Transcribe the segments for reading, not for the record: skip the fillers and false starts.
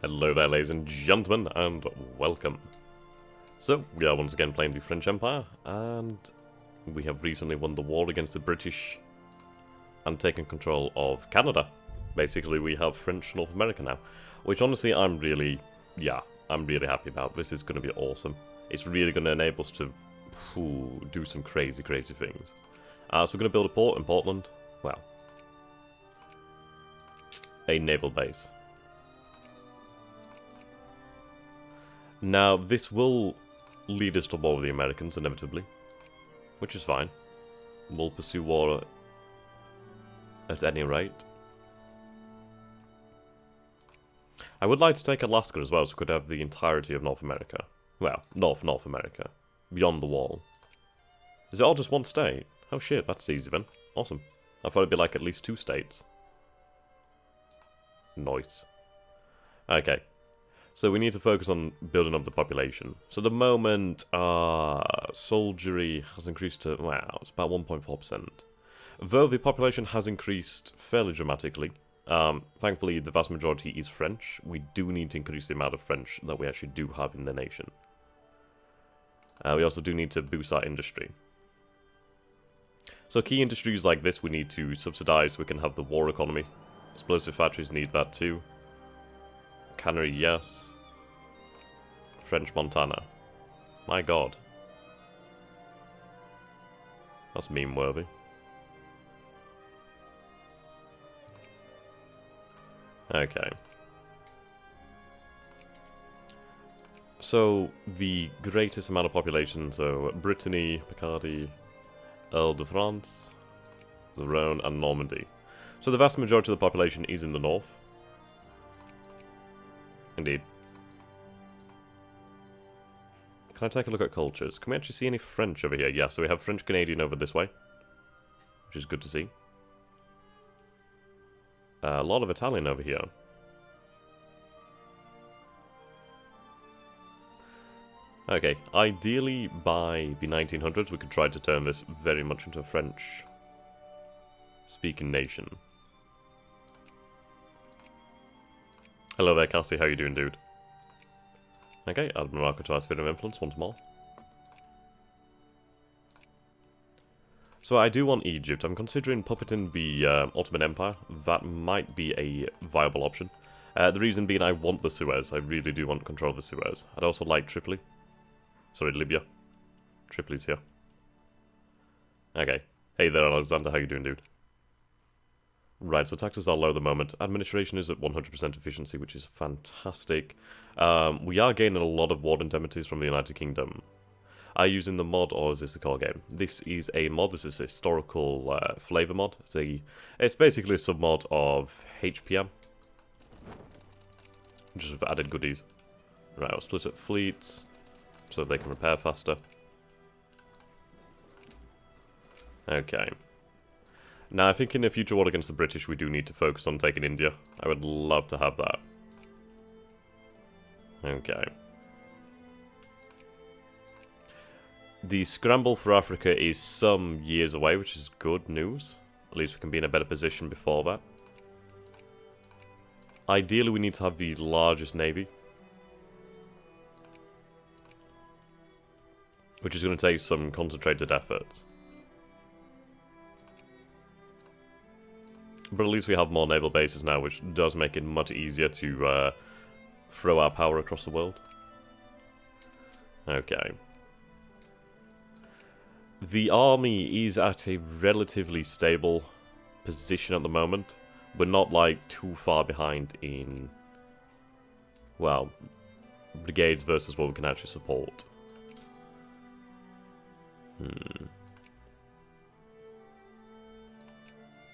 Hello there, ladies and gentlemen, and welcome. So, we are once again playing the French Empire, and we have recently won the war against the British and taken control of Canada. Basically, we have French North America now, which honestly I'm really happy about. This is going to be awesome. It's really going to enable us to do some crazy things. So we're going to build a port in Portland. Well, a naval base. Now, this will lead us to war with the Americans, inevitably. Which is fine. We'll pursue war at any rate. I would like to take Alaska as well, so we could have the entirety of North America. Well, North America. Beyond the wall. Is it all just one state? Oh shit, that's easy then. Awesome. I thought it'd be like at least 2 states. Nice. Okay. So we need to focus on building up the population. So at the moment, soldiery has increased to, wow, it's about 1.4%. Though the population has increased fairly dramatically, thankfully the vast majority is French. We do need to increase the amount of French that we actually do have in the nation. We also do need to boost our industry. So key industries like this we need to subsidize so we can have the war economy. Explosive factories need that too. Cannery, yes. French Montana. My god. That's meme-worthy. Okay. So, the greatest amount of population, so Brittany, Picardy, Ile-de-France, the Rhone, and Normandy. So the vast majority of the population is in the north. Indeed. Can I take a look at cultures? Can we actually see any French over here? Yeah, so we have French-Canadian over this way, which is good to see. A lot of Italian over here. Okay, ideally by the 1900s we could try to turn this very much into a French-speaking nation. Hello there, Cassie. How you doing, dude? Okay, add Morocco to our sphere of influence once more. So I do want Egypt. I'm considering puppeting the Ottoman Empire. That might be a viable option. The reason being I want the Suez. I really do want control of the Suez. I'd also like Tripoli. Sorry, Libya. Tripoli's here. Okay. Hey there, Alexander. How you doing, dude? Right, so taxes are low at the moment. Administration is at 100% efficiency, which is fantastic. We are gaining a lot of war indemnities from the United Kingdom. Are you using the mod, or is this a core game? This is a mod. This is a historical flavor mod. It's basically a submod of HFM. Just with added goodies. Right, I'll split up fleets so they can repair faster. Okay. Now, I think in a future war against the British, we do need to focus on taking India. I would love to have that. Okay. The scramble for Africa is some years away, which is good news. At least we can be in a better position before that. Ideally, we need to have the largest navy, which is going to take some concentrated efforts. But at least we have more naval bases now, which does make it much easier to throw our power across the world. Okay. The army is at a relatively stable position at the moment. We're not, like, too far behind in, well, brigades versus what we can actually support.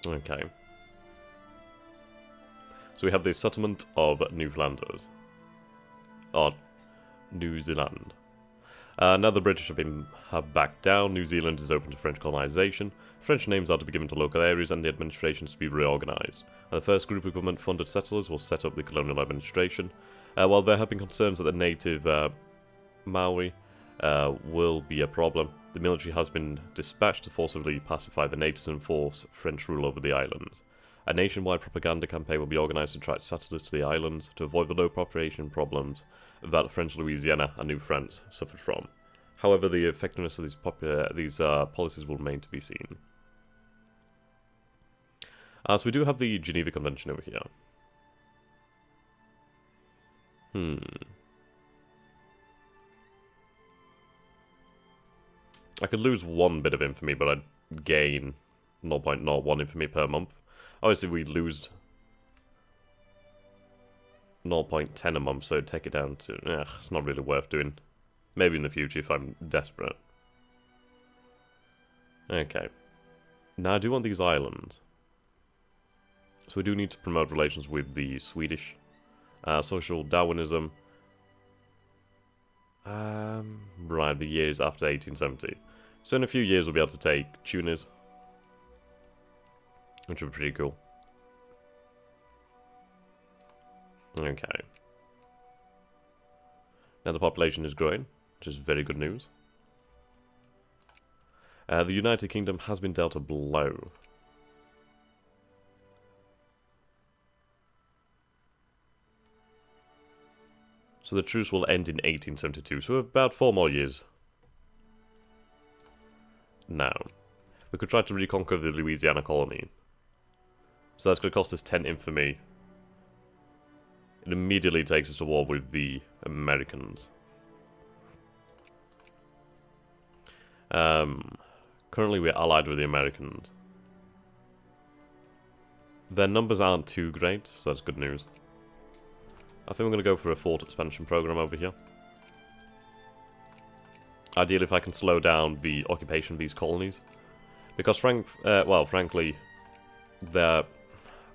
Okay. So we have the settlement of Newfoundlanders. Or New Zealand. Now the British have backed down. New Zealand is open to French colonisation. French names are to be given to local areas and the administration is to be reorganised. The first group of government-funded settlers will set up the colonial administration. While there have been concerns that the native Maori will be a problem, the military has been dispatched to forcibly pacify the natives and enforce French rule over the islands. A nationwide propaganda campaign will be organized to attract settlers to the islands to avoid the low population problems that French Louisiana and New France suffered from. However, the effectiveness of these policies will remain to be seen. So we do have the Geneva Convention over here. I could lose one bit of infamy, but I'd gain 0.01 infamy per month. Obviously, we'd lose 0.10 a month, so it'd take it down to... it's not really worth doing. Maybe in the future if I'm desperate. Okay. Now I do want these islands. So we do need to promote relations with the Swedish. Social Darwinism. Right, the years after 1870. So in a few years we'll be able to take Tunis. Which would be pretty cool. Okay. Now the population is growing, which is very good news. The United Kingdom has been dealt a blow. So the truce will end in 1872, so we have about 4 more years. Now, we could try to reconquer the Louisiana colony. So that's going to cost us 10 infamy. It immediately takes us to war with the Americans. Currently we're allied with the Americans. Their numbers aren't too great, so that's good news. I think we're going to go for a fort expansion program over here. Ideally, if I can slow down the occupation of these colonies. Because, frankly, they're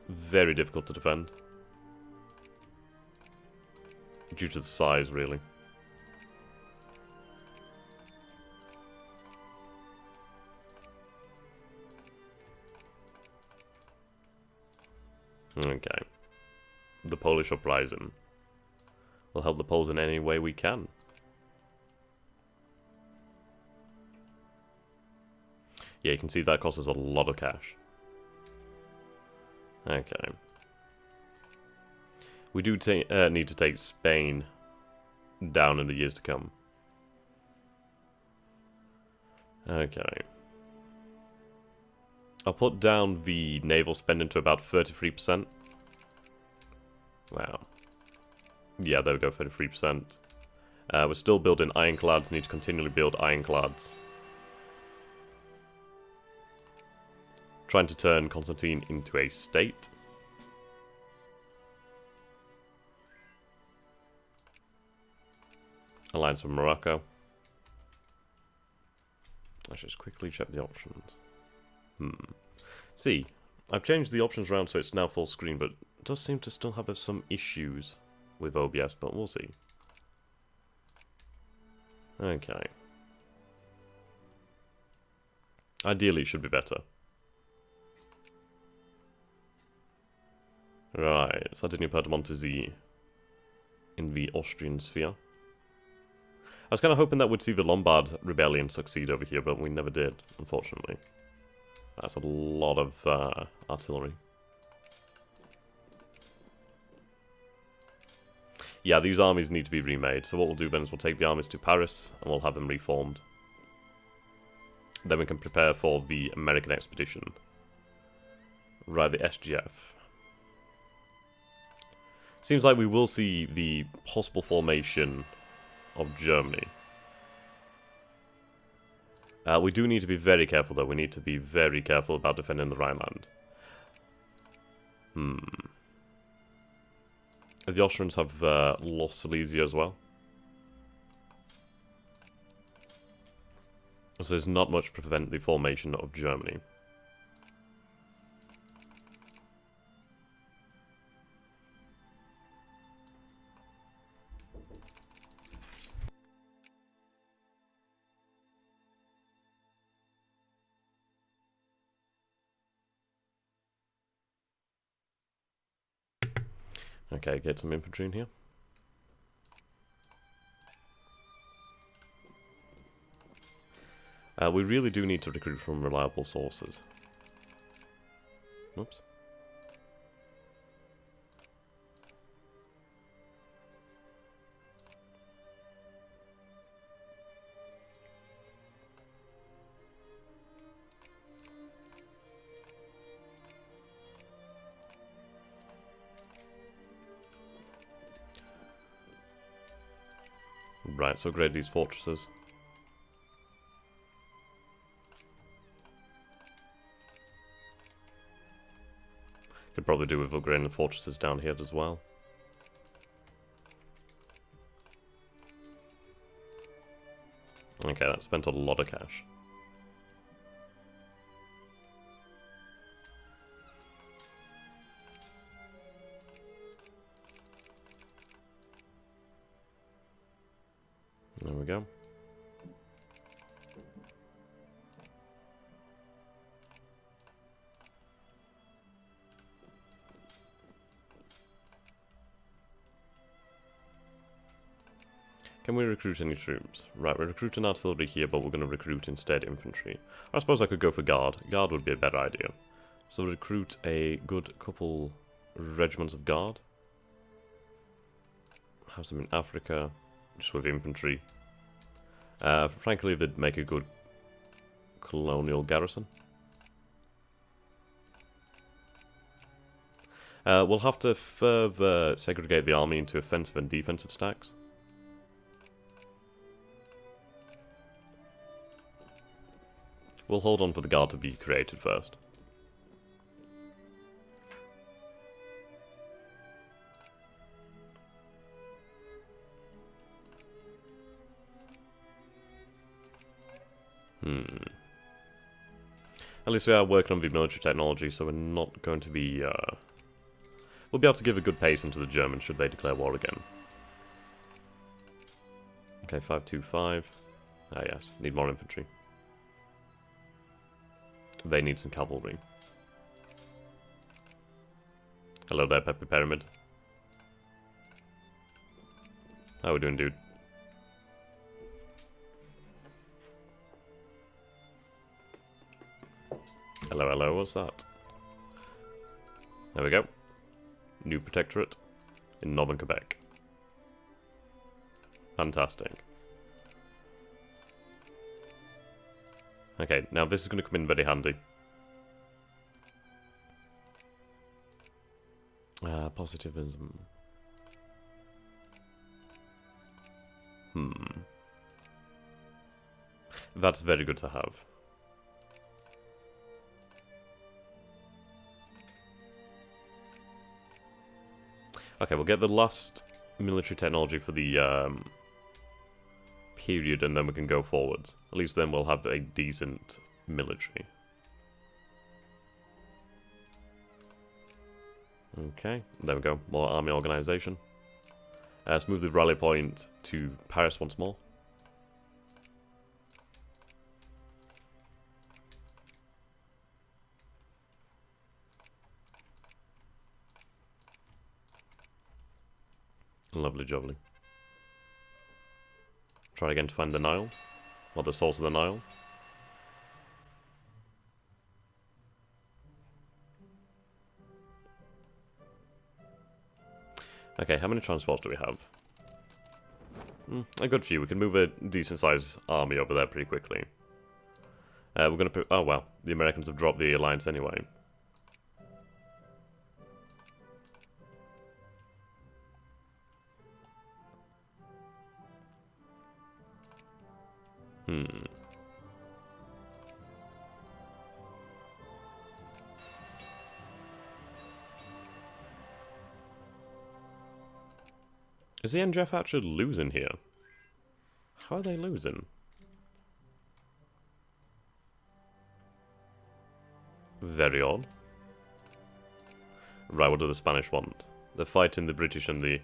very difficult to defend. Due to the size, really. Okay. The Polish uprising. We'll help the Poles in any way we can. Yeah, you can see that costs us a lot of cash. Okay. We do need to take Spain down in the years to come. Okay. I'll put down the naval spending to about 33%. Wow. Yeah, there we go, 33%. We're still building ironclads, need to continually build ironclads. Trying to turn Constantine into a state. Alliance with Morocco. Let's just quickly check the options. See, I've changed the options around so it's now full screen, but it does seem to still have some issues with OBS, but we'll see. Okay. Ideally, it should be better. Right, Sardinia Piedmontese in the Austrian sphere. I was kind of hoping that we'd see the Lombard rebellion succeed over here, but we never did, unfortunately. That's a lot of artillery. Yeah, these armies need to be remade, so what we'll do then is we'll take the armies to Paris, and we'll have them reformed. Then we can prepare for the American expedition. Right, the SGF. Seems like we will see the possible formation of Germany. We do need to be very careful, though. We need to be very careful about defending the Rhineland. The Austrians have lost Silesia as well. So there's not much to prevent the formation of Germany. Okay, get some infantry in here. We really do need to recruit from reliable sources. Oops. Right, so upgrade these fortresses. Could probably do with upgrading the fortresses down here as well. Okay, that spent a lot of cash. There we go. Can we recruit any troops? Right, we're recruiting artillery here, but we're going to recruit instead infantry. I suppose I could go for guard. Guard would be a better idea. So recruit a good couple regiments of guard. Have some in Africa, just with infantry. Frankly, they'd make a good colonial garrison. We'll have to further segregate the army into offensive and defensive stacks. We'll hold on for the guard to be created first. At least we are working on the military technology, so we're not going to be... We'll be able to give a good pace into the Germans should they declare war again. Okay, 525. Ah yes, need more infantry. They need some cavalry. Hello there, Pepper Pyramid. How we doing, dude? Hello, hello, what's that? There we go. New protectorate in northern Quebec. Fantastic. Okay, now this is going to come in very handy. Positivism. That's very good to have. Okay, we'll get the last military technology for the period and then we can go forwards. At least then we'll have a decent military. Okay, there we go. More army organization. Let's move the rally point to Paris once more. Lovely jubbly. Try again to find the Nile. Or the source of the Nile. Okay, how many transports do we have? A good few. We can move a decent sized army over there pretty quickly. We're gonna put... Oh well, the Americans have dropped the alliance anyway. Is the NGF actually losing here? How are they losing? Very odd. Right, what do the Spanish want? They're fighting the British and the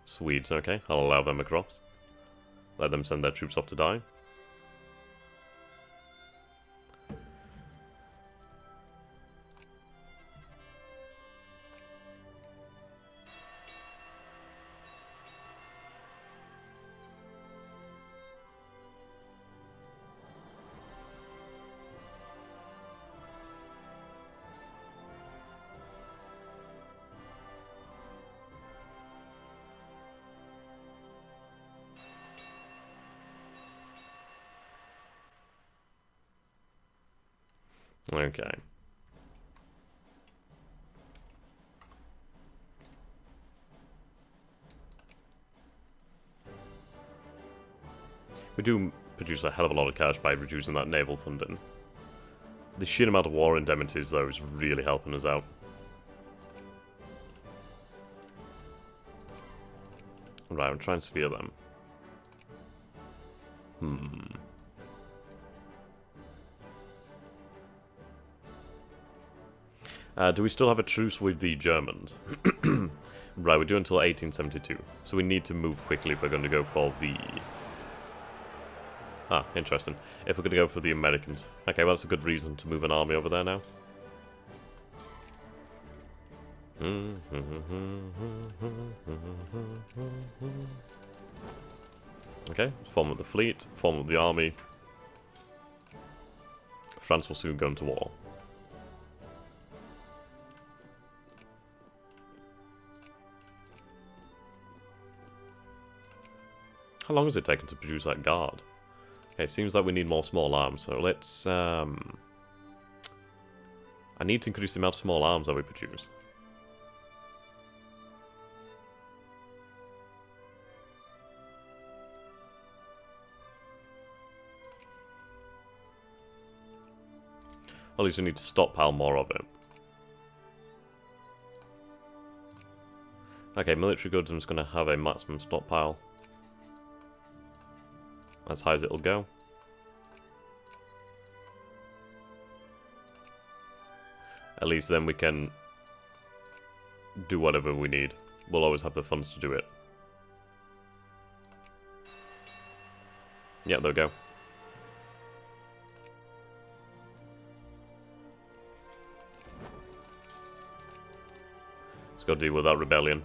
Swedes, okay. I'll allow them across. Let them send their troops off to die. Okay. We do produce a hell of a lot of cash by reducing that naval funding. The sheer amount of war indemnities, though, is really helping us out. Right, I'm trying to sphere them. Do we still have a truce with the Germans? Right, we do until 1872. So we need to move quickly if we're going to go for the... Ah, interesting. If we're going to go for the Americans. Okay, well, that's a good reason to move an army over there now. Okay, form up the fleet, form up the army. France will soon go into war. How long has it taken to produce that guard? Okay, seems like we need more small arms, so let's, I need to increase the amount of small arms that we produce. At least we need to stockpile more of it. Okay, military goods, I'm just going to have a maximum stockpile. As high as it'll go. At least then we can do whatever we need. We'll always have the funds to do it. Yeah, there we go. Let's go deal with that rebellion.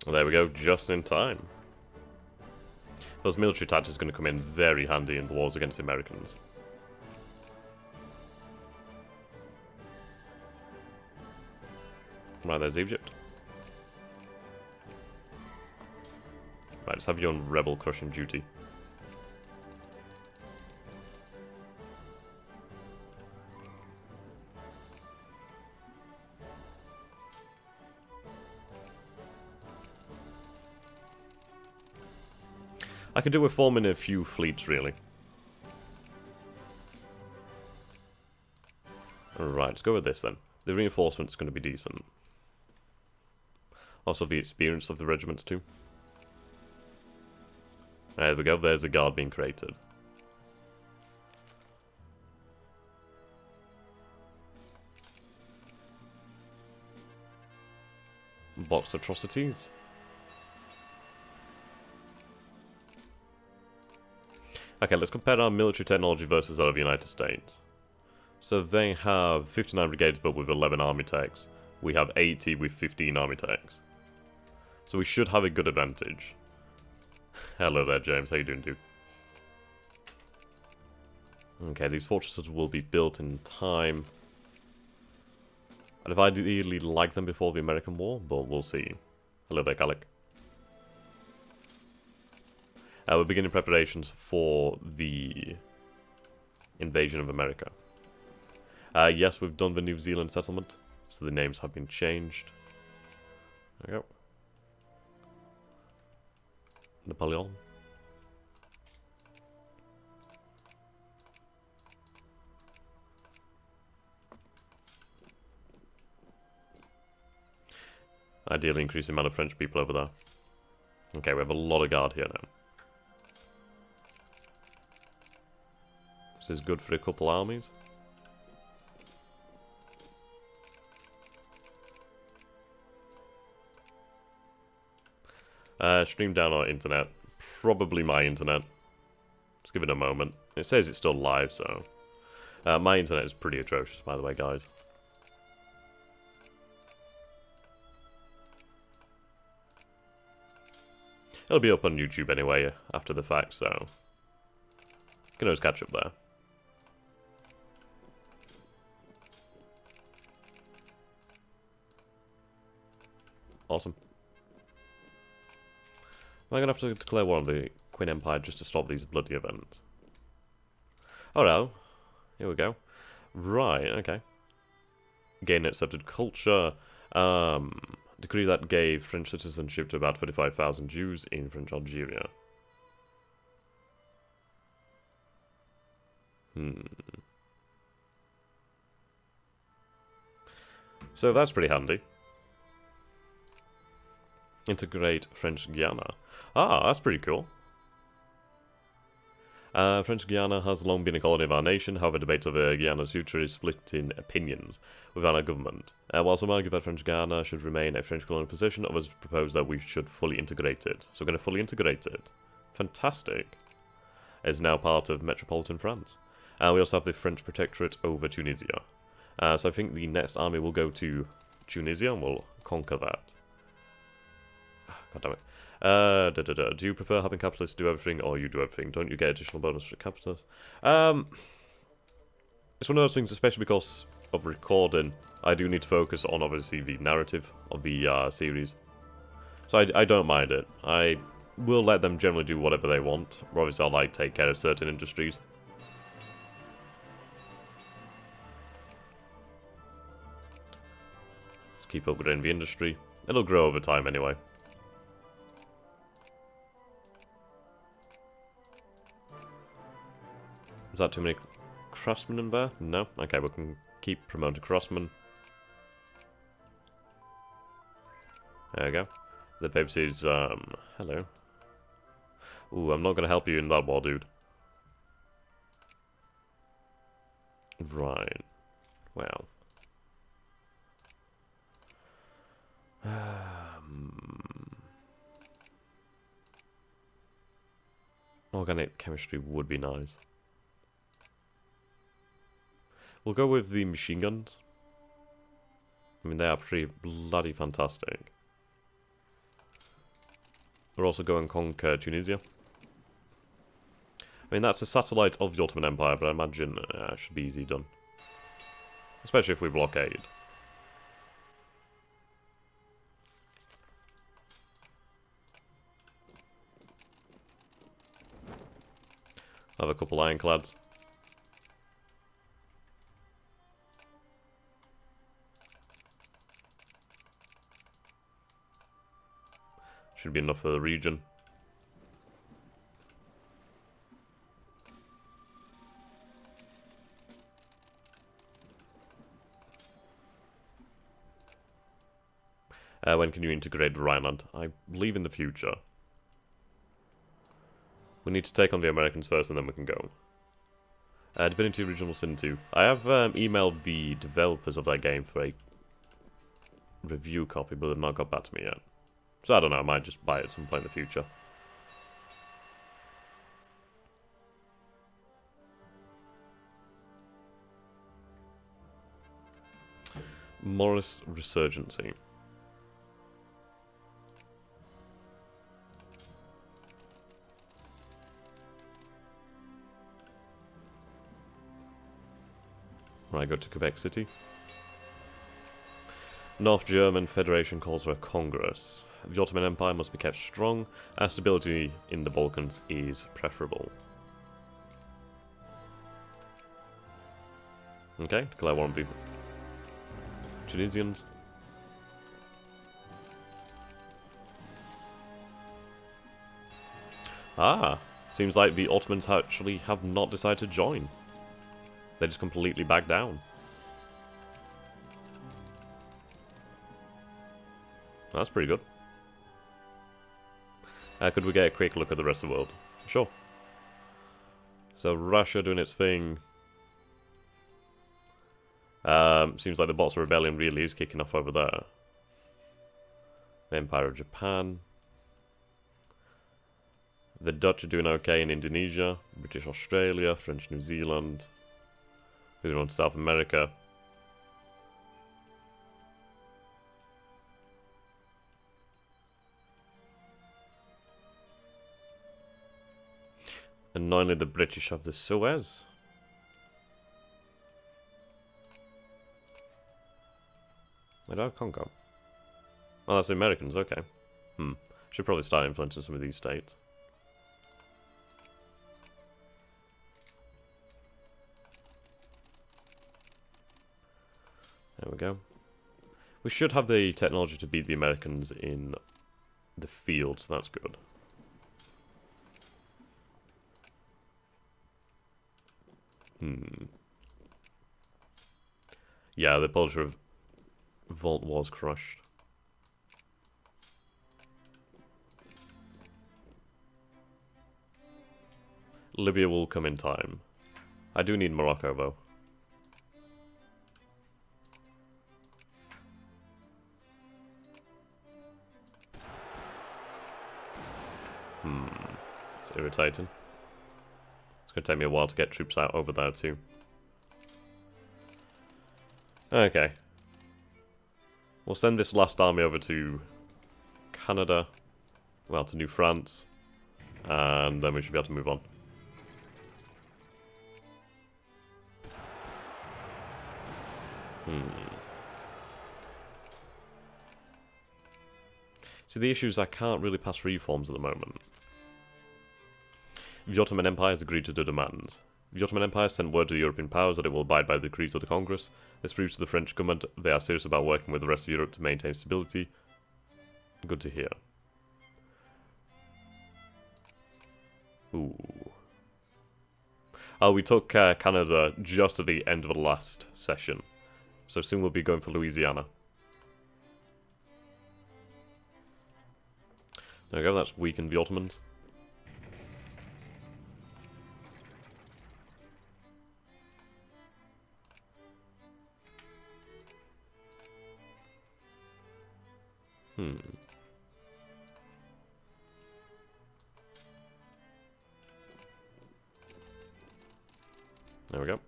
Well, there we go, just in time. Those military tactics are going to come in very handy in the wars against the Americans. Right, there's Egypt. Right, just have you on rebel crushing duty. I could do with forming a few fleets, really. Right, let's go with this then. The reinforcement's going to be decent. Also the experience of the regiments too. There we go, there's a guard being created. Box atrocities. Okay, let's compare our military technology versus that of the United States. So they have 59 brigades but with 11 army techs. We have 80 with 15 army techs. So we should have a good advantage. Hello there, James. How you doing, dude? Okay, these fortresses will be built in time. I'd have ideally liked them before the American War, but we'll see. Hello there, Gallic. We're beginning preparations for the invasion of America. Yes, we've done the New Zealand settlement, so the names have been changed. There we go. Napoleon. Ideally increase the amount of French people over there. Okay, we have a lot of guard here now. This is good for a couple armies. Stream down our internet. Probably my internet. Just give it a moment. It says it's still live, so... my internet is pretty atrocious, by the way, guys. It'll be up on YouTube anyway, after the fact, so... You can always catch up there. Awesome. Am I going to have to declare war on the Qin Empire just to stop these bloody events? Oh no. Here we go. Right, okay. Gain accepted culture. Decree that gave French citizenship to about 35,000 Jews in French Algeria. So that's pretty handy. Integrate French Guiana. Ah, that's pretty cool. French Guiana has long been a colony of our nation, however debate over Guyana's future is split in opinions within our government. While some argue that French Guiana should remain a French colonial position, others propose that we should fully integrate it. So we're going to fully integrate it. Fantastic. It's now part of metropolitan France. We also have the French protectorate over Tunisia. So I think the next army will go to Tunisia and we'll conquer that. God damn it. Do you prefer having capitalists do everything, or you do everything? Don't you get additional bonus for capitalists? It's one of those things, especially because of recording, I do need to focus on, obviously, the narrative of the series. So I don't mind it. I will let them generally do whatever they want. Obviously, I'll, like, take care of certain industries. Let's keep upgrading the industry. It'll grow over time anyway. Is that too many craftsmen in there? No? Okay, we can keep promoting craftsmen. There we go. The papacy's, hello. Ooh, I'm not going to help you in that war, dude. Right. Well. Organic chemistry would be nice. We'll go with the machine guns. I mean, they are pretty bloody fantastic. We're also going to conquer Tunisia. I mean, that's a satellite of the Ottoman Empire, but I imagine it should be easy done. Especially if we blockade. I have a couple ironclads. Should be enough for the region. When can you integrate Rhineland? I believe in the future. We need to take on the Americans first and then we can go. Divinity Original Sin 2. I have emailed the developers of that game for a review copy, but they've not got back to me yet. So I don't know, I might just buy it at some point in the future. Morris Resurgency. Right, go to Quebec City. North German Federation calls for a congress. The Ottoman Empire must be kept strong, as stability in the Balkans is preferable. Okay, declare war on the Tunisians. Ah, seems like the Ottomans actually have not decided to join. They just completely back down. That's pretty good. Could we get a quick look at the rest of the world? Sure. So Russia doing its thing. Seems like the Boxer Rebellion really is kicking off over there. The Empire of Japan. The Dutch are doing okay in Indonesia. British Australia. French New Zealand. Moving on to South America. And not only the British have the Suez. Where did I conquer? Oh, that's the Americans, okay. Should probably start influencing some of these states. There we go. We should have the technology to beat the Americans in the field, so that's good. Yeah, the Polish revolt was crushed. Libya will come in time. I do need Morocco, though. It's irritating. It's going to take me a while to get troops out over there, too. Okay. We'll send this last army over to Canada. Well, to New France. And then we should be able to move on. See, the issue is I can't really pass reforms at the moment. The Ottoman Empire has agreed to the demands. The Ottoman Empire sent word to the European powers that it will abide by the decrees of the Congress. This proves to the French government they are serious about working with the rest of Europe to maintain stability. Good to hear. Ooh. Oh, we took Canada just at the end of the last session. So soon we'll be going for Louisiana. There we go, that's weakened the Ottomans. There we go.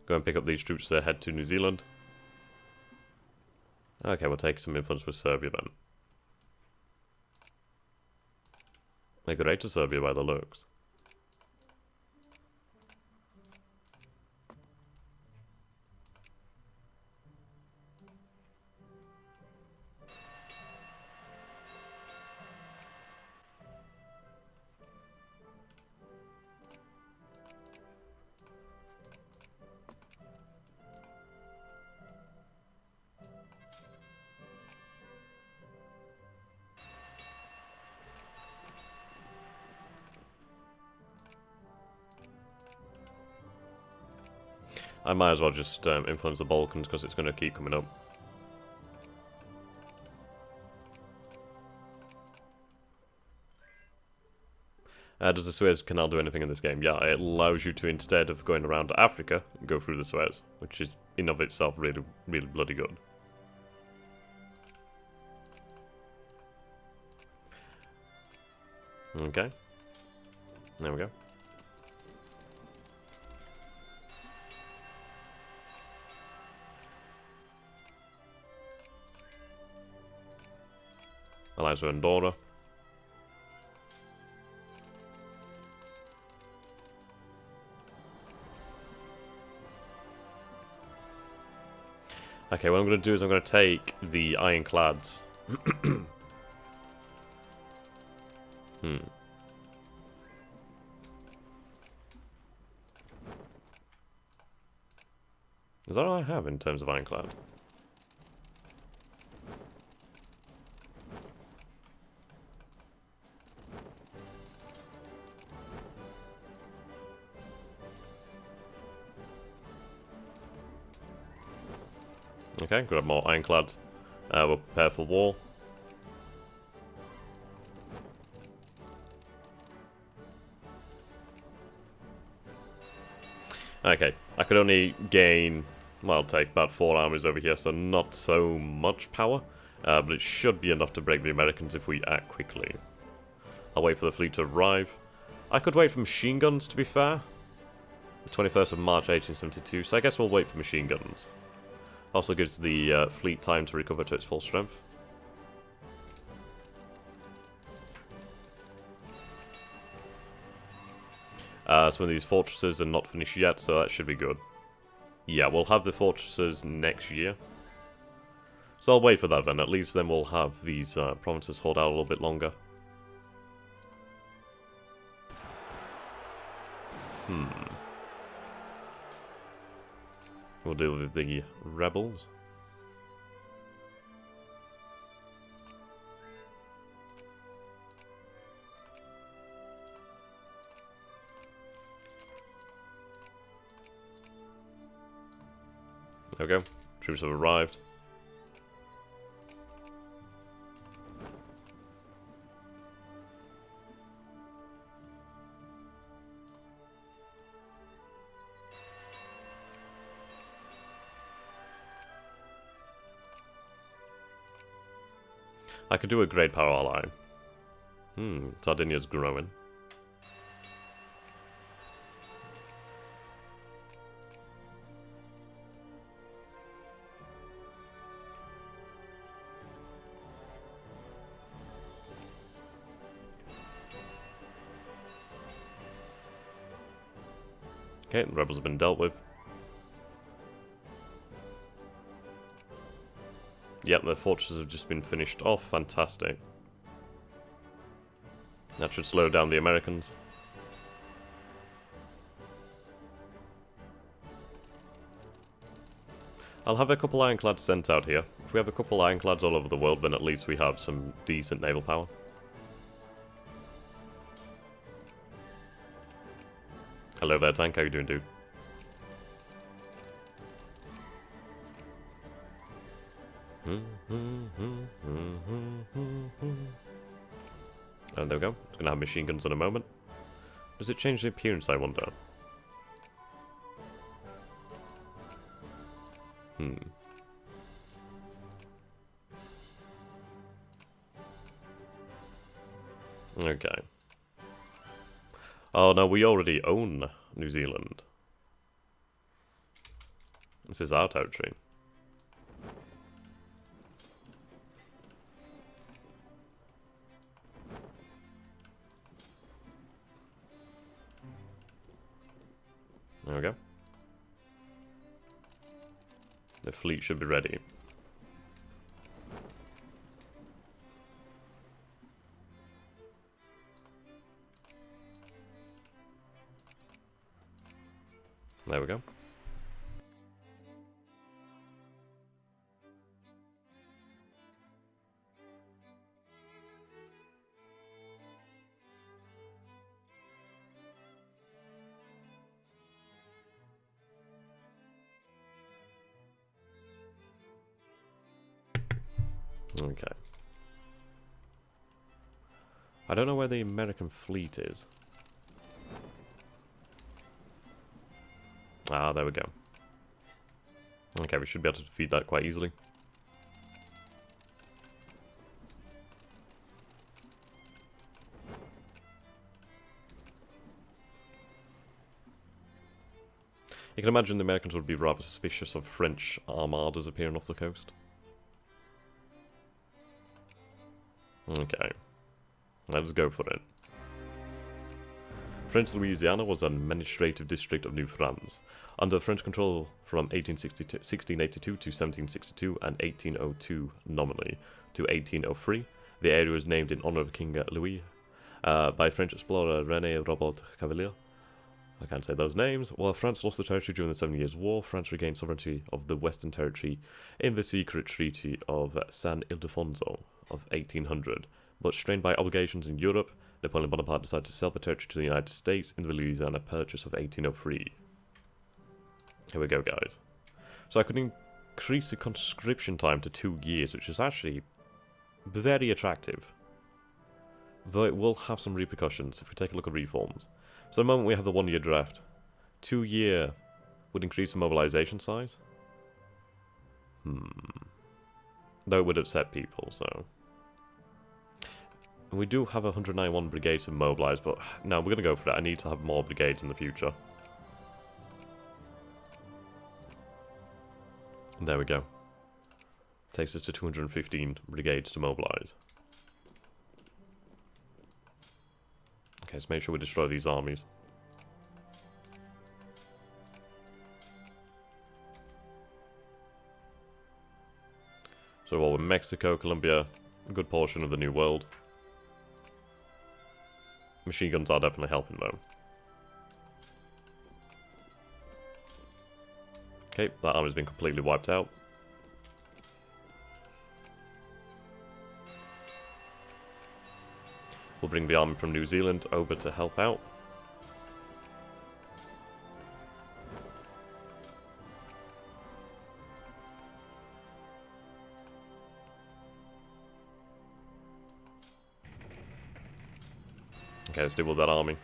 Go and pick up these troops to head to New Zealand. Okay, we'll take some influence with Serbia then. They're great to Serbia by the looks. I might as well just influence the Balkans because it's going to keep coming up. Does the Suez Canal do anything in this game? Yeah, it allows you to, instead of going around Africa, go through the Suez, which is in of itself really, really bloody good. Okay. There we go. Allies with Andorra. Okay, what I'm going to do is I'm going to take the Ironclads. Is that all I have in terms of Ironclad? Okay, grab more Ironclads. We'll prepare for war. Okay, I could only gain, well, take about 4 armies over here, so not so much power. But it should be enough to break the Americans if we act quickly. I'll wait for the fleet to arrive. I could wait for machine guns, to be fair. The 21st of March 1872, so I guess we'll wait for machine guns. Also gives the fleet time to recover to its full strength. Some of these fortresses are not finished yet, so that should be good. Yeah, we'll have the fortresses next year. So I'll wait for that then. At least then we'll have these provinces hold out a little bit longer. We'll deal with the rebels. There we go. Troops have arrived. I could do a great power ally. Sardinia's growing. Okay, the rebels have been dealt with. Yep, the fortresses have just been finished off. Fantastic. That should slow down the Americans. I'll have a couple ironclads sent out here. If we have a couple ironclads all over the world, then at least we have some decent naval power. Hello there, tank. How you doing, dude? Oh, there we go. It's going to have machine guns in a moment. Does it change the appearance, I wonder? Okay. Oh, no, we already own New Zealand. This is our territory. There we go. The fleet should be ready. There we go. Okay. I don't know where the American fleet is. Ah, there we go. Okay, we should be able to defeat that quite easily. You can imagine the Americans would be rather suspicious of French armadas appearing off the coast. Okay. Let's go for it. French Louisiana was an administrative district of New France. Under French control from 1682 to 1762 and 1802 nominally to 1803, the area was named in honor of King Louis by French explorer René Robert Cavelier. I can't say those names. While France lost the territory during the 7 Years' War, France regained sovereignty of the Western Territory in the secret Treaty of San Ildefonso of 1800. But strained by obligations in Europe, Napoleon Bonaparte decided to sell the territory to the United States in the Louisiana Purchase of 1803. Here we go, guys. So I could increase the conscription time to 2 years, which is actually very attractive. Though it will have some repercussions if we take a look at reforms. So at the moment we have the 1 year draft. 2 year would increase the mobilization size. Though it would upset people, so... And we do have 191 brigades to mobilize, but no, we're going to go for that. I need to have more brigades in the future. There we go. Takes us to 215 brigades to mobilize. Okay, let's make sure we destroy these armies. So all with Mexico, Colombia, a good portion of the New World. Machine guns are definitely helping though. Okay, that army's been completely wiped out. We'll bring the army from New Zealand over to help out. Okay, let's deal with that army.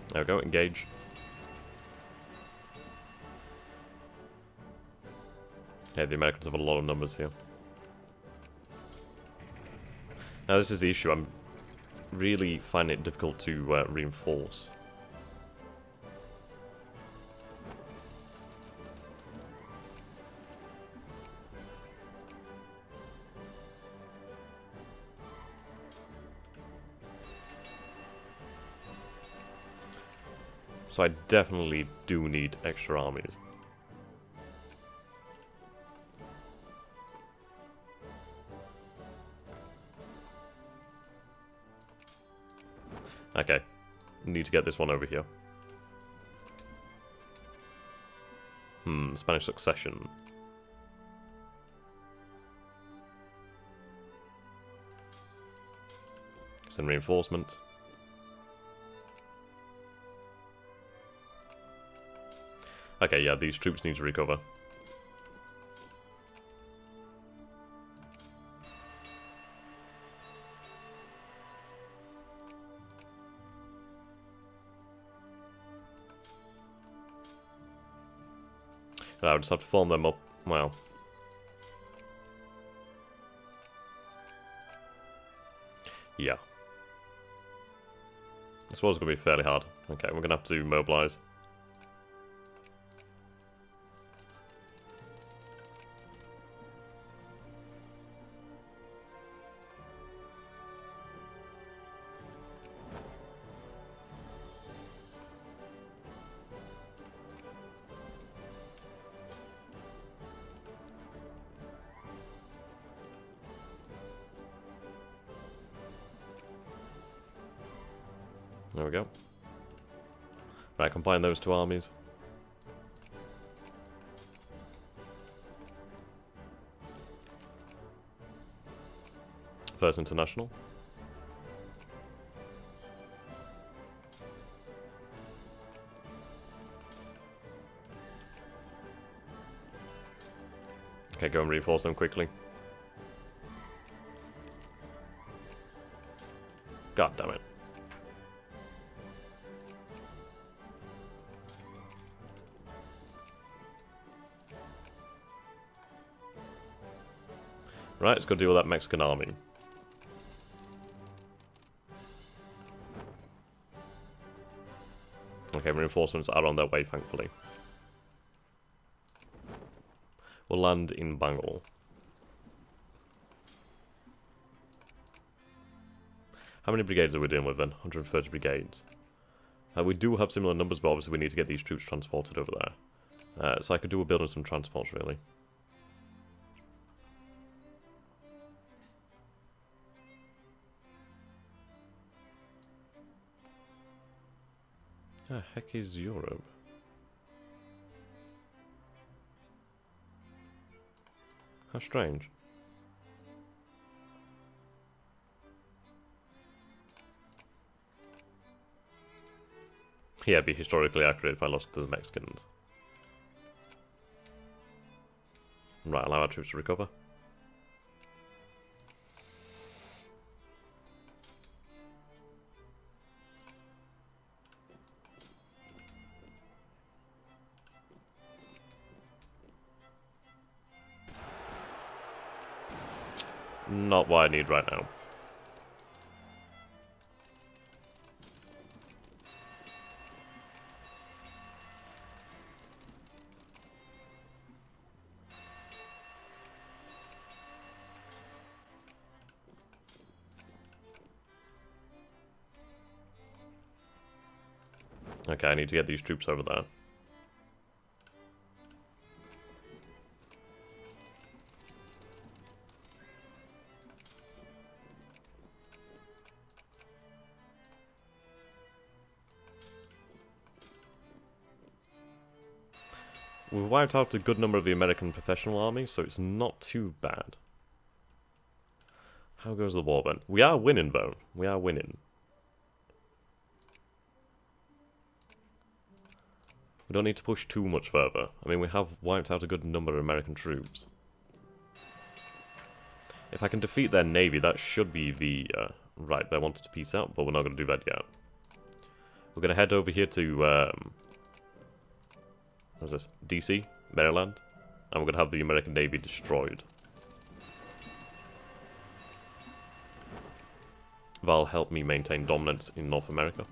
There we go, engage. Yeah, the Americans have a lot of numbers here. Now this is the issue, I'm really finding it difficult to reinforce. So I definitely do need extra armies. Okay, need to get this one over here. Spanish succession. Send reinforcements. Okay, yeah, these troops need to recover. I would just have to form them up. Well. Yeah. This was going to be fairly hard. Okay, we're going to have to mobilize. There we go. Right, combine those two armies. First International. Okay, go and reinforce them quickly. God damn it. Right, let's go deal with that Mexican army. Okay, reinforcements are on their way, thankfully. We'll land in Bangor. How many brigades are we dealing with then? 130 brigades. We do have similar numbers, but obviously we need to get these troops transported over there. So I could do a build on some transports, really. The heck is Europe? How strange. Yeah, it'd be historically accurate if I lost to the Mexicans. Right, allow our troops to recover. Not what I need right now. Okay, I need to get these troops over there. We've wiped out a good number of the American professional army, so it's not too bad. How goes the war then? We are winning, though. We are winning. We don't need to push too much further. I mean, we have wiped out a good number of American troops. If I can defeat their navy, that should be the... right, they wanted to peace out, but we're not going to do that yet. We're going to head over here to... what's this? DC, Maryland, and we're going to have the American Navy destroyed. That'll help me maintain dominance in North America.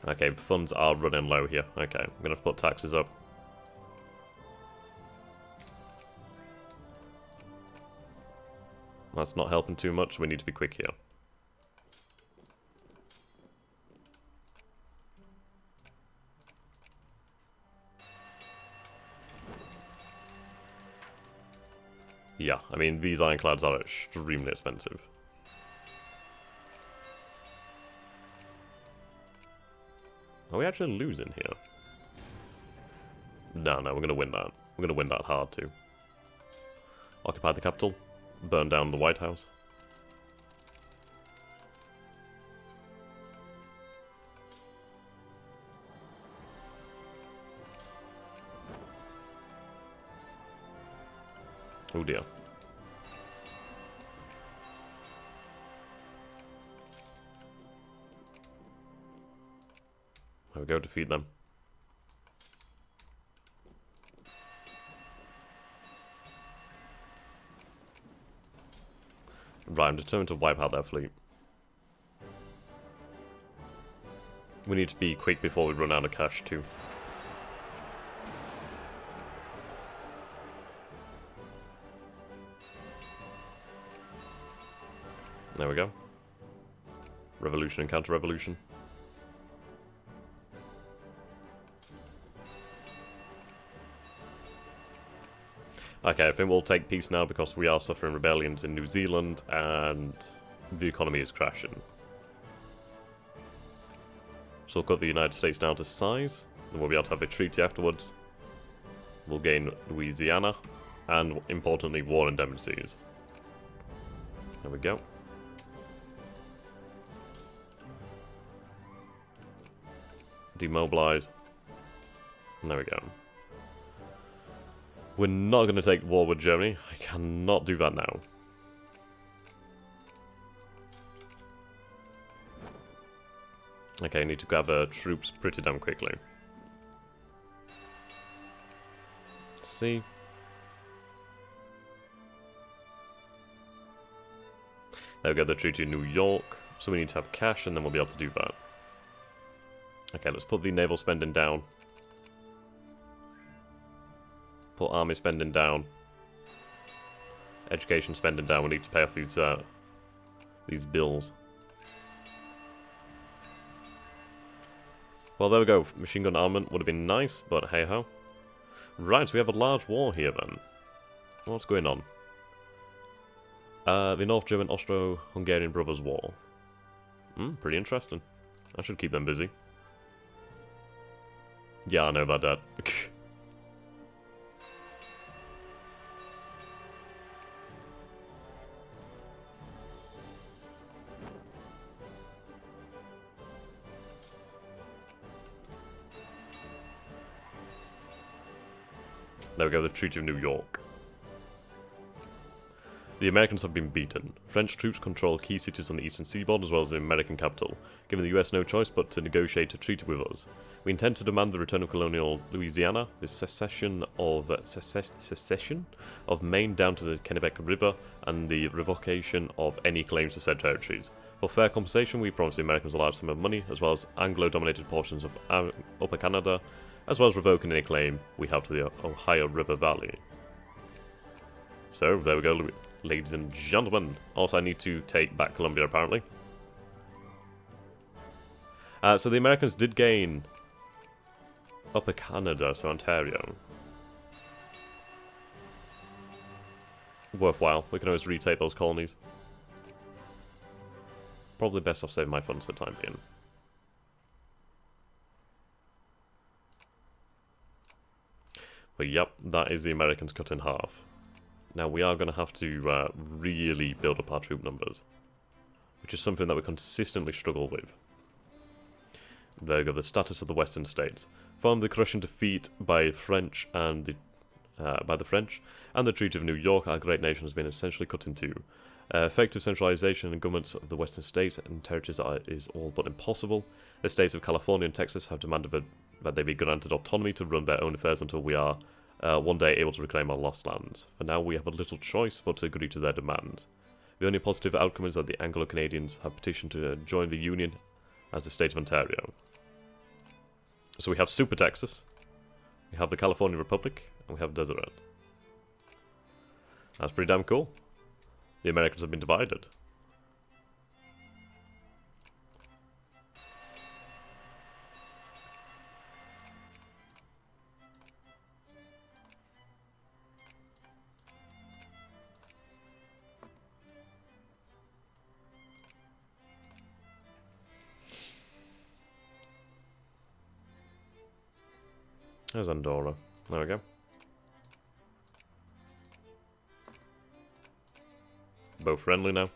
Okay, funds are running low here. Okay, I'm going to put taxes up. That's not helping too much, we need to be quick here. Yeah, I mean, these ironclads are extremely expensive. Are we actually losing here? No, we're going to win that. We're going to win that hard, too. Occupy the capital. Burn down the White House. Oh dear. There we go, defeat them. Right, I'm determined to wipe out their fleet. We need to be quick before we run out of cash too. There we go. Revolution and counter-revolution. Okay, I think we'll take peace now because we are suffering rebellions in New Zealand and the economy is crashing. So we'll cut the United States down to size, and we'll be able to have a treaty afterwards. We'll gain Louisiana, and importantly, war indemnities. There we go. Demobilize. And there we go. We're not going to take war with Germany. I cannot do that now. Okay, I need to gather troops pretty damn quickly. Let's see. There we go, the Treaty of New York. So we need to have cash and then we'll be able to do that. Okay, let's put the naval spending down. Put army spending down. Education spending down. We need to pay off these bills. Well, there we go. Machine gun armament would have been nice, but hey-ho. Right, we have a large war here then. What's going on? The North German Austro-Hungarian Brothers War. Pretty interesting. I should keep them busy. Yeah, I know about that. There we go, the Treaty of New York. The Americans have been beaten. French troops control key cities on the eastern seaboard as well as the American capital, giving the US no choice but to negotiate a treaty with us. We intend to demand the return of colonial Louisiana, the secession of Maine down to the Kennebec River, and the revocation of any claims to said territories. For fair compensation, we promise the Americans a large sum of money, as well as Anglo-dominated portions of Upper Canada, as well as revoking any claim we have to the Ohio River Valley. So, there we go, ladies and gentlemen. Also, I need to take back Colombia, apparently. So the Americans did gain Upper Canada, so Ontario. Worthwhile. We can always retake those colonies. Probably best off saving my funds for the time being. But yep, that is the Americans cut in half. Now we are going to have to really build up our troop numbers, which is something that we consistently struggle with. There we go, the status of the Western states. Following the crushing defeat by French and the French and the Treaty of New York, our great nation has been essentially cut in two. Effective centralization in governments of the Western states and territories is all but impossible. The states of California and Texas have demanded that they be granted autonomy to run their own affairs until we are one day able to reclaim our lost lands. For now, we have a little choice but to agree to their demands. The only positive outcome is that the Anglo-Canadians have petitioned to join the Union as the state of Ontario. So we have Super Texas, we have the California Republic, and we have Deseret. That's pretty damn cool. The Americans have been divided. There's Andorra. There we go. Both friendly now.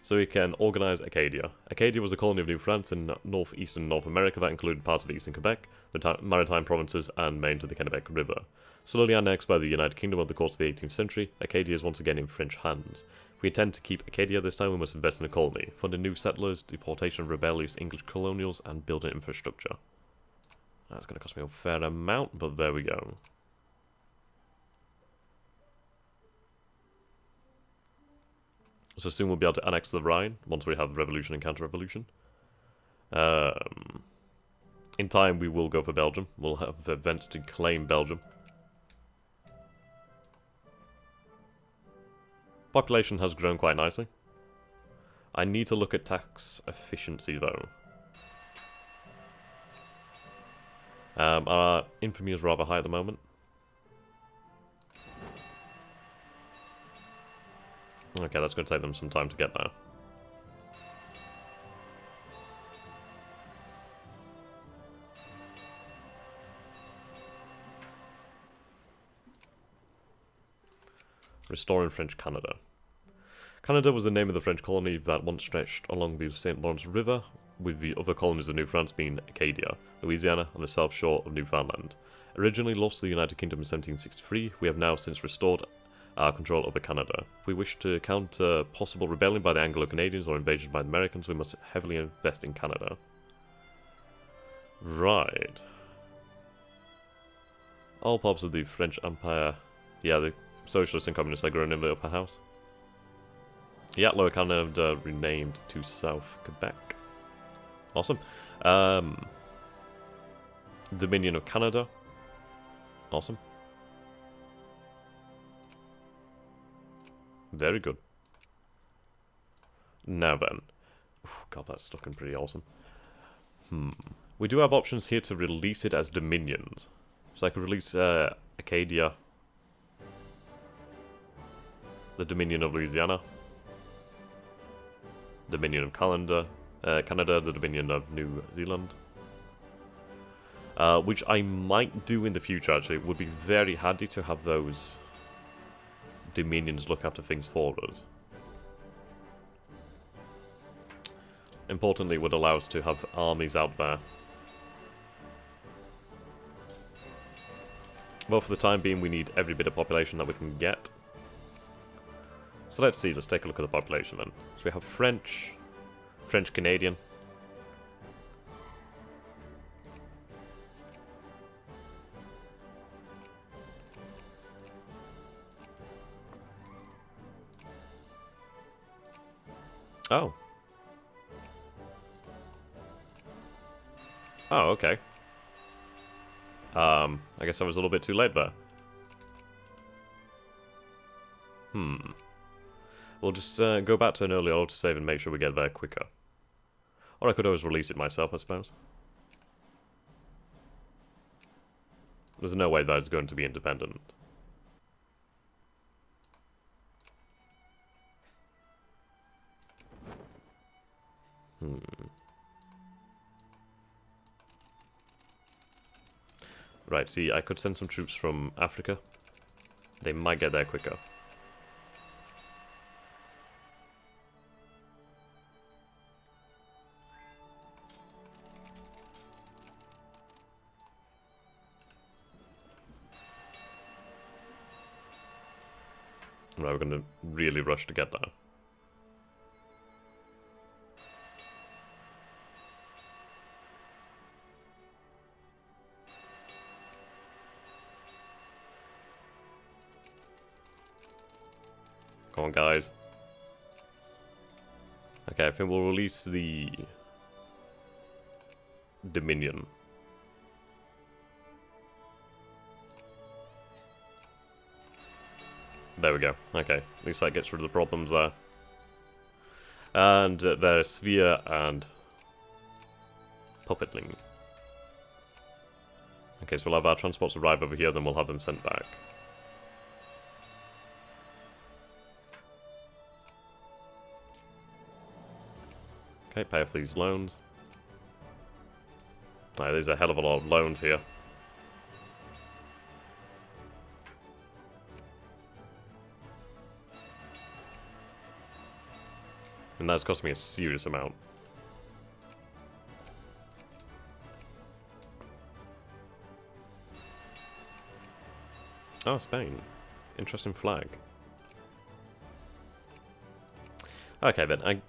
So we can organise Acadia. Acadia was a colony of New France in northeastern North America that included parts of eastern Quebec, the maritime provinces, and Maine to the Kennebec River. Slowly annexed by the United Kingdom over the course of the 18th century, Acadia is once again in French hands. If we intend to keep Acadia this time, we must invest in a colony, fund new settlers, deportation of rebellious English colonials, and build an infrastructure. That's going to cost me a fair amount, but there we go. So soon we'll be able to annex the Rhine, once we have revolution and counter-revolution. In time we will go for Belgium. We'll have events to claim Belgium. Population has grown quite nicely. I need to look at tax efficiency though. Our infamy is rather high at the moment. Okay, that's going to take them some time to get there. Restoring French Canada. Canada was the name of the French colony that once stretched along the St. Lawrence River, with the other colonies of New France being Acadia, Louisiana, and the south shore of Newfoundland. Originally lost to the United Kingdom in 1763, we have now since restored our control over Canada. If we wish to counter possible rebellion by the Anglo-Canadians or invasion by the Americans, we must heavily invest in Canada. Right. All parts of the French Empire... Yeah, the socialists and communists are grown in the upper house. Yeah, Lower Canada renamed to South Quebec. Awesome. Dominion of Canada. Awesome. Very good. Now then. God, that's looking pretty awesome. We do have options here to release it as dominions. So I could release Acadia, the Dominion of Louisiana, Dominion of Canada, the Dominion of New Zealand. Which I might do in the future, actually. It would be very handy to have those dominions look after things for us. Importantly, it would allow us to have armies out there. Well, for the time being, we need every bit of population that we can get. So let's see, let's take a look at the population then. So we have French, French-Canadian. Oh. Oh, okay. I guess I was a little bit too late there. We'll just go back to an earlier autosave and make sure we get there quicker. Or I could always release it myself, I suppose. There's no way that it's going to be independent. Right, see, I could send some troops from Africa. They might get there quicker. Right, we're going to really rush to get there. Come on, guys. Okay, I think we'll release the Dominion. There we go. Okay, at least that gets rid of the problems there. And there's Sphere and Puppetling. Okay, so we'll have our transports arrive over here, then we'll have them sent back. Okay, pay off these loans. Alright, there's a hell of a lot of loans here. And that's cost me a serious amount. Oh, Spain. Interesting flag. Okay, then.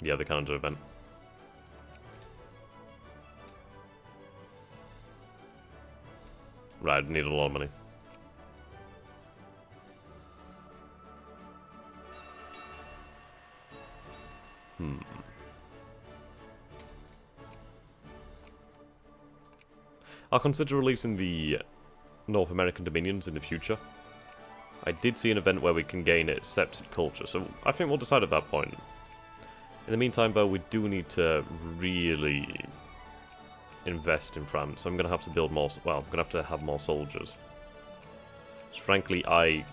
Yeah, the calendar event. Right, I need a lot of money. I'll consider releasing the North American dominions in the future. I did see an event where we can gain accepted culture, so I think we'll decide at that point. In the meantime, though, we do need to really invest in France. I'm going to have to build more... Well, I'm going to have more soldiers. Frankly, I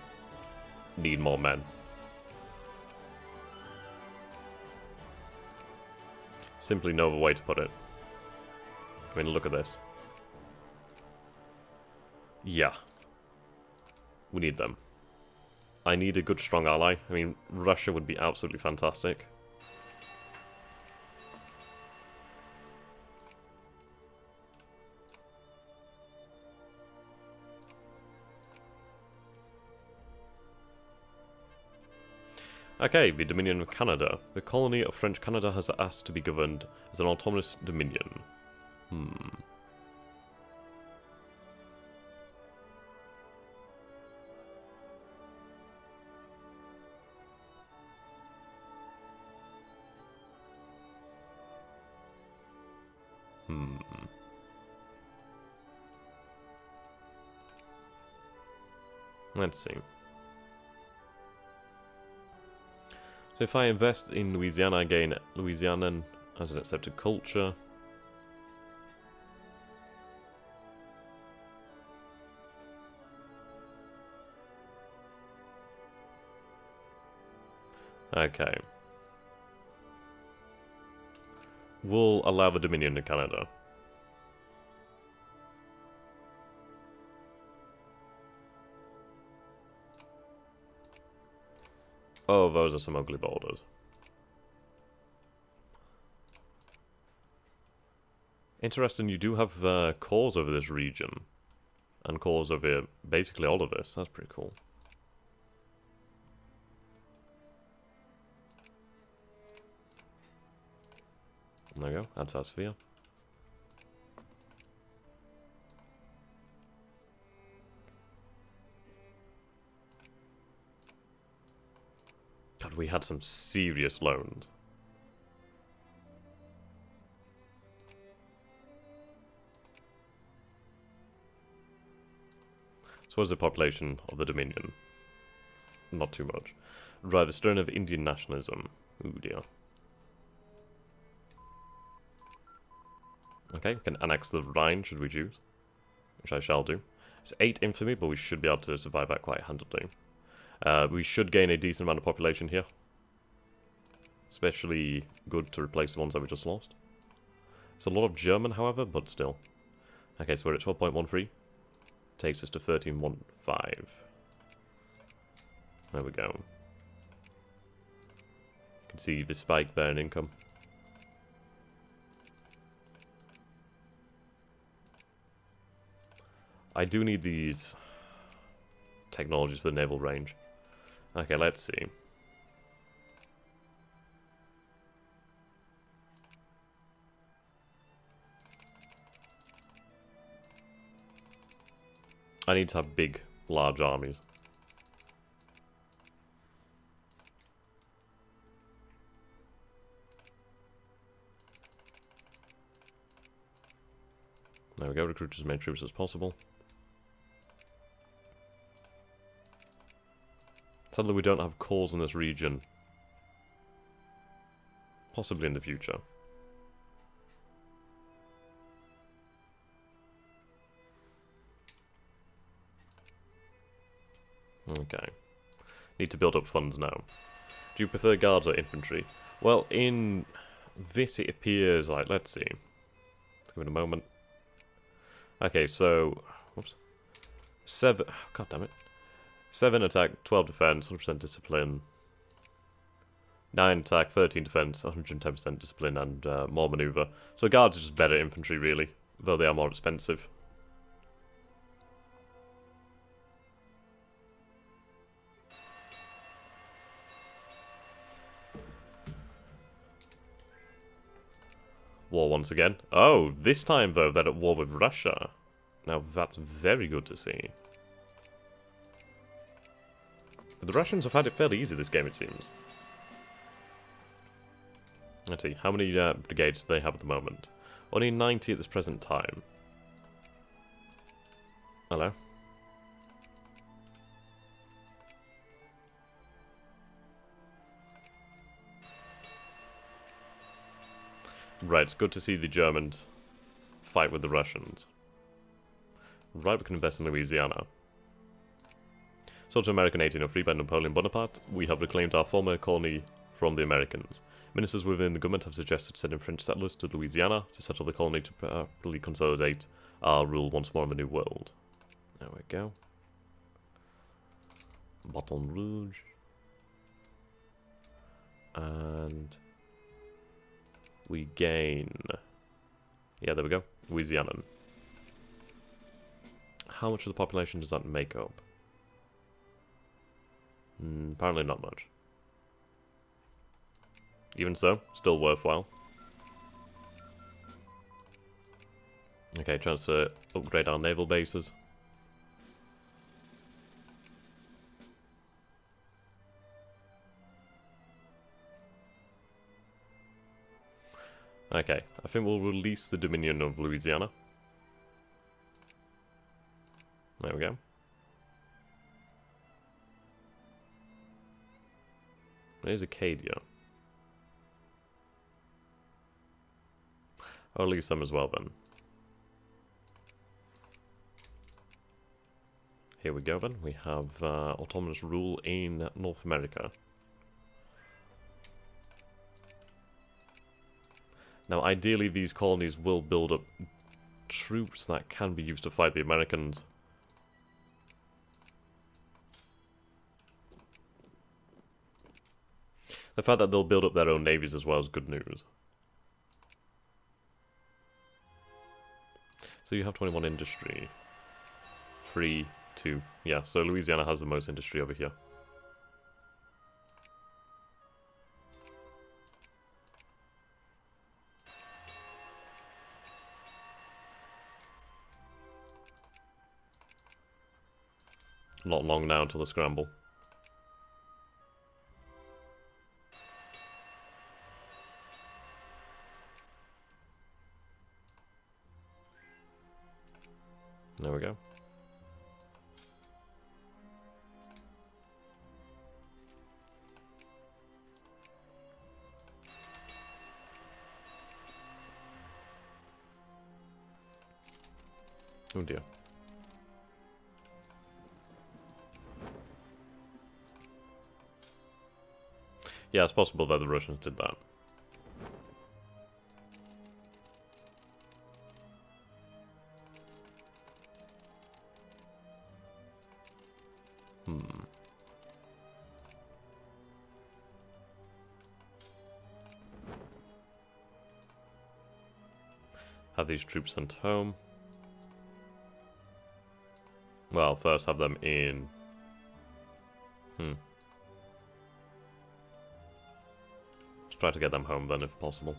need more men. Simply no other way to put it. I mean, look at this. Yeah. We need them. I need a good, strong ally. I mean, Russia would be absolutely fantastic. Okay, the Dominion of Canada. The colony of French Canada has asked to be governed as an autonomous dominion. Let's see. So if I invest in Louisiana, I gain Louisiana as an accepted culture. Okay. We'll allow the Dominion to Canada. Oh, those are some ugly borders. Interesting, you do have cores over this region. And cores over basically all of this. That's pretty cool. There you go, that's our sphere. God, we had some serious loans. So what's the population of the Dominion? Not too much. Right, the strain of Indian nationalism. Ooh dear. Okay, we can annex the Rhine, should we choose. Which I shall do. It's 8 infamy, but we should be able to survive that quite handily. We should gain a decent amount of population here. Especially good to replace the ones that we just lost. It's a lot of German, however, but still. Okay, so we're at 12.13. Takes us to 13.15. There we go. You can see the spike there in income. I do need these technologies for the naval range. Okay, let's see. I need to have big, large armies. There we go, recruit as many troops as possible. Sadly, we don't have cores in this region. Possibly in the future. Okay. Need to build up funds now. Do you prefer guards or infantry? Well, in this it appears like, let's see. Let's give it a moment. Okay, so, whoops. 7, god damn it. 7 attack, 12 defense, 100% discipline. 9 attack, 13 defense, 110% discipline, and more maneuver. So guards are just better infantry, really, though they are more expensive. War once again. Oh, this time, though, they're at war with Russia. Now, that's very good to see. But the Russians have had it fairly easy this game, it seems. Let's see, how many brigades do they have at the moment? Only 90 at this present time. Hello? Right, it's good to see the Germans fight with the Russians. Right, we can invest in Louisiana. So to American 1803 by Napoleon Bonaparte, we have reclaimed our former colony from the Americans. Ministers within the government have suggested sending French settlers to Louisiana to settle the colony to properly consolidate our rule once more in the New World. There we go. Baton Rouge. And we gain... yeah, there we go. Louisiana. How much of the population does that make up? Apparently not much. Even so, still worthwhile. Okay, chance to upgrade our naval bases. Okay, I think we'll release the Dominion of Louisiana. There we go. There's Acadia. I'll release them as well then. Here we go then. We have autonomous rule in North America. Now ideally these colonies will build up troops that can be used to fight the Americans. The fact that they'll build up their own navies as well is good news. So you have 21 industry. 3, 2. Yeah, so Louisiana has the most industry over here. Not long now until the scramble. There we go. Oh dear. Yeah, it's possible that the Russians did that. Have these troops sent home. Well, first have them in... Let's try to get them home then, if possible.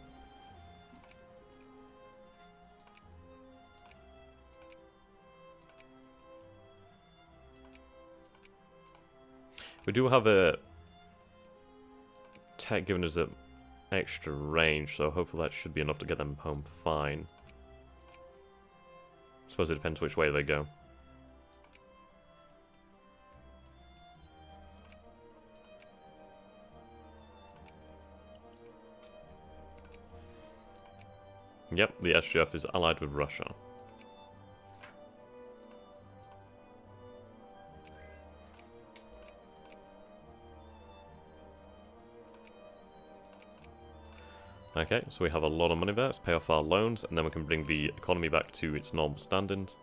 We do have a tech giving us an extra range, so hopefully that should be enough to get them home fine. I suppose it depends which way they go. Yep, the SGF is allied with Russia. Okay, so we have a lot of money there. Let's pay off our loans, and then we can bring the economy back to its normal standings.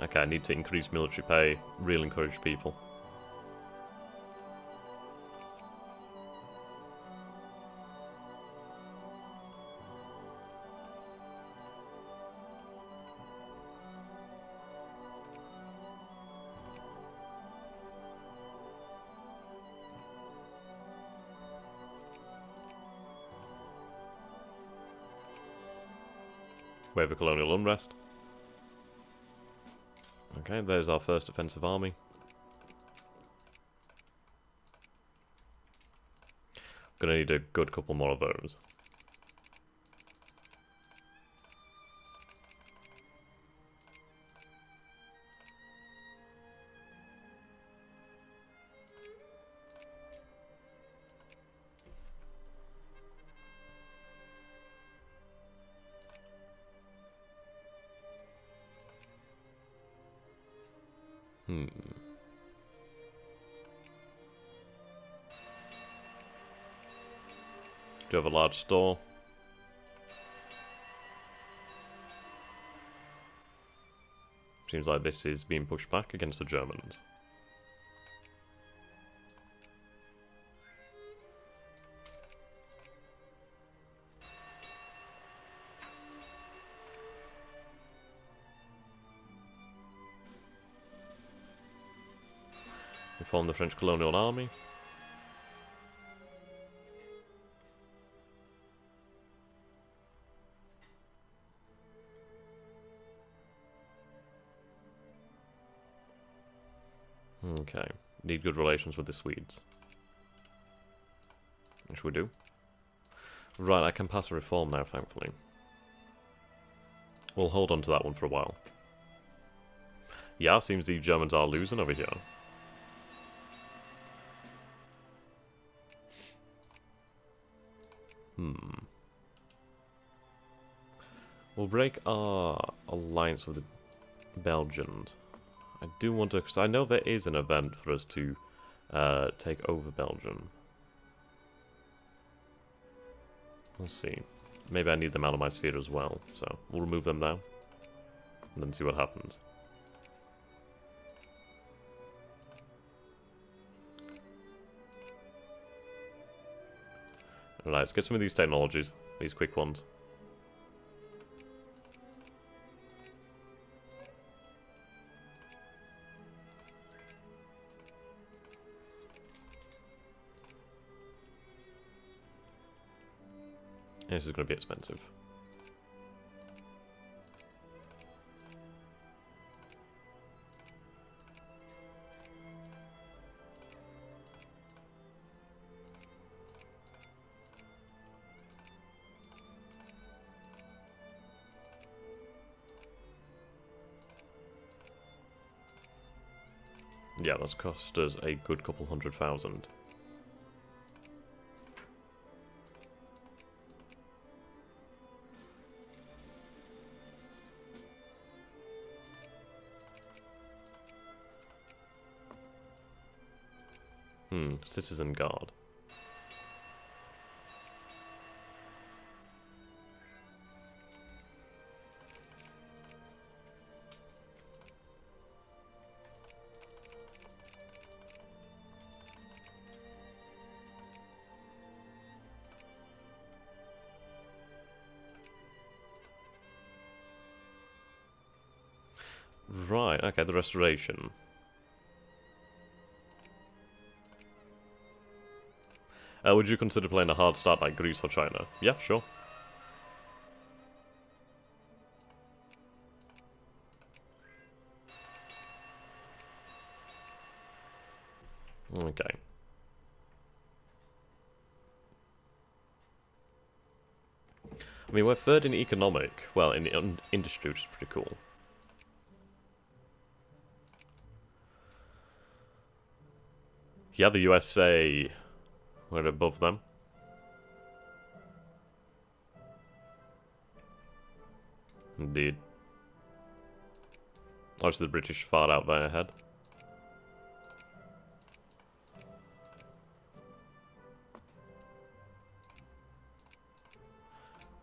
Okay, I need to increase military pay, really encourage people. Wave of colonial unrest. Okay, there's our first offensive army. Gonna need a good couple more of those. Do you have a large store? Seems like this is being pushed back against the Germans. We form the French colonial army. Okay, need good relations with the Swedes. Which we do. Right, I can pass a reform now, thankfully. We'll hold on to that one for a while. Yeah, seems the Germans are losing over here. We'll break our alliance with the Belgians. I do want to, because I know there is an event for us to take over Belgium. We'll see. Maybe I need them out of my sphere as well, so we'll remove them now. And then see what happens. Alright, let's get some of these technologies, these quick ones. This is going to be expensive. Yeah, that's cost us a good couple 100,000. Citizen Guard. Right, okay, the restoration. Would you consider playing a hard start like Greece or China? Yeah, sure. Okay. I mean, we're third in economic, well, in industry, which is pretty cool. Yeah, the USA, we're above them. Indeed. Obviously, the British far out there ahead.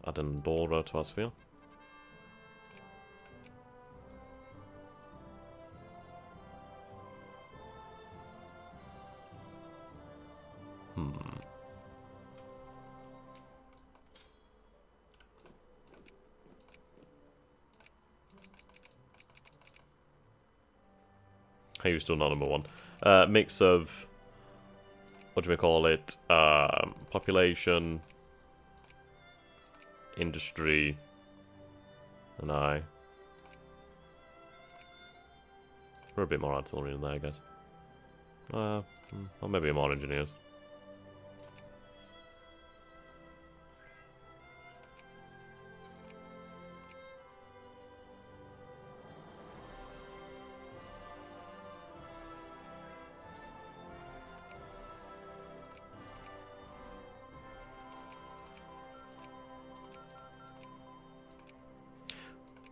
Add Andorra to our sphere. Are you still not number one? Mix of, what do we call it? Population, industry, and I. We're a bit more artillery in there, I guess. Or maybe more engineers.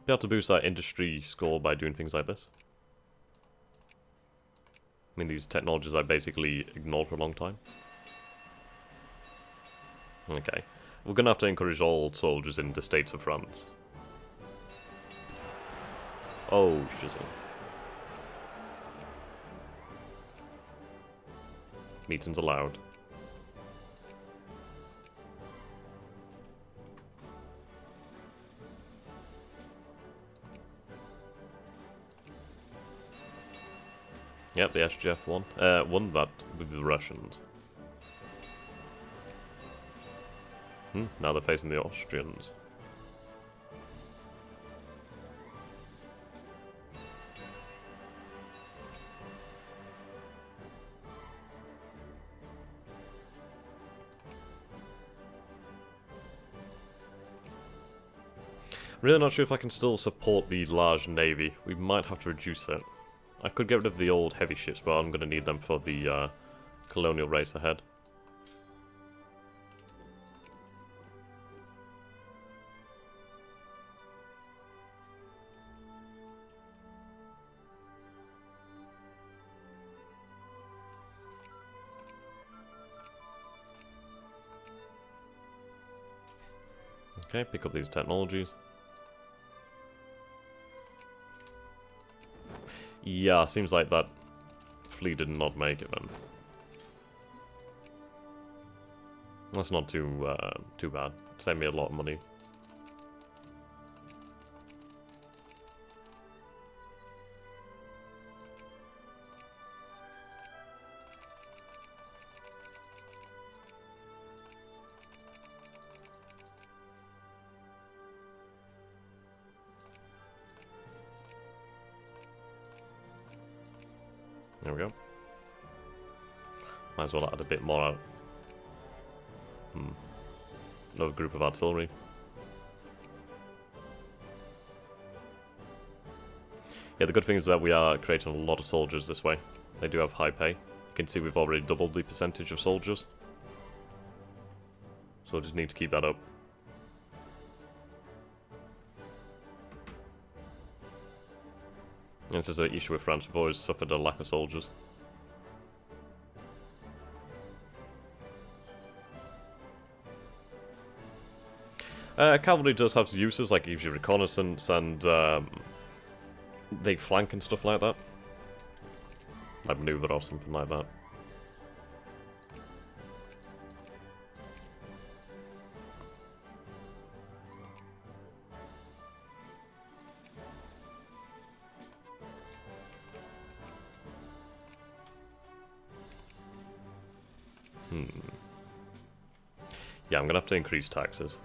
Be able to boost that industry score by doing things like this. I mean, these technologies I basically ignored for a long time. Okay. We're gonna have to encourage all soldiers in the states of France. Oh, shizzle. Meetings allowed. Yep, the SGF won. Won that with the Russians. Now they're facing the Austrians. Really not sure if I can still support the large navy. We might have to reduce it. I could get rid of the old heavy ships, but I'm going to need them for the colonial race ahead. Okay, pick up these technologies. Yeah, seems like that fleet did not make it then. That's not too bad. Saved me a lot of money. There we go. Might as well add a bit more out. Another group of artillery. Yeah, the good thing is that we are creating a lot of soldiers this way. They do have high pay. You can see we've already doubled the percentage of soldiers. So we'll just need to keep that up. And this is an issue with France. We've always suffered a lack of soldiers. Cavalry does have uses, like gives you reconnaissance and they flank and stuff like that. Like maneuver or something like that. Yeah, I'm gonna have to increase taxes.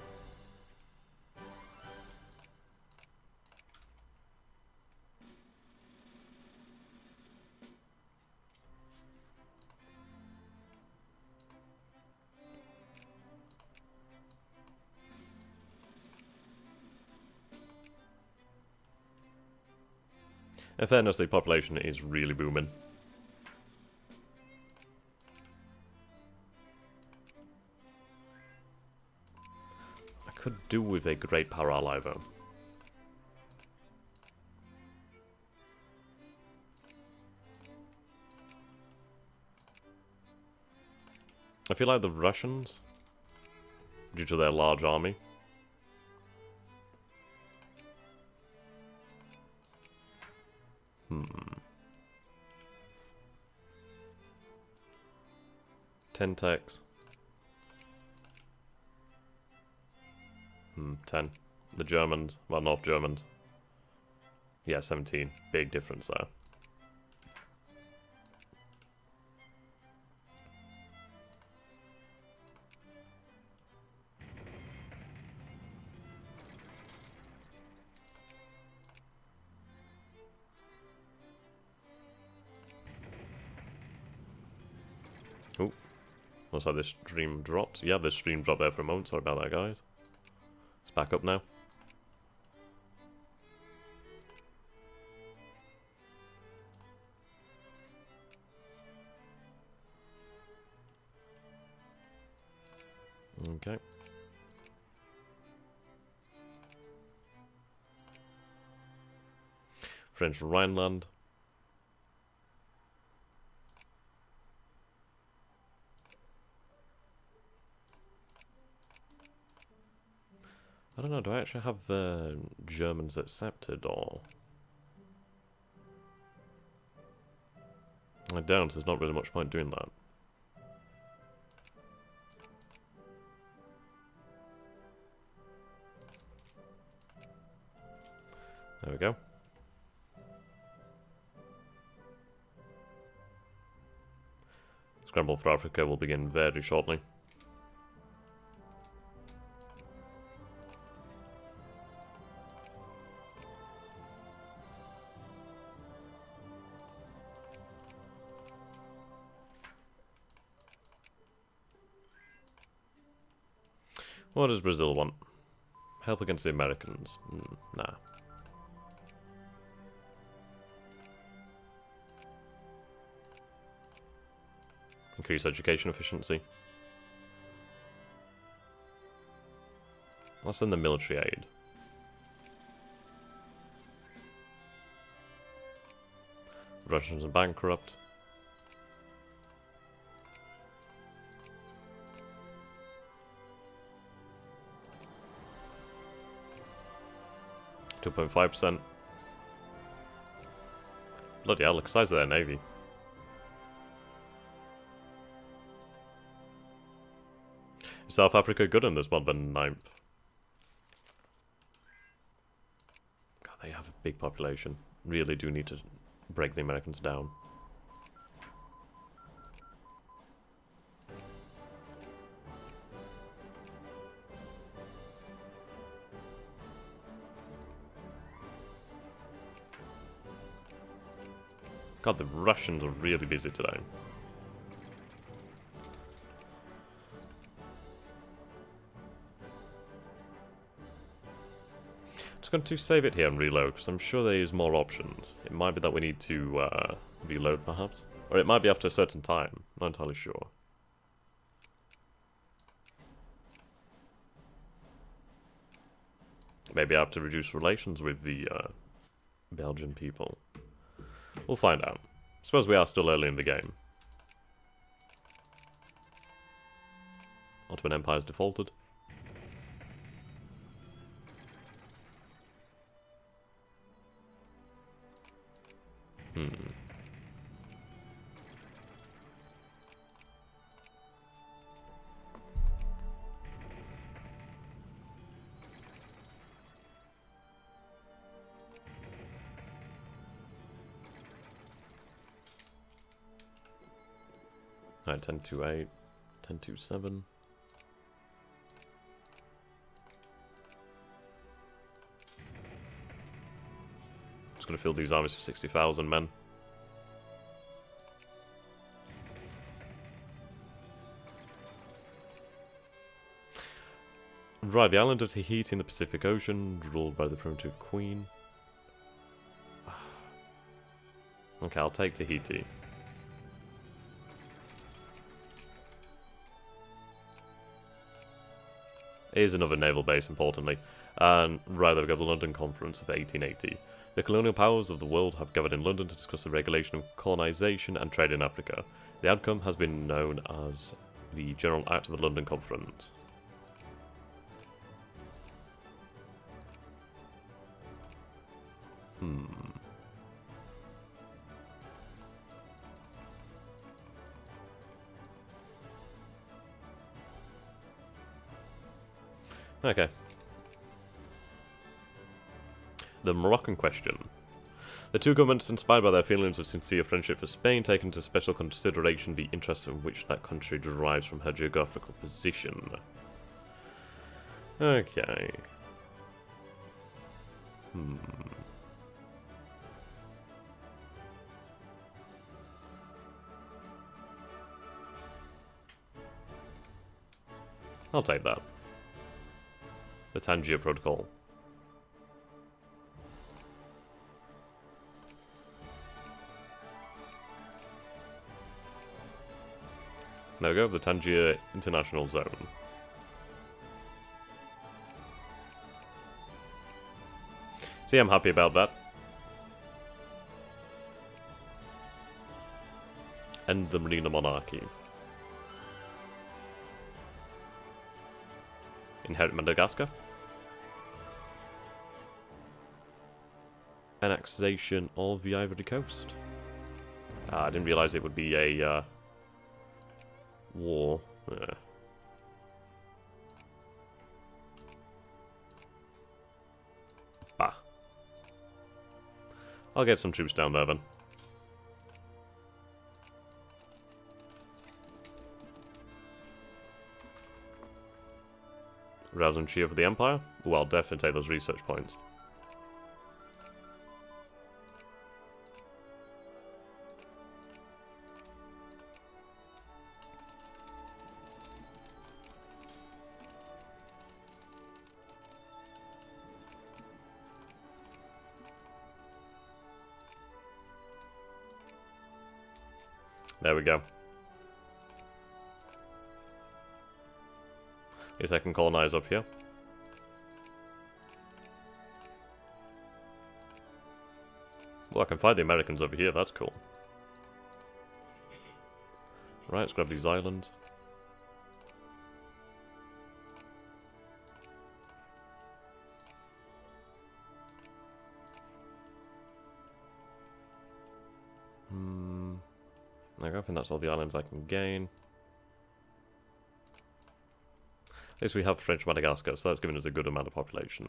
In fairness, the population is really booming. I could do with a great power ally, though. I feel like the Russians, due to their large army, ten techs. 10. The Germans, well, North Germans. Yeah, 17. Big difference there. Oh, looks like this stream dropped. Yeah, this stream dropped there for a moment. Sorry about that, guys. It's back up now. Okay. French Rhineland. I don't know, do I actually have Germans accepted, or... I don't, so there's not really much point doing that. There we go. Scramble for Africa will begin very shortly. What does Brazil want? Help against the Americans? Nah. Increase education efficiency. Let's send the military aid. Russians are bankrupt. .5%. Bloody hell, look at the size of their navy. Is South Africa good in this one? The 9th. God, they have a big population. Really do need to break the Americans down. God, the Russians are really busy today. Just going to save it here and reload, because I'm sure there is more options. It might be that we need to reload, perhaps. Or it might be after a certain time. Not entirely sure. Maybe I have to reduce relations with the Belgian people. We'll find out. Suppose we are still early in the game. Ottoman Empire's defaulted. Hmm. Alright, 1028, 1027. Just gonna fill these armies to 60,000 men. Right, the island of Tahiti in the Pacific Ocean, ruled by the primitive queen. Okay, I'll take Tahiti. It is another naval base, importantly. And right, we've got the London Conference of 1880. The colonial powers of the world have gathered in London to discuss the regulation of colonization and trade in Africa. The outcome has been known as the General Act of the London Conference. Okay. The Moroccan question. The two governments, inspired by their feelings of sincere friendship for Spain, take into special consideration the interest in which that country derives from her geographical position. Okay. I'll take that. The Tangier Protocol. There we go, the Tangier International Zone. See, I'm happy about that. End the Marina Monarchy. Inherit Madagascar. Annexation of the Ivory Coast. I didn't realise it would be a war. Bah. I'll get some troops down there then. Rouse and cheer for the Empire? Well, I'll definitely take those research points. There we go. Guess I can colonize up here. Well, I can fight the Americans over here, that's cool. Right, let's grab these islands. I think that's all the islands I can gain. At least we have French Madagascar, so that's giving us a good amount of population.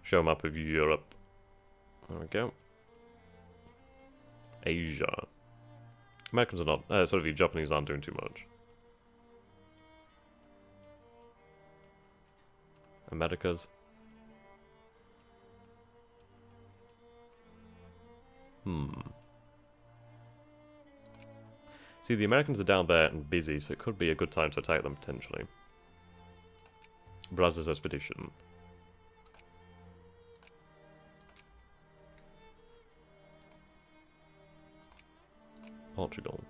Show map of Europe. There we go. Asia. Americans are not, sort of the Japanese aren't doing too much. Americas. See, the Americans are down there and busy, so it could be a good time to attack them, potentially. Brazos Expedition. Portugal.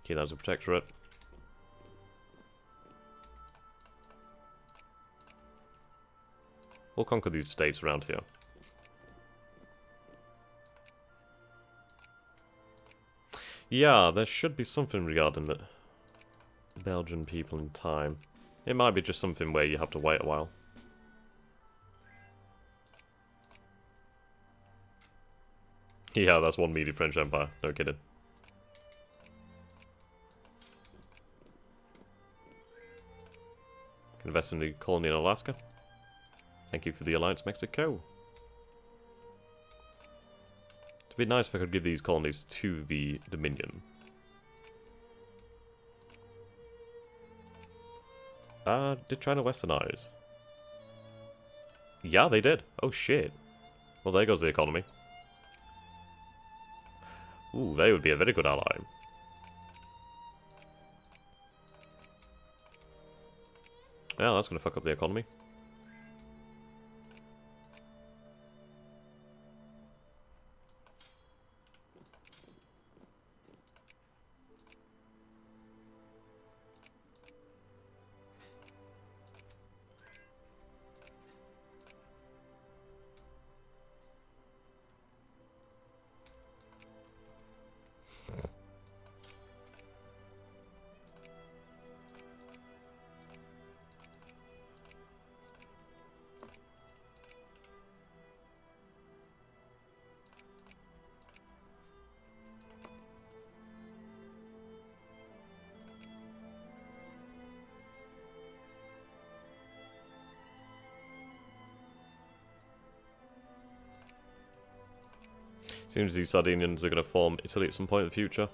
Okay, that's a protectorate. We'll conquer these states around here. Yeah, there should be something regarding the Belgian people in time. It might be just something where you have to wait a while. Yeah, that's one meaty French Empire. No kidding. Invest in the colony in Alaska. Thank you for the alliance, Mexico. It'd be nice if I could give these colonies to the Dominion. Did China westernize? Yeah, they did. Oh shit. Well, there goes the economy. Ooh, they would be a very good ally. Yeah, that's gonna fuck up the economy. Seems these Sardinians are going to form Italy at some point in the future.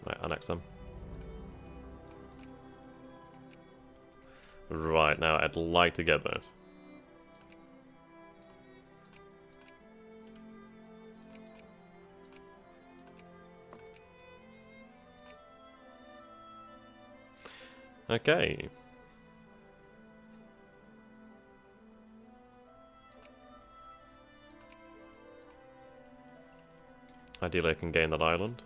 Right, annex them. Right, now I'd like to get this. Okay. Ideally I can gain that island.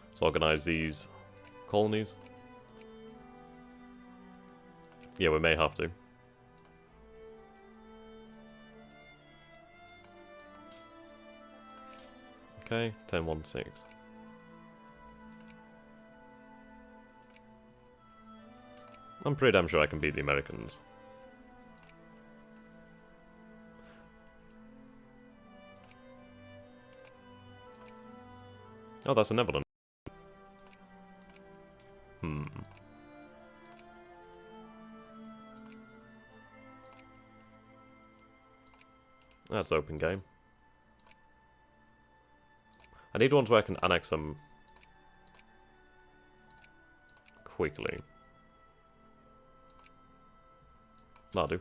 Let's organize these colonies. Yeah, we may have to. Okay, 10-1-6. I'm pretty damn sure I can beat the Americans. Oh, that's a Netherlands. That's open game. I need ones where I can annex them quickly. That'll do.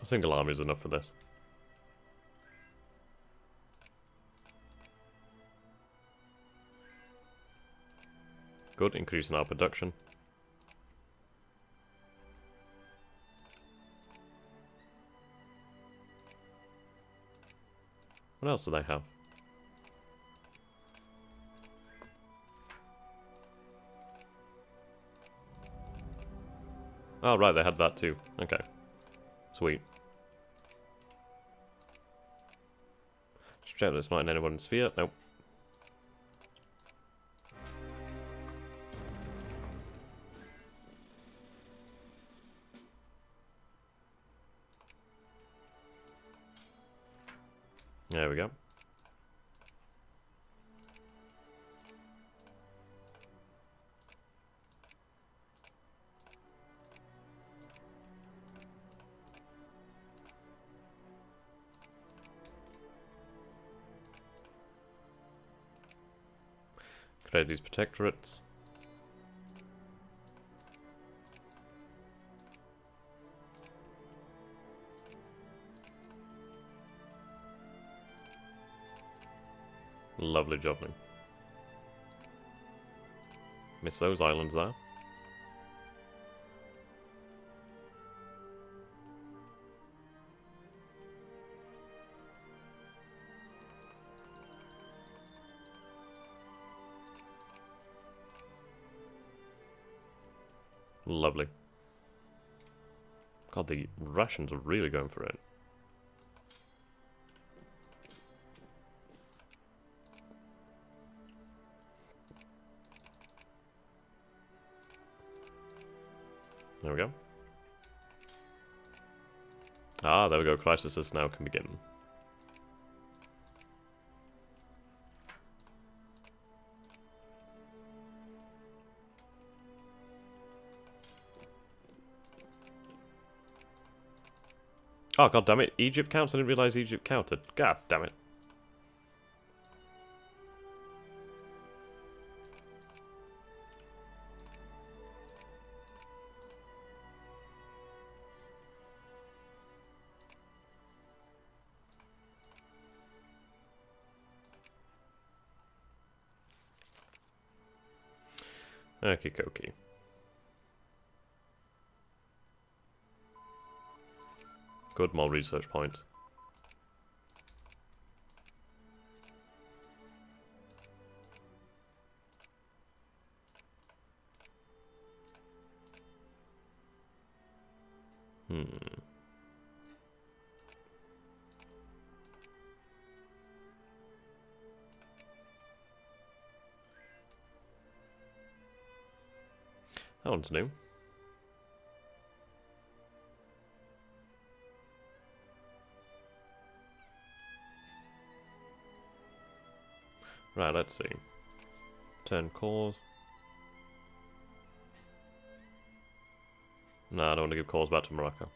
A single army is enough for this. Good, increasing our production. What else do they have? Oh, right, they had that too. Okay. Sweet. Just check there's not anyone in Sphere. Nope. There we go. Create these protectorates. Lovely jubbly. Miss those islands there. Lovely. God, the Russians are really going for it. There we go. Ah, there we go. Crisis now can begin. Oh, god damn it. Egypt counts? I didn't realise Egypt counted. God damn it. Okie dokie. Good, more research points. That one's new. Right, let's see. Turn cores. No, I don't want to give cores back to Morocco.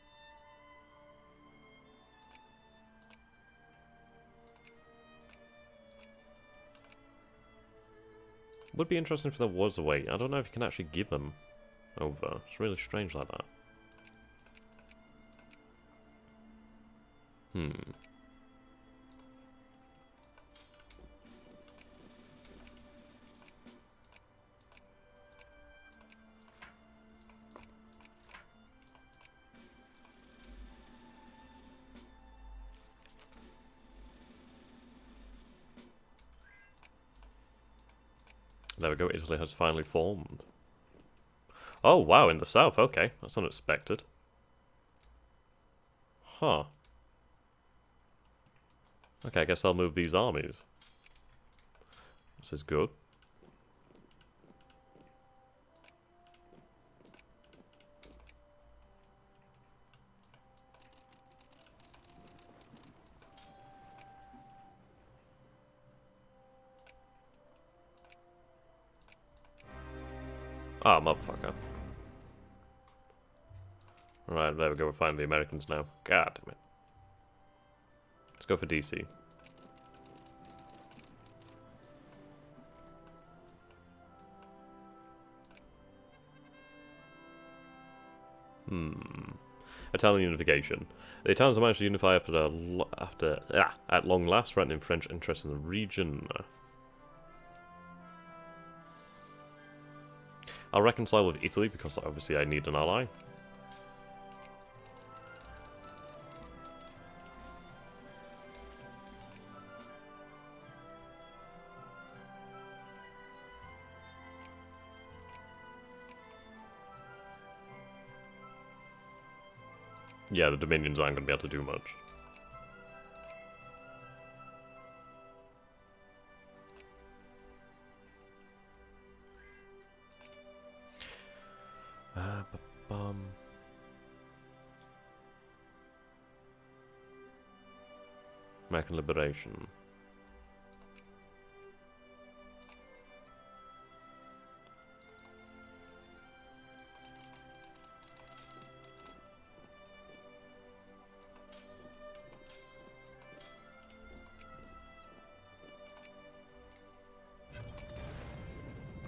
Would be interesting if there was a way. I don't know if you can actually give them over. It's really strange like that. There we go, Italy has finally formed. Oh, wow, in the south, okay. That's unexpected. Huh. Okay, I guess I'll move these armies. This is good. Ah, motherfucker. Right, there we go, we're finding the Americans now. God damn it. Let's go for DC. Italian unification. The Italians have managed to unify at long last, threatening French interests in the region. I'll reconcile with Italy because obviously I need an ally. Yeah, the Dominions aren't going to be able to do much. American liberation.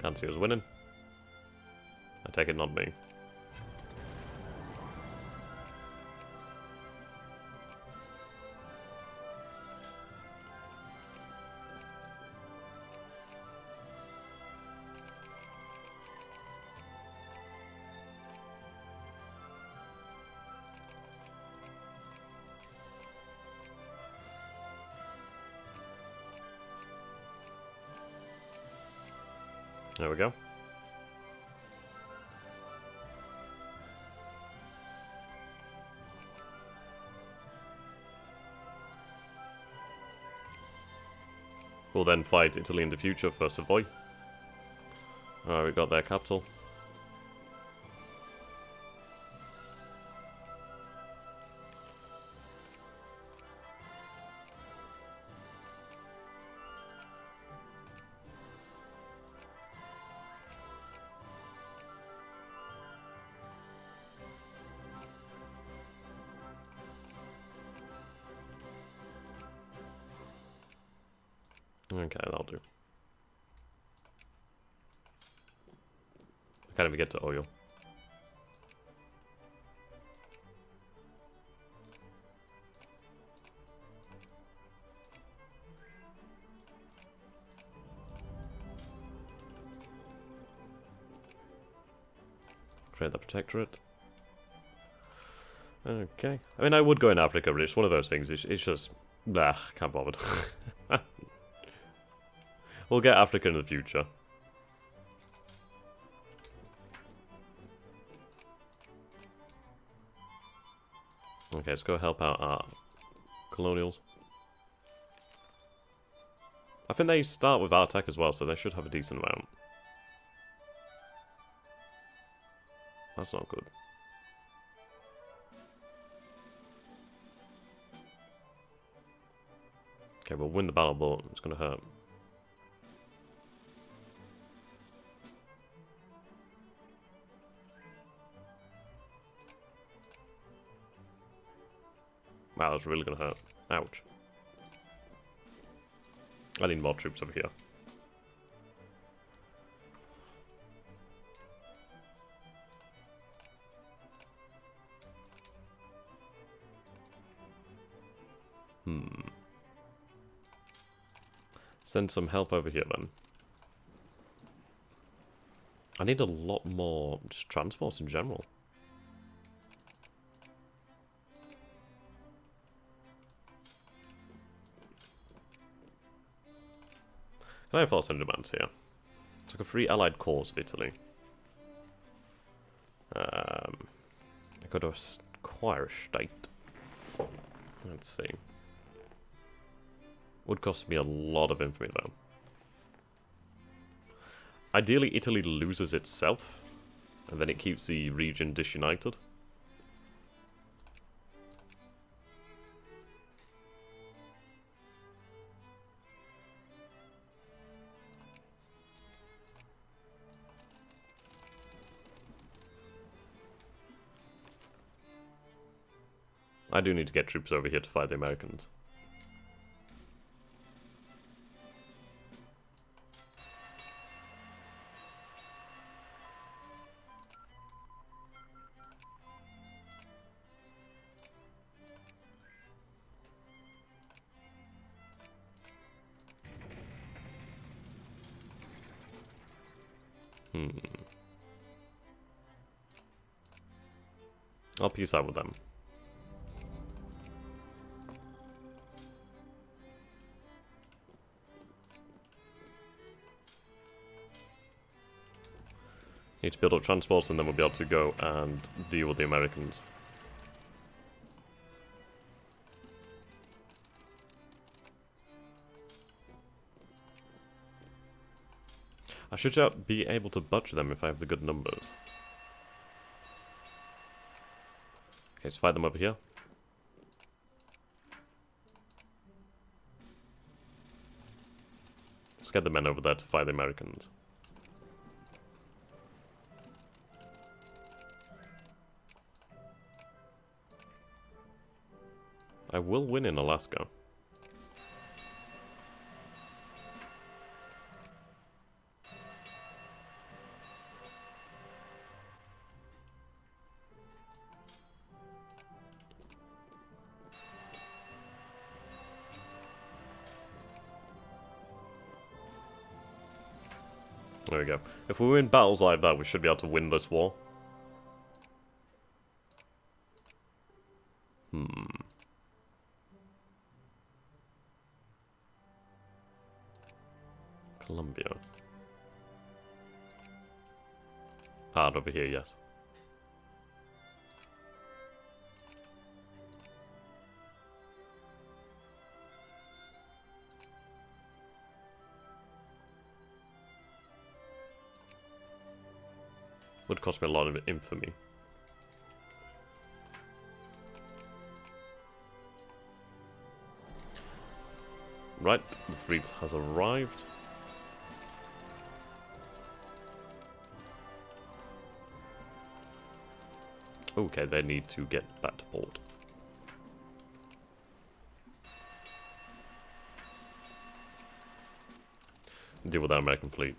Can't see us winning. I take it not me. There we go. We'll then fight Italy in the future for Savoy. Alright, we got their capital. Okay, that'll do. I can't even get to oil. Trade the Protectorate. Okay. I mean, I would go in Africa, but it's one of those things. It's just... Nah, can't bother. We'll get Africa in the future. Okay, let's go help out our colonials. I think they start with our tech as well, so they should have a decent amount. That's not good. Okay, we'll win the battle, but it's going to hurt. Wow, that's really going to hurt. Ouch. I need more troops over here. Send some help over here then. I need a lot more just transports in general. Can I force any demands here? It's like a free allied cause of Italy. I got to acquire a state. Let's see. Would cost me a lot of infamy though. Ideally, Italy loses itself, and then it keeps the region disunited. I do need to get troops over here to fight the Americans. I'll peace out with them. Need to build up transports and then we'll be able to go and deal with the Americans. I should be able to butcher them if I have the good numbers. Okay, let's fight them over here. Let's get the men over there to fight the Americans. I will win in Alaska. There we go. If we win battles like that, we should be able to win this war. Colombia. Hard over here, yes. Would cost me a lot of infamy. Right, the fleet has arrived. Okay, they need to get back to port. Deal with that American fleet.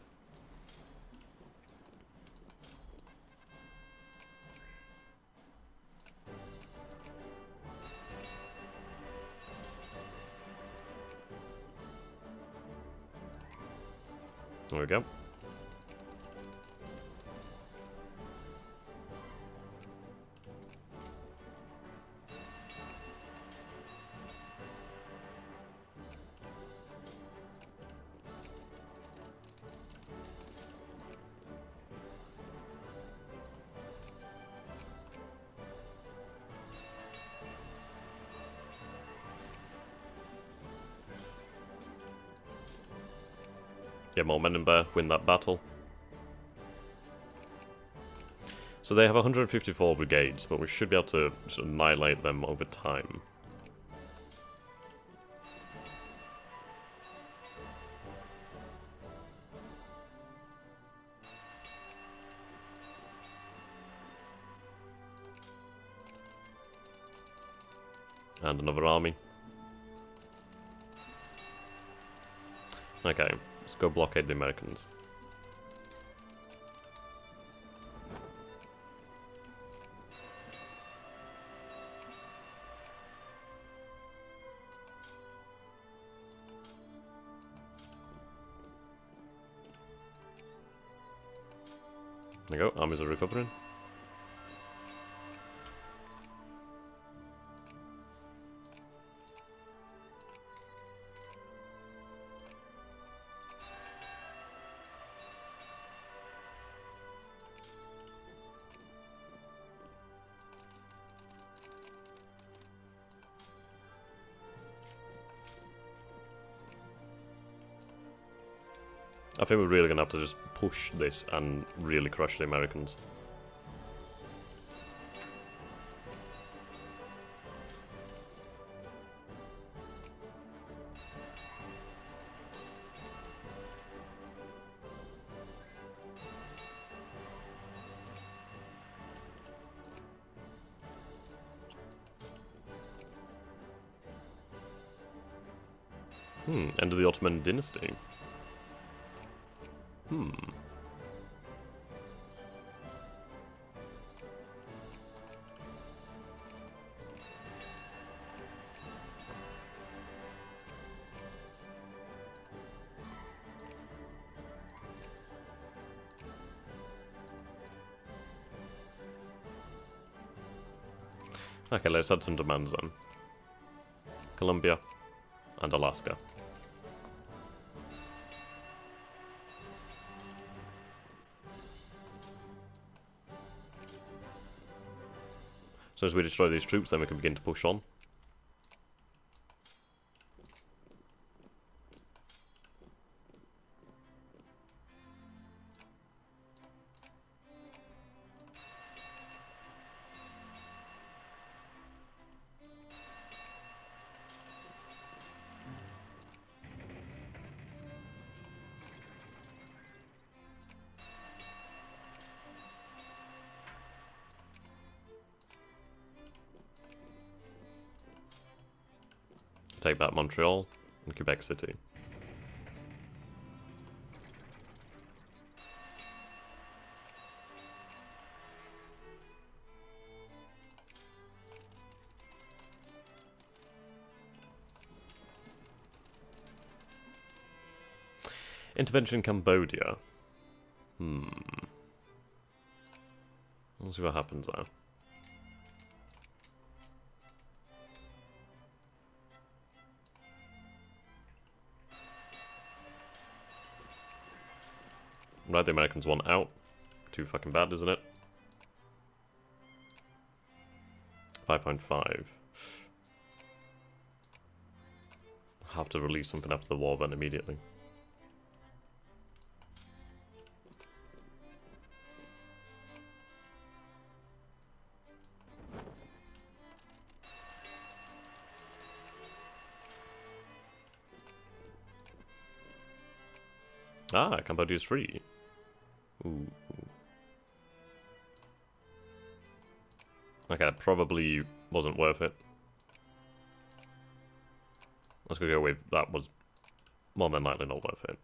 There we go. Get more men in there, win that battle. So they have 154 brigades, but we should be able to just annihilate them over time. And another army. Okay, let's go blockade the Americans. There you go, armies are recovering. I think we're really going to have to just push this and really crush the Americans. End of the Ottoman dynasty. Okay, let's add some demands then. Colombia and Alaska. So as we destroy these troops, then we can begin to push on. Take back Montreal and Quebec City. Intervention in Cambodia. We'll see what happens there. Right, the Americans want out. too fucking bad, isn't it? 5.5. Have to release something after the war then immediately. Ah, Cambodia's free. Ooh. Okay, probably wasn't worth it. Let's go with that was more than likely not worth it.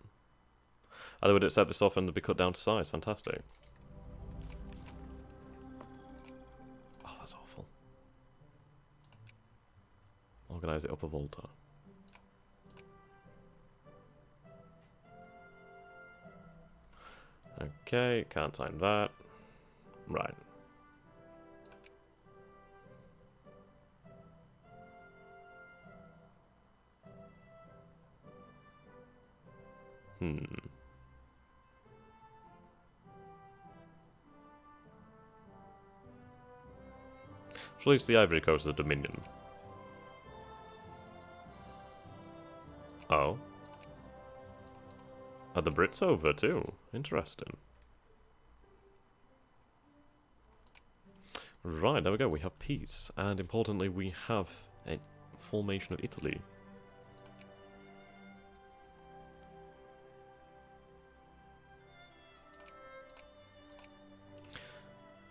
They would accept this offer and be cut down to size. Fantastic. Oh, that's awful. Organise it up a Volta. Okay, can't sign that. Right. Release the Ivory Coast of the Dominion. Oh. Are the Brits over too? Interesting. Right, there we go. We have peace. And importantly, we have a formation of Italy.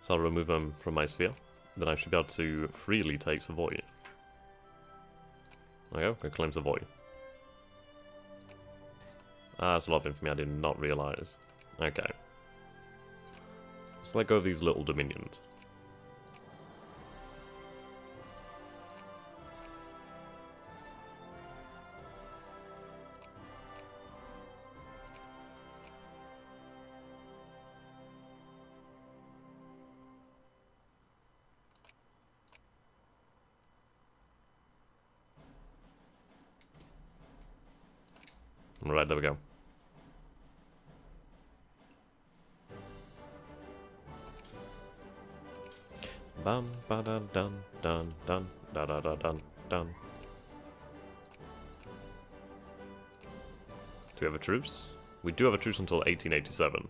So I'll remove them from my sphere. Then I should be able to freely take Savoy. There we go. Can claim Savoy. Ah, that's a lot of infamy I did not realise. Okay. Let's let go of these little dominions. Right, there we go. Bam ba da dun dun dun da da da dun dun. Do we have a truce? We do have a truce until 1887.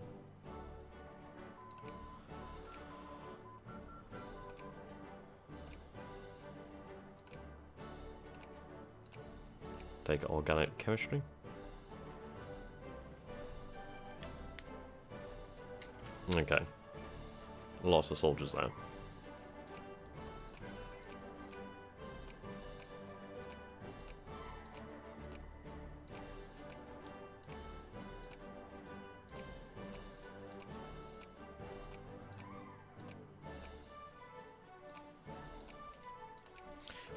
Take organic chemistry. Okay. Lots of soldiers there.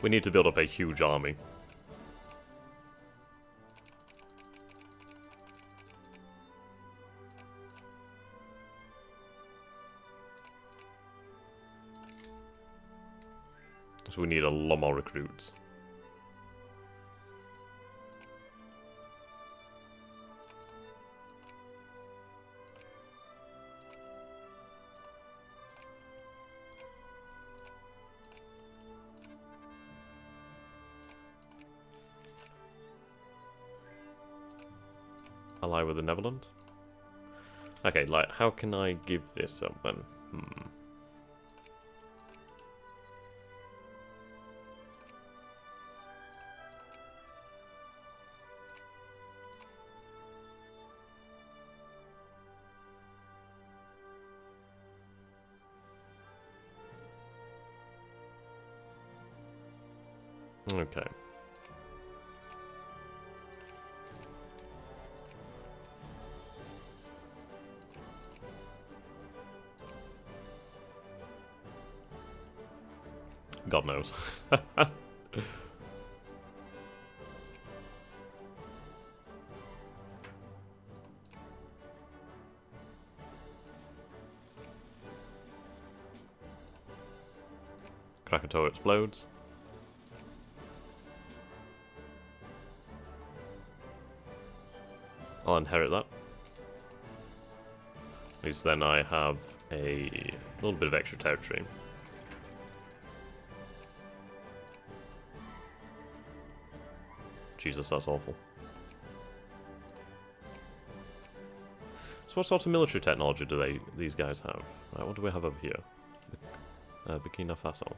We need to build up a huge army. So we need a lot more recruits. Ally with the Netherlands? Okay, like, how can I give this up then? Okay. God knows. Krakatoa explodes. I'll inherit that. At least then I have a little bit of extra territory. Jesus, that's awful. So what sort of military technology do these guys have? Right, what do we have over here? Burkina Faso.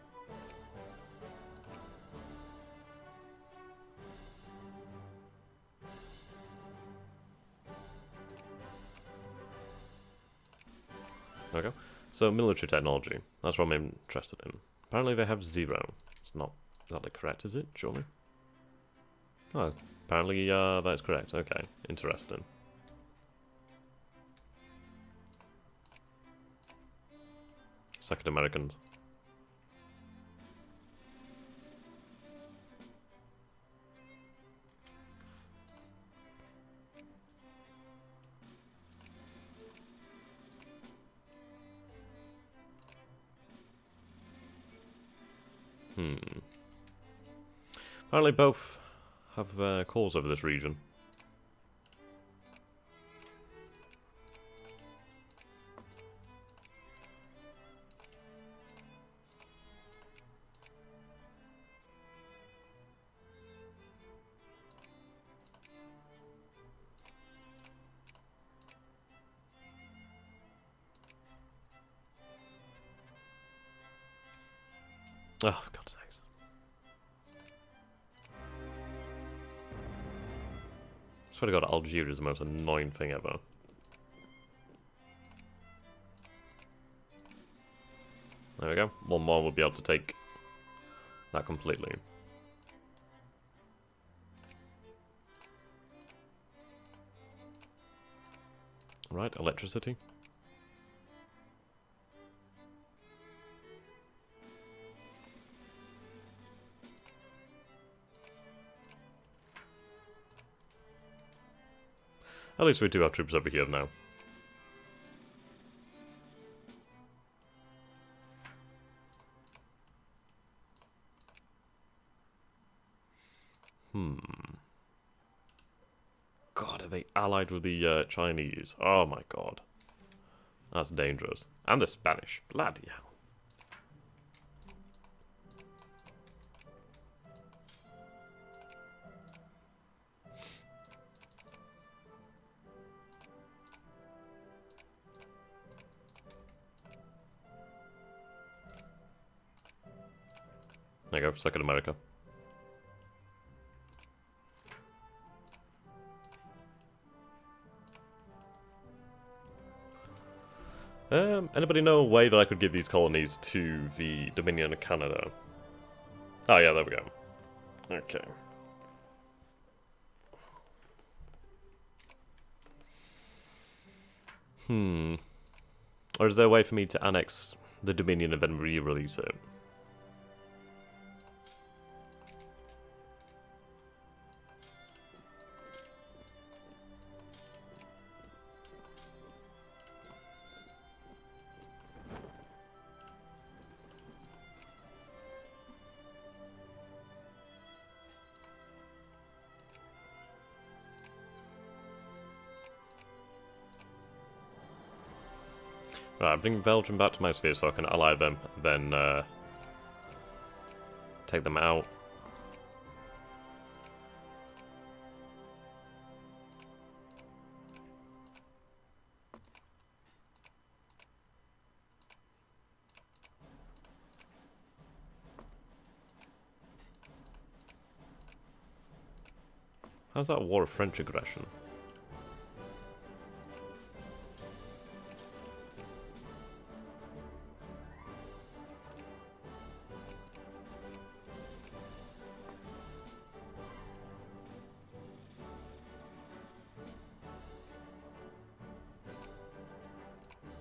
There we go. So, military technology. That's what I'm interested in. Apparently they have 0. It's not exactly correct, is it? Surely? Oh, apparently that's correct. Okay, interesting. Second Americans. Apparently both have calls over this region. Oh, for God's sakes. I swear to God, Algeria is the most annoying thing ever. There we go. One more will be able to take that completely. Right, electricity. At least we do have troops over here now. God, are they allied with the Chinese? Oh my God. That's dangerous. And the Spanish. Bloody hell. There you go, Second America. Anybody know a way that I could give these colonies to the Dominion of Canada? Oh yeah, there we go. Okay. Or is there a way for me to annex the Dominion and then re-release it? Right, bring Belgium back to my sphere so I can ally them, then take them out. How's that a war of French aggression?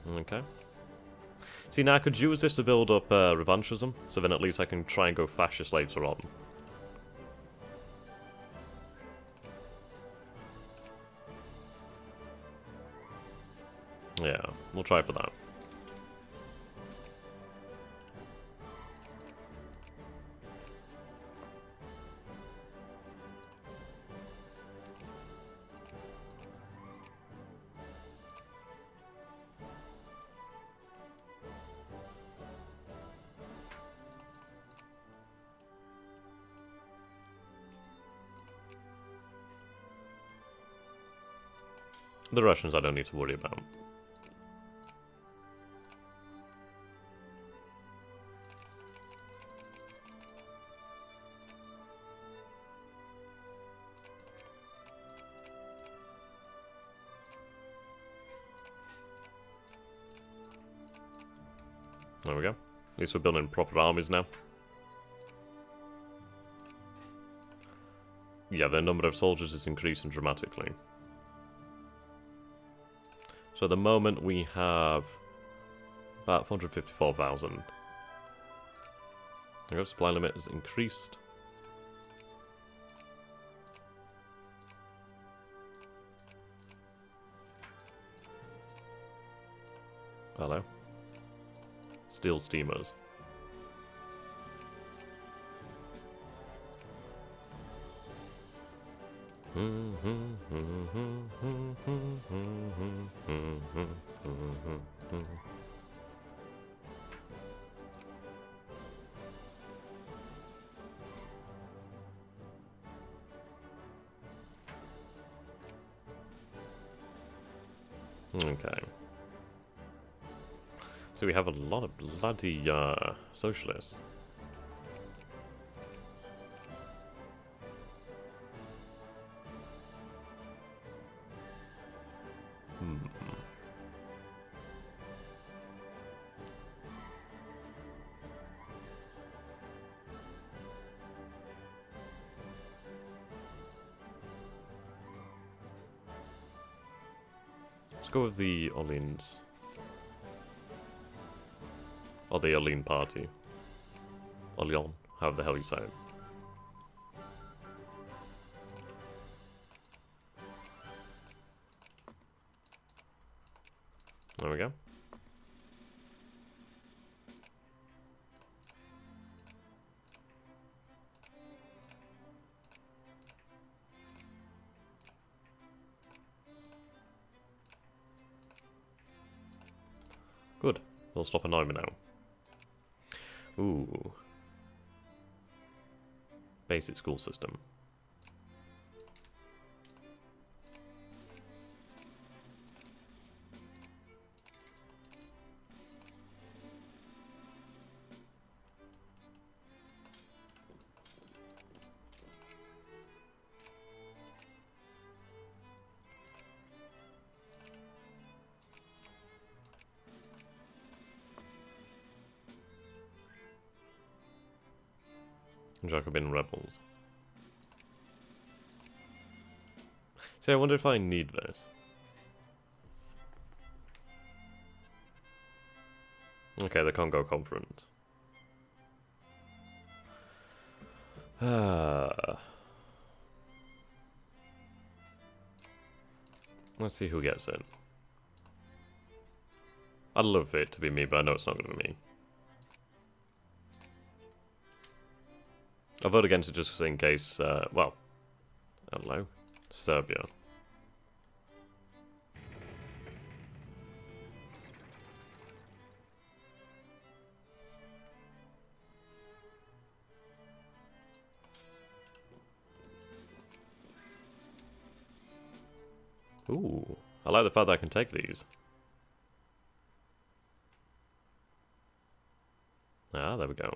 Okay. See, now I could use this to build up revanchism, so then at least I can try and go fascist later on. Yeah, we'll try for that. The Russians I don't need to worry about. There we go. At least we're building proper armies now. Yeah, the number of soldiers is increasing dramatically. So at the moment we have about 454,000. There we go, supply limit is increased. Hello. Steel steamers. Okay. So we have a lot of bloody socialists. Let's go with the Orleans. Or the Orlean party. Orleans, however the hell you say it. There we go. Good. We'll stop annoying me now. Ooh. Basic school system. Jacobin rebels. See, I wonder if I need this. Okay, the Congo Conference. Let's see who gets it. I'd love it to be me, but I know it's not going to be me. I'll vote against it just in case, well, hello, Serbia. Ooh, I like the fact that I can take these. Ah, there we go.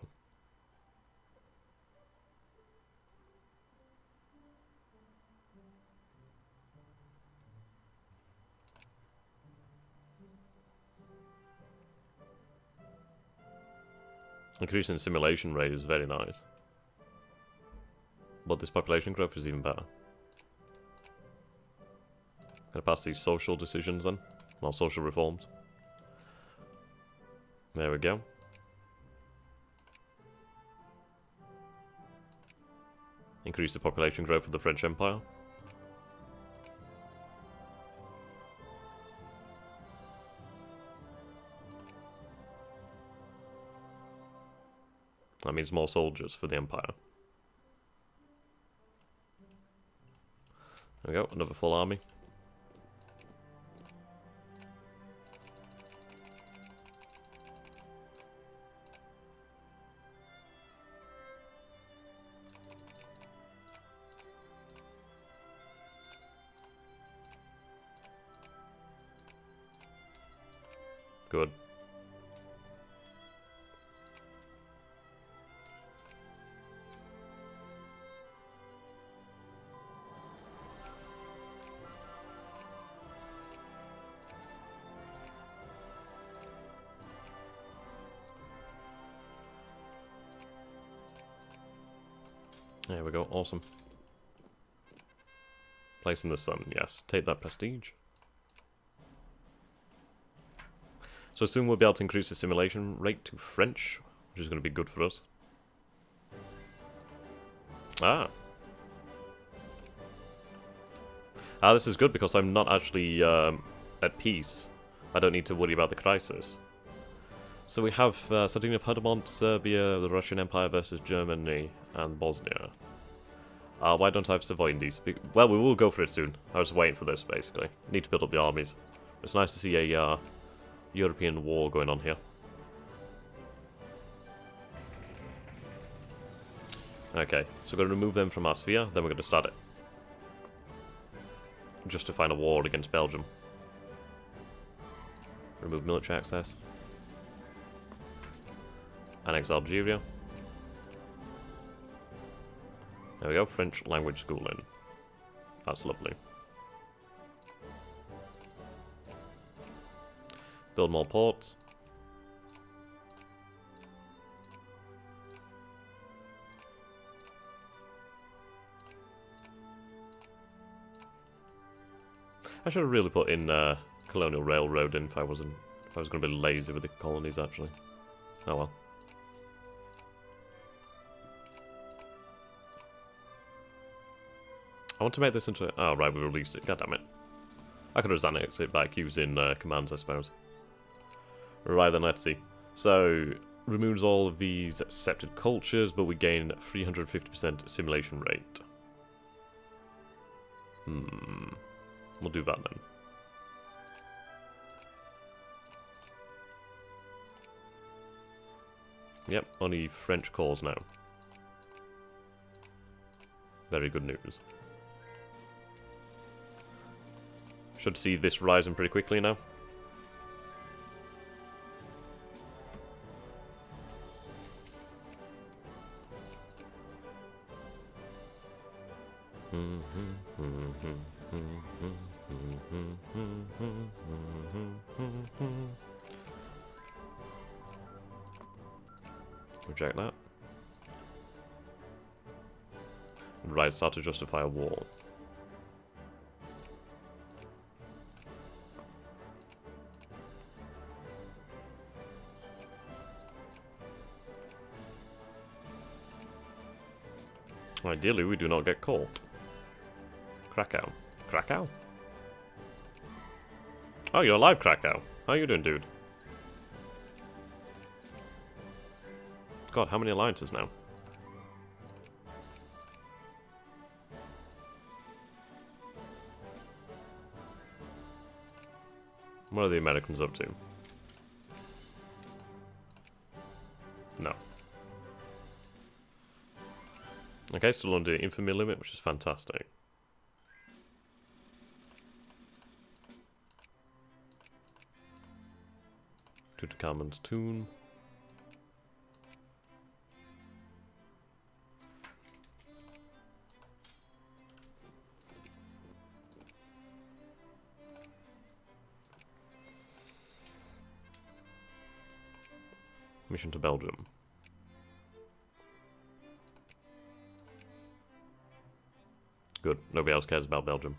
Increasing the simulation rate is very nice. But this population growth is even better. Gonna pass these social decisions then. Well, social reforms. There we go. Increase the population growth of the French Empire. That means more soldiers for the Empire. There we go, another full army. Good. There we go, awesome. Place in the sun, yes. Take that prestige. So soon we'll be able to increase the simulation rate to French, which is going to be good for us. Ah. Ah, this is good because I'm not actually at peace. I don't need to worry about the crisis. So we have Sardinia, Piedmont, Serbia, the Russian Empire versus Germany, and Bosnia. Why don't I have Savoy in these? Well, we will go for it soon. I was waiting for this, basically. Need to build up the armies. It's nice to see a European war going on here. Okay, so we're going to remove them from our sphere, then we're going to start it. Justify a war against Belgium. Remove military access. Annex Algeria. There we go, French language schooling. That's lovely. Build more ports. I should have really put in Colonial Railroad in if I was going to be lazy with the colonies actually. Oh well. I want to make this into... Oh, right, we released it. God damn it. I could have annexed it back using commands, I suppose. Right, then, let's see. So, removes all of these accepted cultures, but we gain 350% simulation rate. We'll do that then. Yep, only French calls now. Very good news. Should see this rising pretty quickly now. Reject that. Right, start to justify a war. Ideally, we do not get caught. Krakow. Krakow? Oh, you're alive, Krakow. How you doing, dude? God, how many alliances now? What are the Americans up to? No. Okay, still under the infamy limit, which is fantastic. Tutankhamun's tomb. Mission to Belgium. Good. Nobody else cares about Belgium.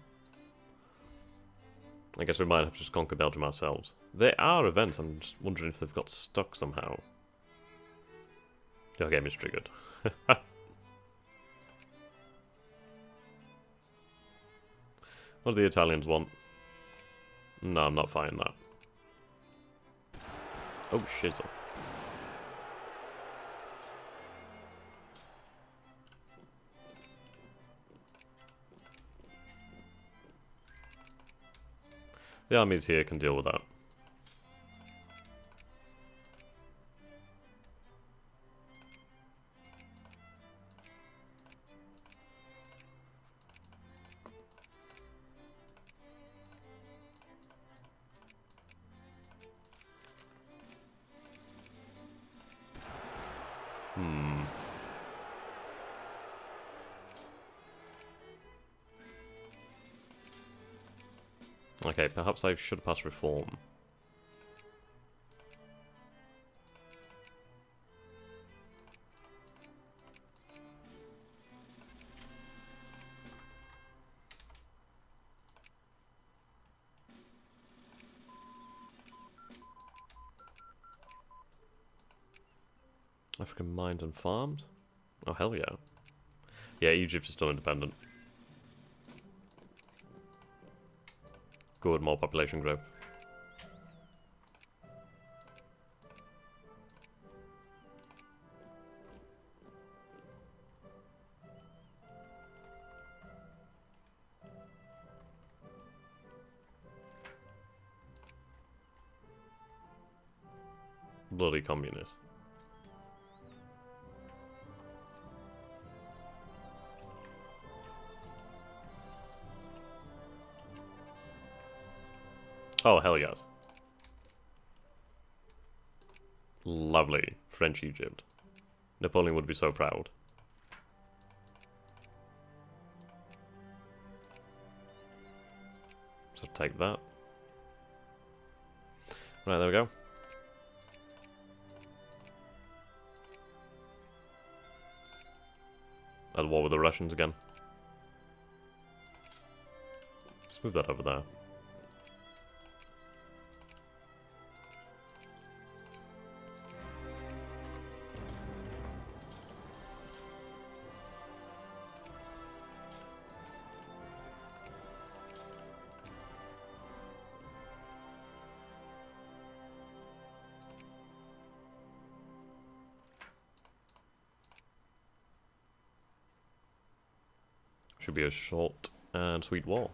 I guess we might have to just conquer Belgium ourselves. There are events, I'm just wondering if they've got stuck somehow. Your game is triggered. What do the Italians want? No, I'm not fighting that. Oh, shizzle. The armies here can deal with that. Okay, perhaps I should pass reform. African mines and farms? Oh, hell yeah. Yeah, Egypt is still independent. Good, more population growth. Bloody communist. Oh, hell yes. Lovely. French Egypt. Napoleon would be so proud. So take that. Right, there we go. At war with the Russians again. Let's move that over there. Should be a short and sweet war.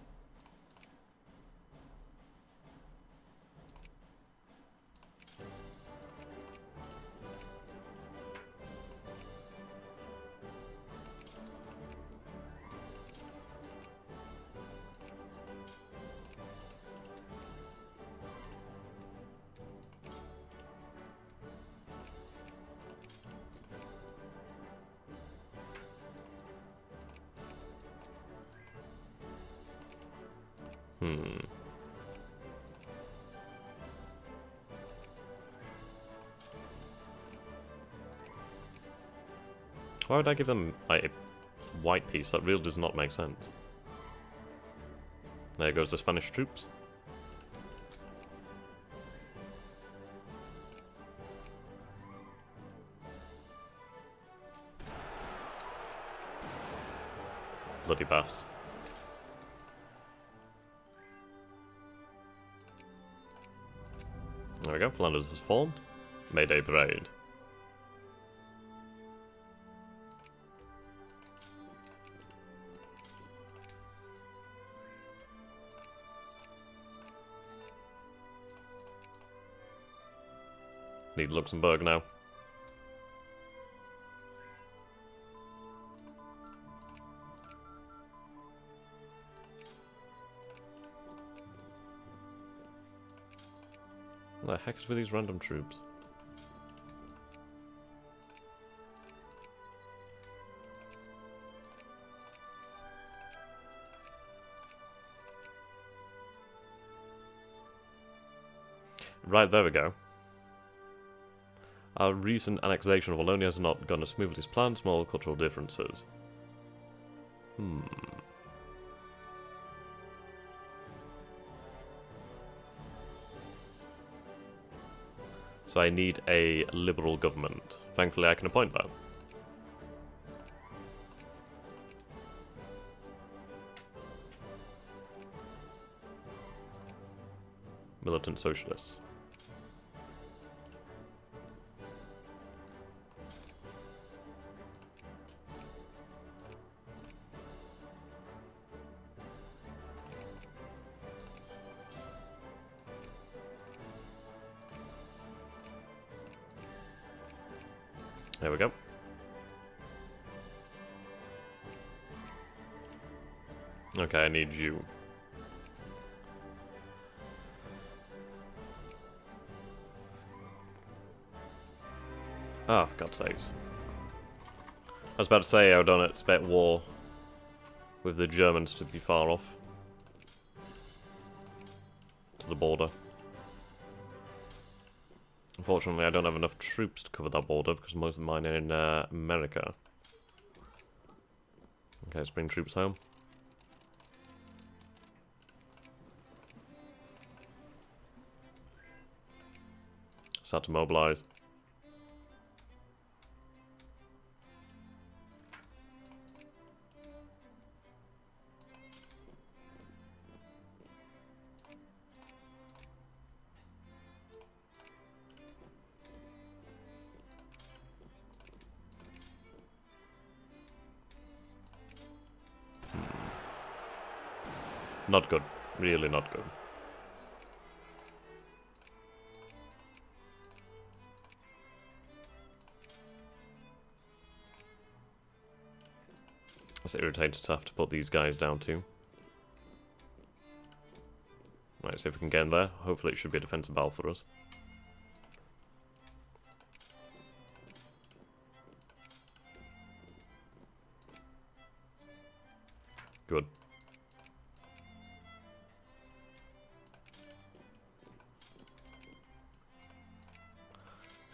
Why would I give them like, a white piece? That really does not make sense. There goes the Spanish troops. Bloody bass. There we go, Flanders has formed. Mayday Parade. Need Luxembourg now. What the heck is with these random troops? Right, there we go. Our recent annexation of Wallonia has not gone as smoothly as planned. Small cultural differences. So I need a liberal government. Thankfully I can appoint that. Militant socialists. There we go. Okay, I need you. Ah, for God's sakes. I was about to say I don't expect war with the Germans to be far off. border. Unfortunately, I don't have enough troops to cover that border because most of mine are in America. Okay, let's bring troops home. Start to mobilize. Not good. Really not good. It's irritating to have to put these guys down too. Right, see if we can get in there. Hopefully it should be a defensive battle for us. Good.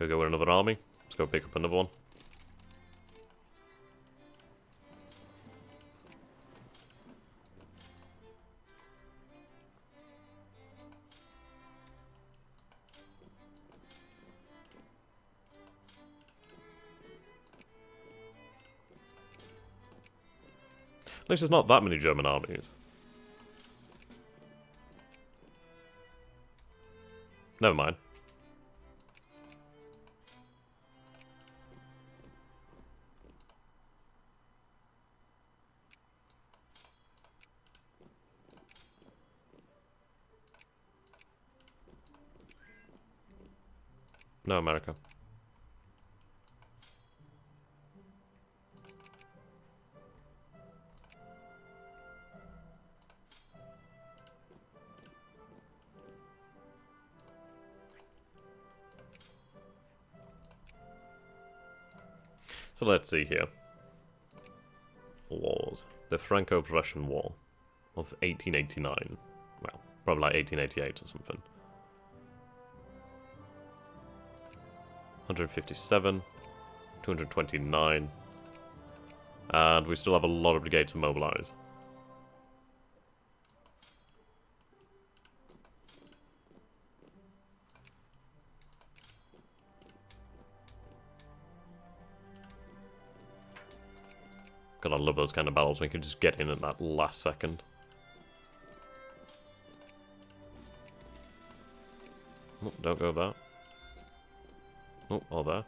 Go with another army. Let's go pick up another one. At least there's not that many German armies. Never mind. No, America. So let's see here. Wars. The Franco-Prussian War of 1889. Well, probably like 1888 or something. 157, 229, and we still have a lot of brigades to mobilize. God, I love those kind of battles when you can just get in at that last second. Oh, don't go there. Oh, all there.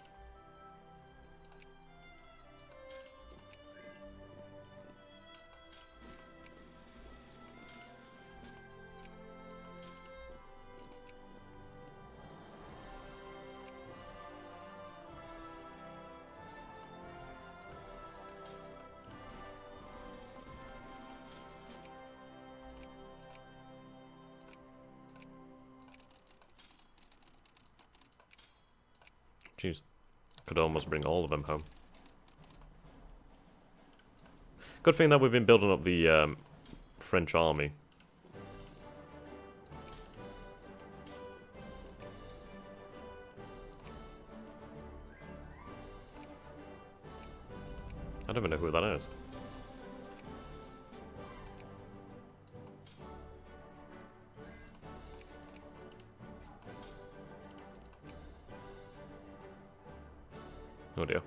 Jeez. Could almost bring all of them home. Good thing that we've been building up the French army. I don't even know who that is. Oh dear.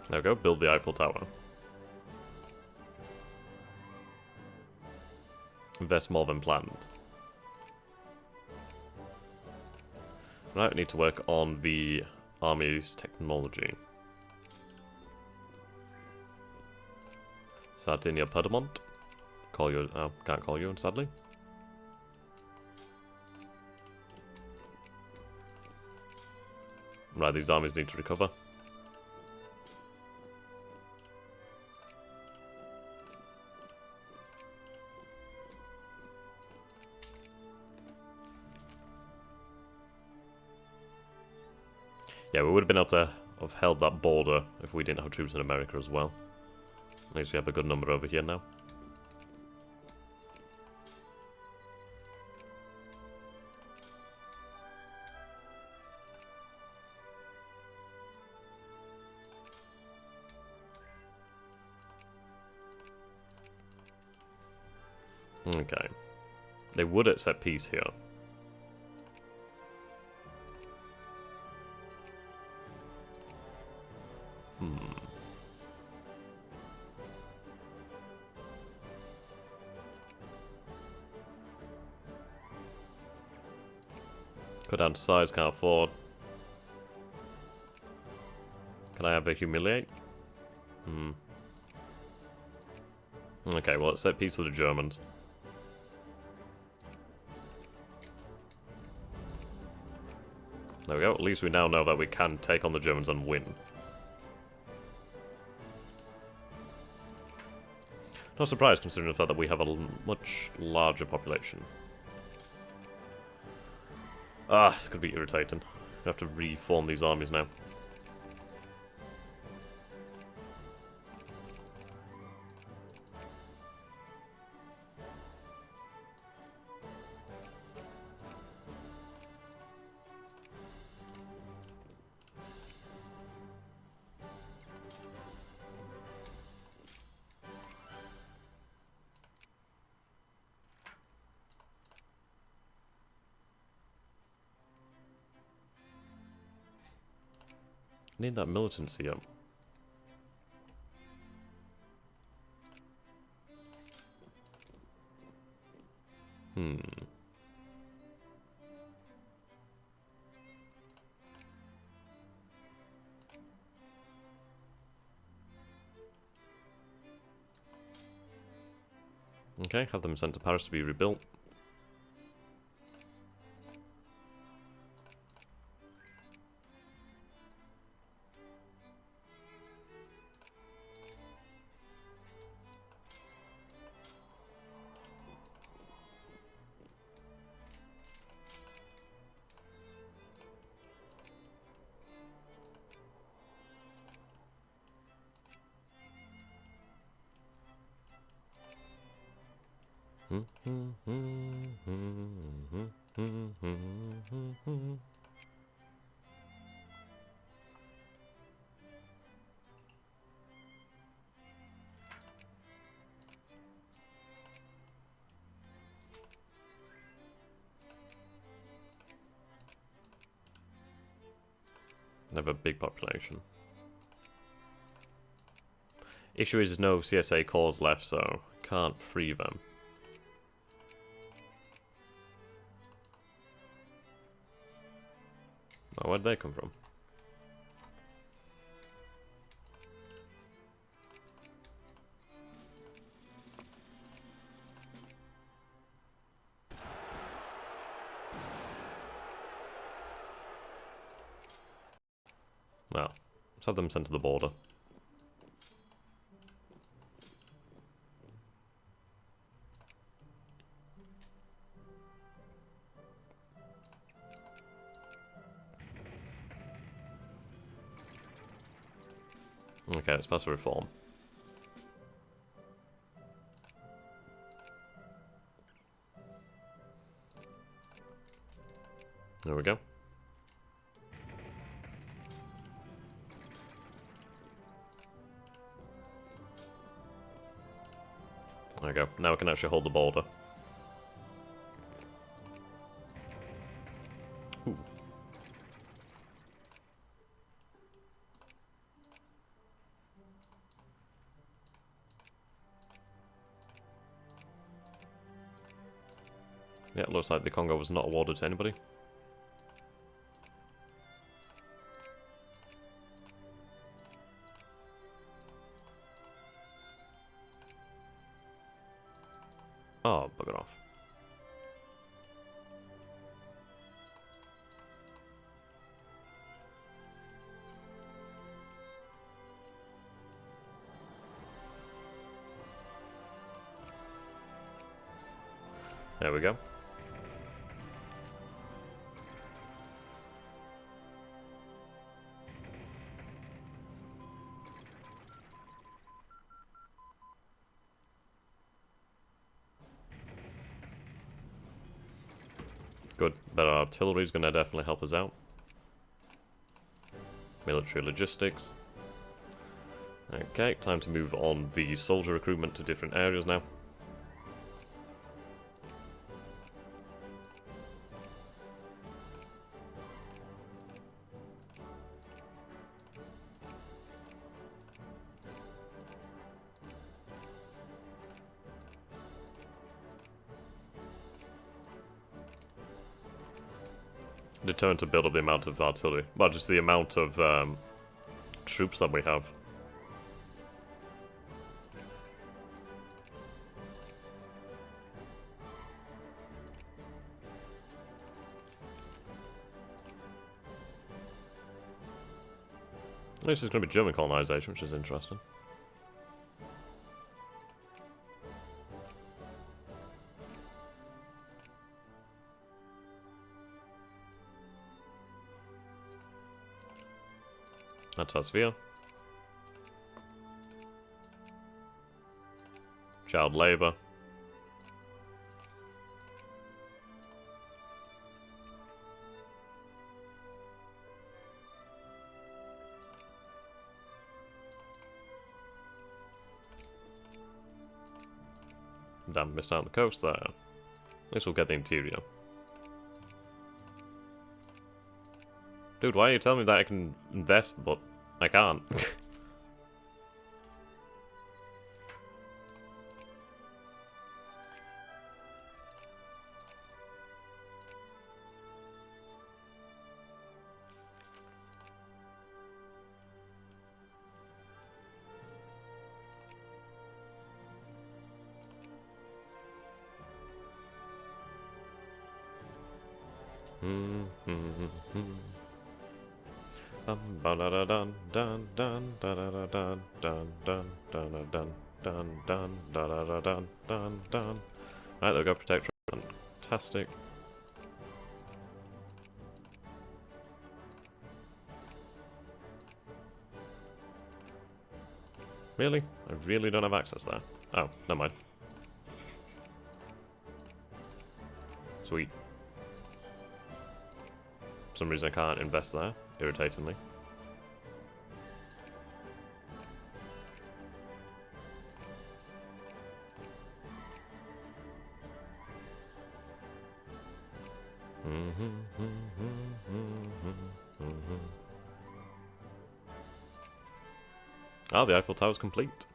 There we go, build the Eiffel Tower. Invest more than planned. Right, we need to work on the army's technology. Sardinia Piedmont. Call you. Oh, can't call you, sadly. Right, these armies need to recover. Yeah, we would have been able to have held that border if we didn't have troops in America as well. At least we have a good number over here now. Okay. They would accept peace here. Go down to size, can't afford. Can I have a humiliate? Okay, well, let's set peace with the Germans. There we go, at least we now know that we can take on the Germans and win. Not surprised considering the fact that we have a much larger population. Ah, it's gonna be irritating. We have to reform these armies now. I need that militancy up. Okay, have them sent to Paris to be rebuilt. They have a big population. Issue is no CSA cores left, so can't free them. Oh, where'd they come from? Well, let's have them sent to the border. Okay, let's pass a reform. There we go. There we go. Now we can actually hold the border. Ooh. Yeah, it looks like the Congo was not awarded to anybody. Oh, bugger off. There we go. Good. Better artillery is going to definitely help us out. Military logistics. Okay, time to move on the soldier recruitment to different areas now. Determined to build up the amount of artillery. Well, just the amount of troops that we have. This is going to be German colonization, which is interesting. Atmosphere. Child labor. Damn, missed out on the coast there. At least we'll get the interior. Dude, why are you telling me that I can invest, but I can't? Right, there we go, protectorate. Fantastic. Really? I really don't have access there. Oh, never mind. Sweet. For some reason I can't invest there, irritatingly. Ah, the Eiffel Tower's complete.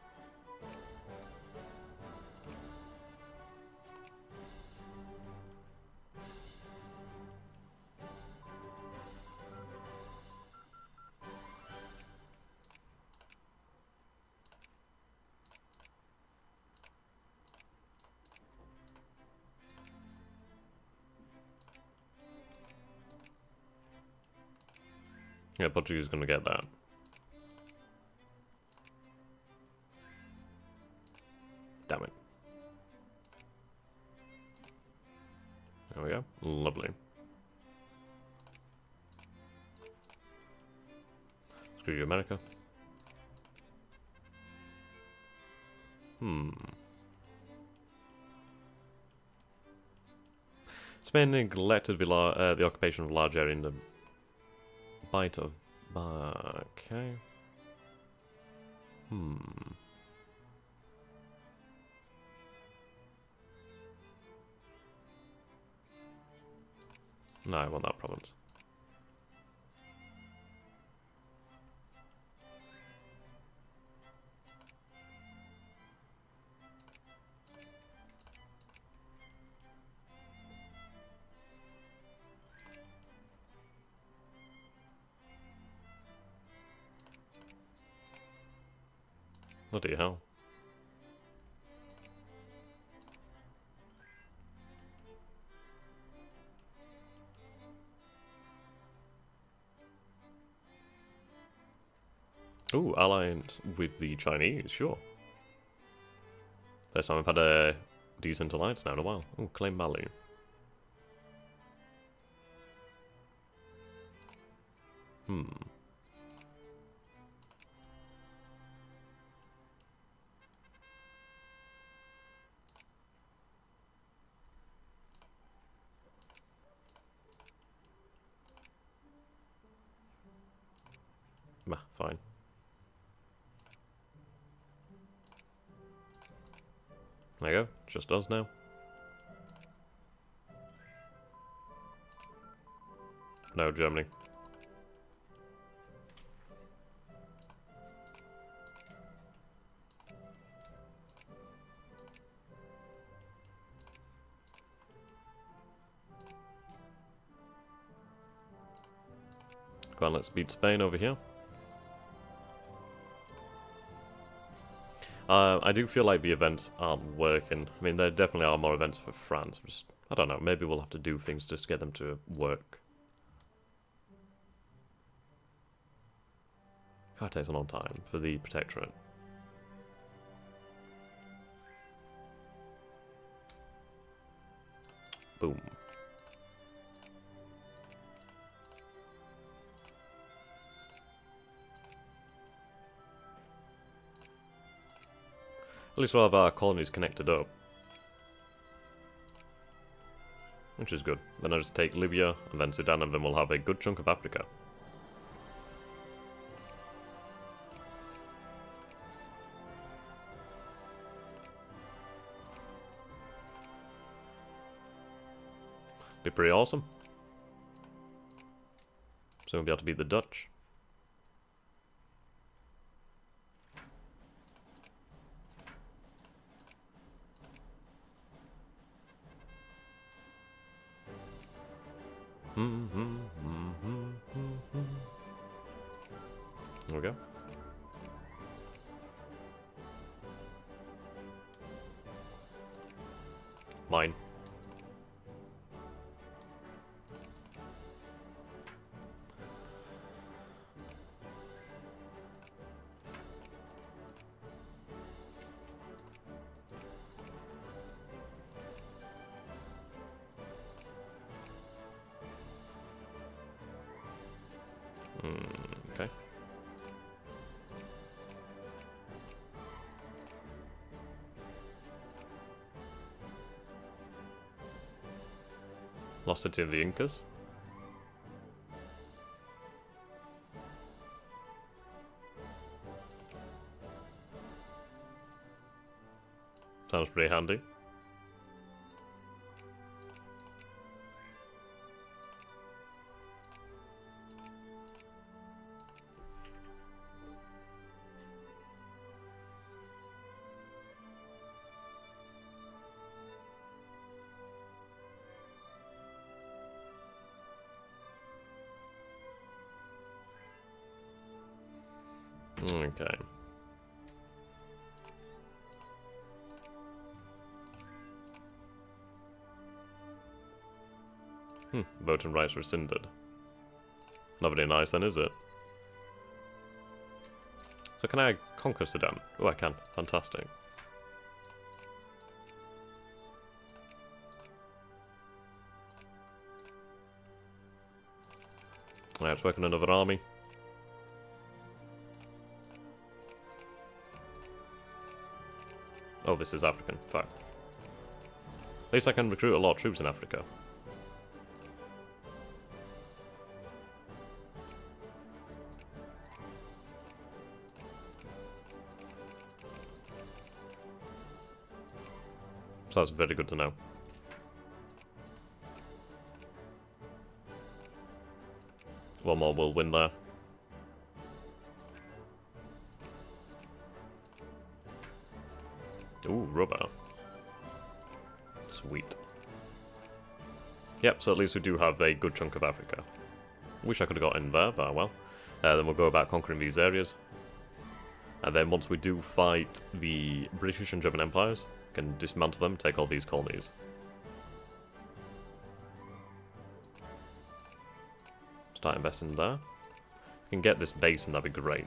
Yeah, Portuguese is going to get that. Damn it. There we go. Lovely. Screw you, America. Spain neglected the occupation of a large area in the Bight of... Okay. No, I want that province. Bloody hell. Ooh, alliance with the Chinese, sure. First time I've had a decent alliance now in a while. Ooh, claim Mali. There you go. Just us now. No, Germany. Go on, let's beat Spain over here. I do feel like the events aren't working. I mean, there definitely are more events for France. Just, I don't know, maybe we'll have to do things just to get them to work. God, it takes a long time for the Protectorate. Boom. At least we'll have our colonies connected up. Which is good. Then I'll just take Libya and then Sudan, and then we'll have a good chunk of Africa. Be pretty awesome. So we'll be able to beat the Dutch. There we go. Mine. Okay. Lost City of the Incas. Sounds pretty handy. Okay. Voting rights rescinded. Not very nice then, is it? So can I conquer Sudan? Oh, I can. Fantastic. Alright, let's work on another army. Oh, this is African. Fuck. At least I can recruit a lot of troops in Africa. So that's very good to know. One more will win there. Ooh, rubber. Sweet. Yep, so at least we do have a good chunk of Africa. Wish I could have got in there, but well. Then we'll go about conquering these areas. And then once we do fight the British and German empires, we can dismantle them, take all these colonies. Start investing there. If we can get this basin, that'd be great.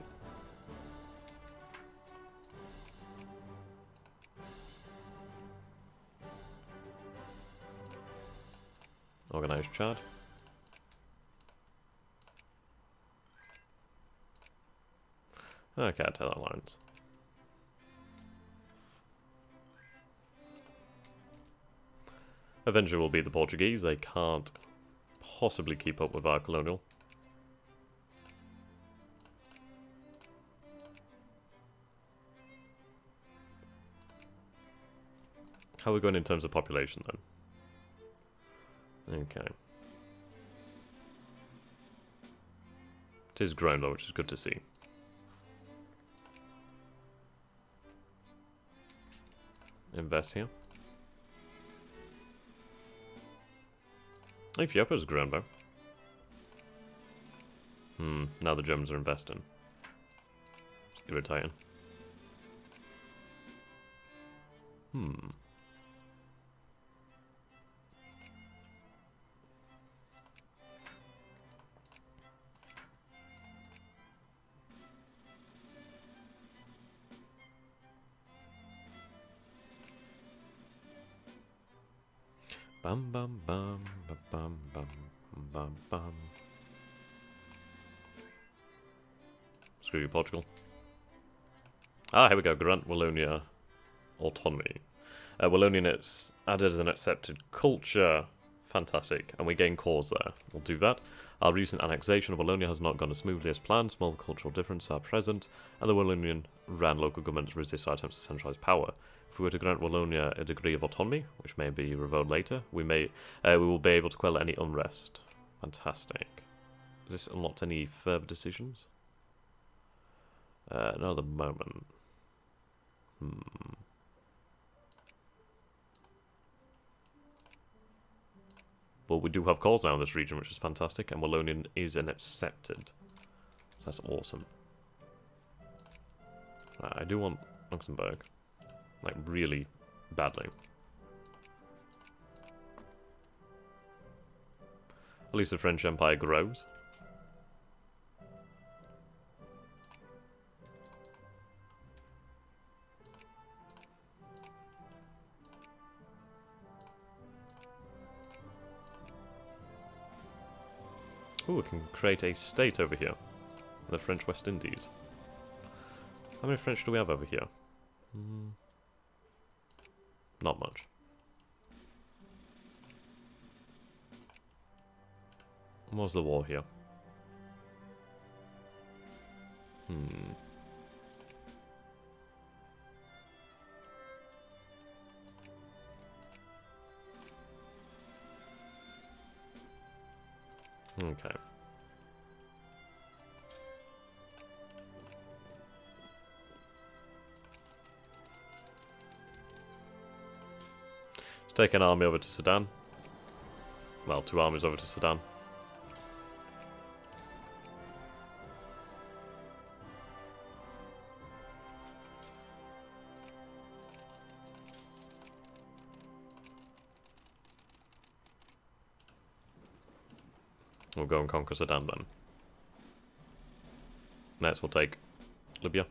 Organize Chad. Okay, I'll tell that lines. Eventually will be the Portuguese. They can't possibly keep up with our colonial. How are we going in terms of population, then? Okay. It is growing, though, which is good to see. Invest here. Ethiopia's grown, though. Now the Germans are investing. It's irritating. Bum bum bum bum bum bum bum bum. Screw you, Portugal. Ah, here we go. Grant Wallonia autonomy. Wallonia is added as an accepted culture. Fantastic. And we gain cores there. We'll do that. Our recent annexation of Wallonia has not gone as smoothly as planned. Small cultural differences are present, and the Wallonian ran local governments resist our attempts to centralise power. If we were to grant Wallonia a degree of autonomy, which may be revoked later, we will be able to quell any unrest. Fantastic. Has this unlocked any further decisions? Not at the moment. But we do have calls now in this region, which is fantastic, and Wallonian is an accepted. So that's awesome. I do want Luxembourg. Like, really badly. At least the French Empire grows. Ooh, we can create a state over here. The French West Indies. How many French do we have over here? Not much. What's the war here? Okay. Let's take an army over to Sudan. Well, 2 armies over to Sudan. We'll go and conquer Sudan then. Next we'll take Libya.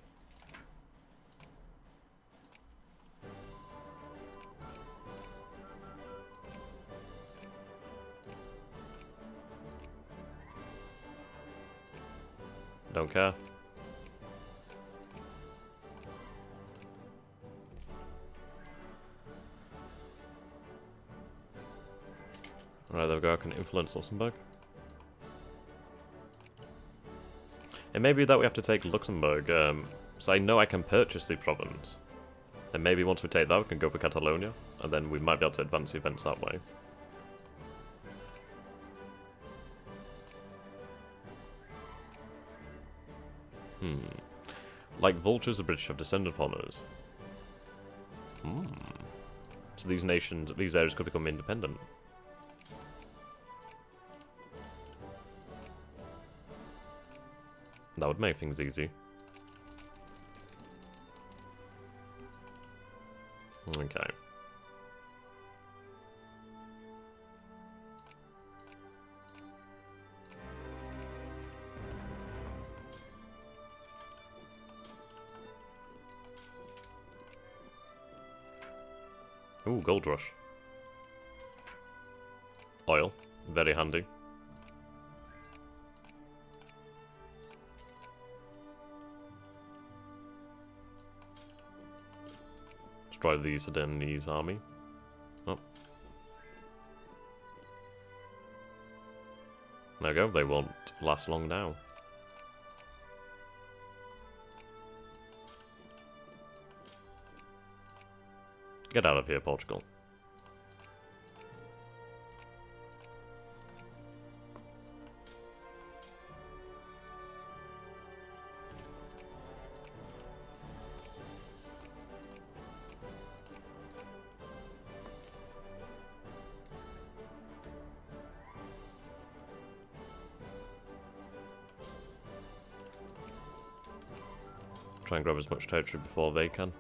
Don't care. Right, there we go, I can influence Luxembourg. It may be that we have to take Luxembourg, so I know I can purchase the province. And maybe once we take that, we can go for Catalonia, and then we might be able to advance the events that way. Like vultures, the British have descended upon us. So these nations, these areas could become independent. That would make things easy. Okay. Ooh, gold rush. Oil. Very handy. Destroy the Sudanese army. Oh. There we go, they won't last long now. Get out of here, Portugal. Try and grab as much territory before they can.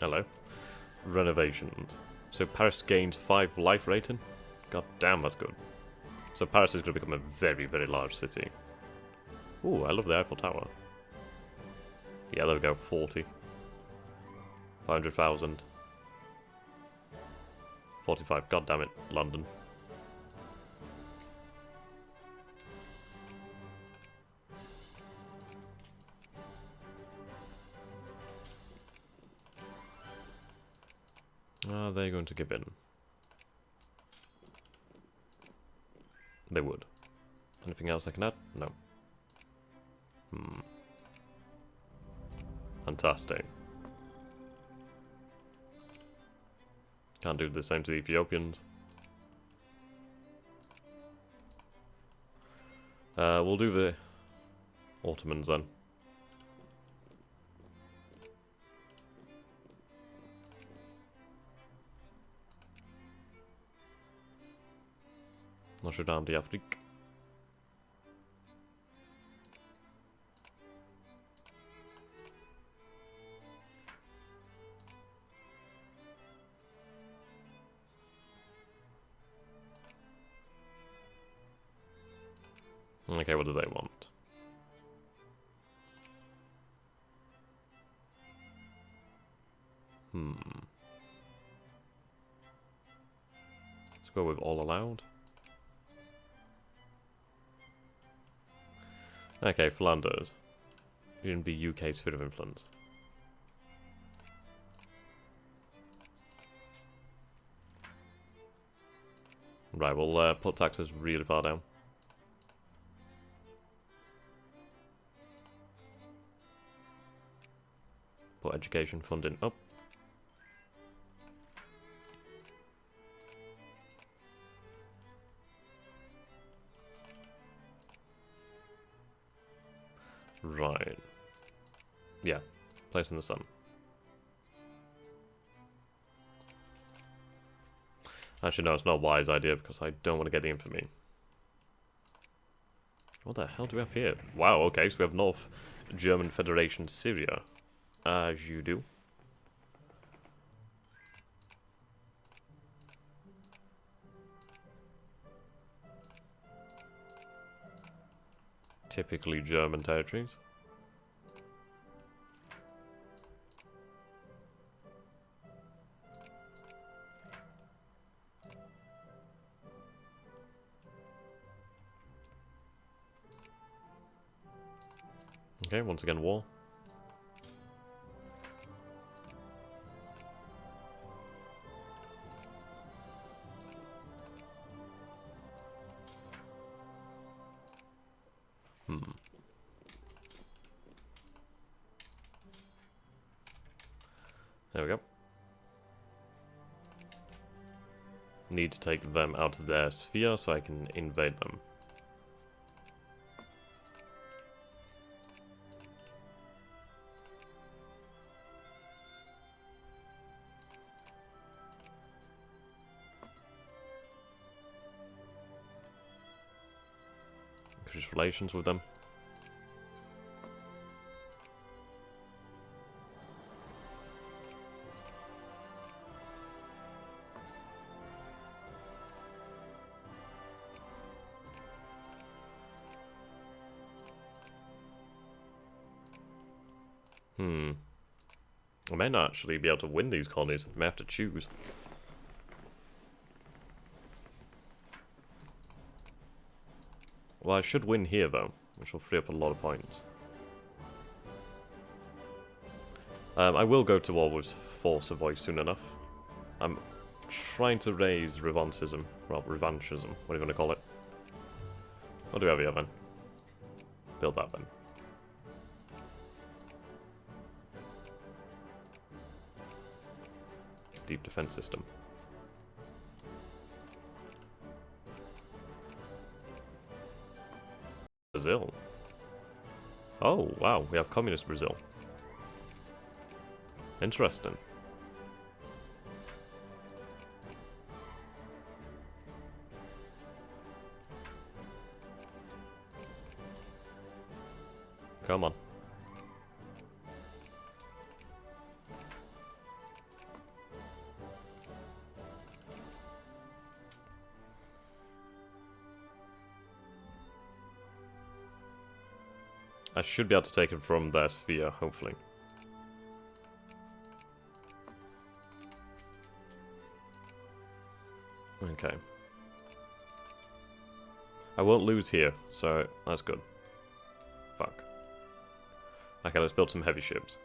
Hello. Renovations. So Paris gained 5 life rating? God damn, that's good. So Paris is going to become a very, very large city. Ooh, I love the Eiffel Tower. Yeah, there we go, 40. 500,000. 45, god damn it, London. Are they going to give in? They would. Anything else I can add? No. Fantastic. Can't do the same to the Ethiopians. We'll do the Ottomans then. Notre-Dame d'Afrique. Okay, what do they want? Let's go with all allowed. Okay, Flanders. You can be UK's sphere of influence. Right, we'll put taxes really far down. Put education funding up. Right. Yeah. Place in the sun. Actually, no, it's not a wise idea because I don't want to get the infamy. What the hell do we have here? Wow, okay, so we have North German Federation Syria. As you do. Typically German territories. Okay, once again war. There we go. Need to take them out of their sphere so I can invade them. Increase relations with them. I may not actually be able to win these colonies. I may have to choose. Well, I should win here, though, which will free up a lot of points. I will go to war with for Savoy soon enough. I'm trying to raise revanchism. Well, revanchism. What do you want to call it? What do we have here then? Build that then. Deep defense system. Brazil. Oh, wow, we have communist Brazil. Interesting. Come on. I should be able to take it from their sphere, hopefully. Okay. I won't lose here, so that's good. Fuck. Okay, let's build some heavy ships.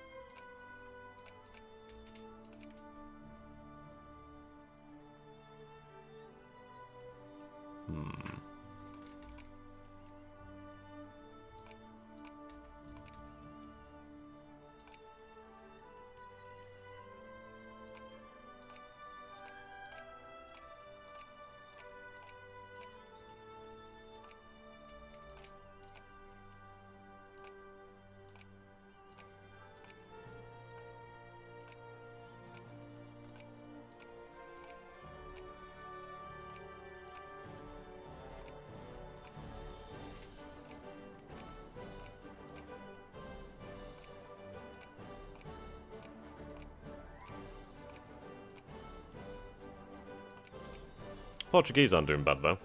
Portuguese aren't doing bad though.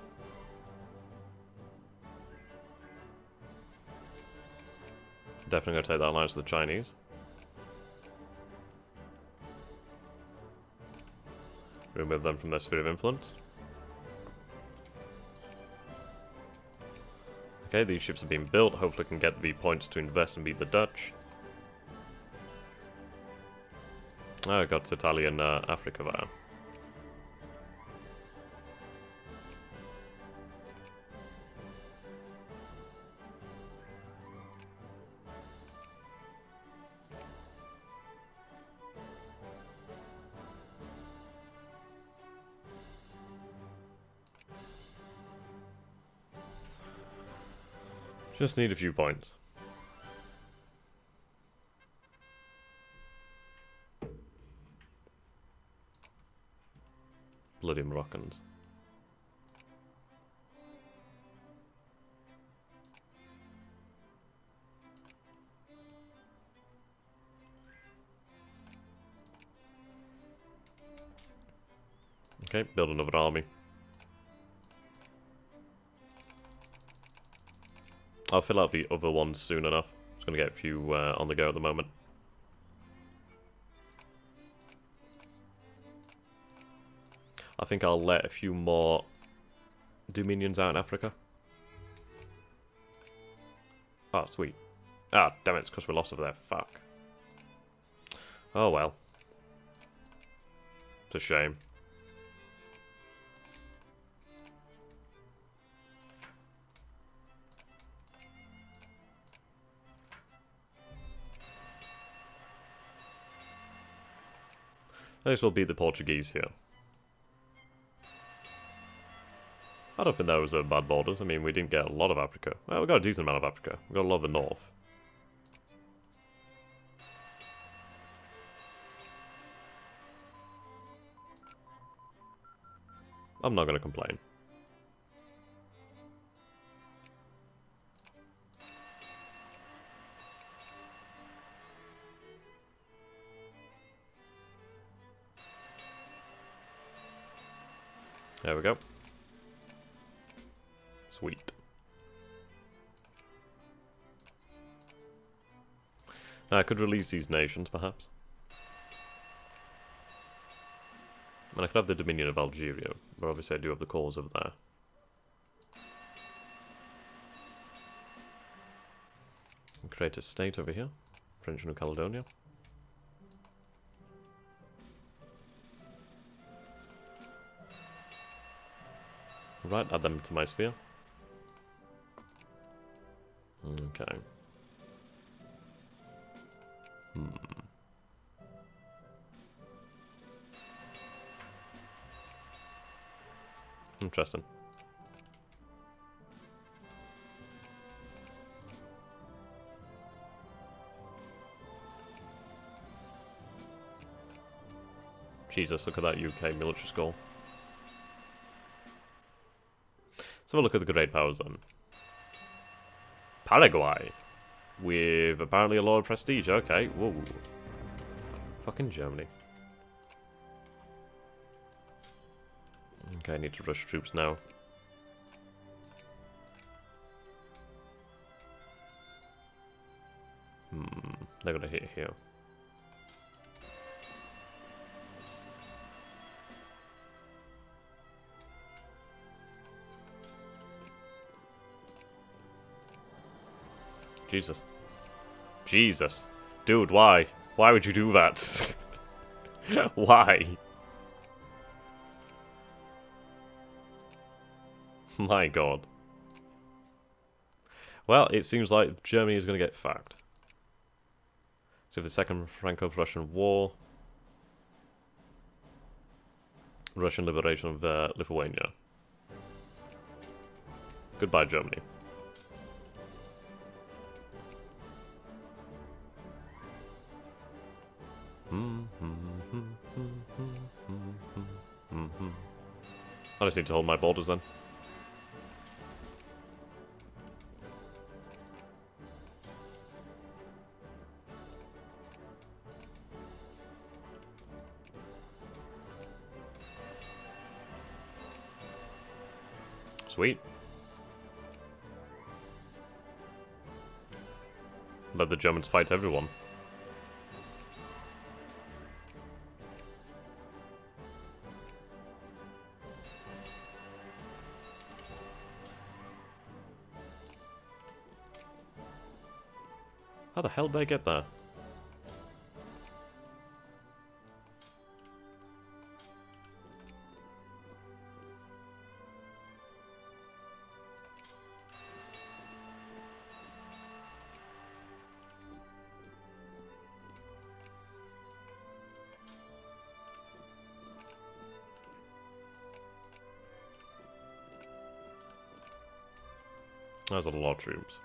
Definitely gonna take that alliance with the Chinese. Remove them from their sphere of influence. Okay, these ships are being built. Hopefully I can get the points to invest and beat the Dutch. Oh, I got Italian Africa there. Just need a few points. Bloody Moroccans. Okay, build another army. I'll fill out the other ones soon enough. Just gonna get a few on the go at the moment. I think I'll let a few more dominions out in Africa. Oh, sweet. Ah, damn it, it's because we lost over there. Fuck. Oh well. It's a shame. This will be the Portuguese here. I don't think those are bad borders. I mean, we didn't get a lot of Africa. Well, we got a decent amount of Africa. We got a lot of the north. I'm not going to complain. There we go. Sweet. Now I could release these nations, perhaps. And I could have the Dominion of Algeria, but obviously I do have the cause over there. And create a state over here. French New Caledonia. Right, add them to my sphere. Okay. Interesting. Jesus, look at that UK military score. Let's have a look at the great powers then. Paraguay. With apparently a lot of prestige. Okay, whoa. Fucking Germany. Okay, I need to rush troops now. They're gonna hit here. Jesus. Jesus. Dude, why? Why would you do that? Why? My god. Well, it seems like Germany is going to get fucked. So the Second Franco-Prussian War. Russian liberation of Lithuania. Goodbye, Germany. I just need to hold my borders then. Sweet. Let the Germans fight everyone. How the hell did they get there? That's a lot of troops.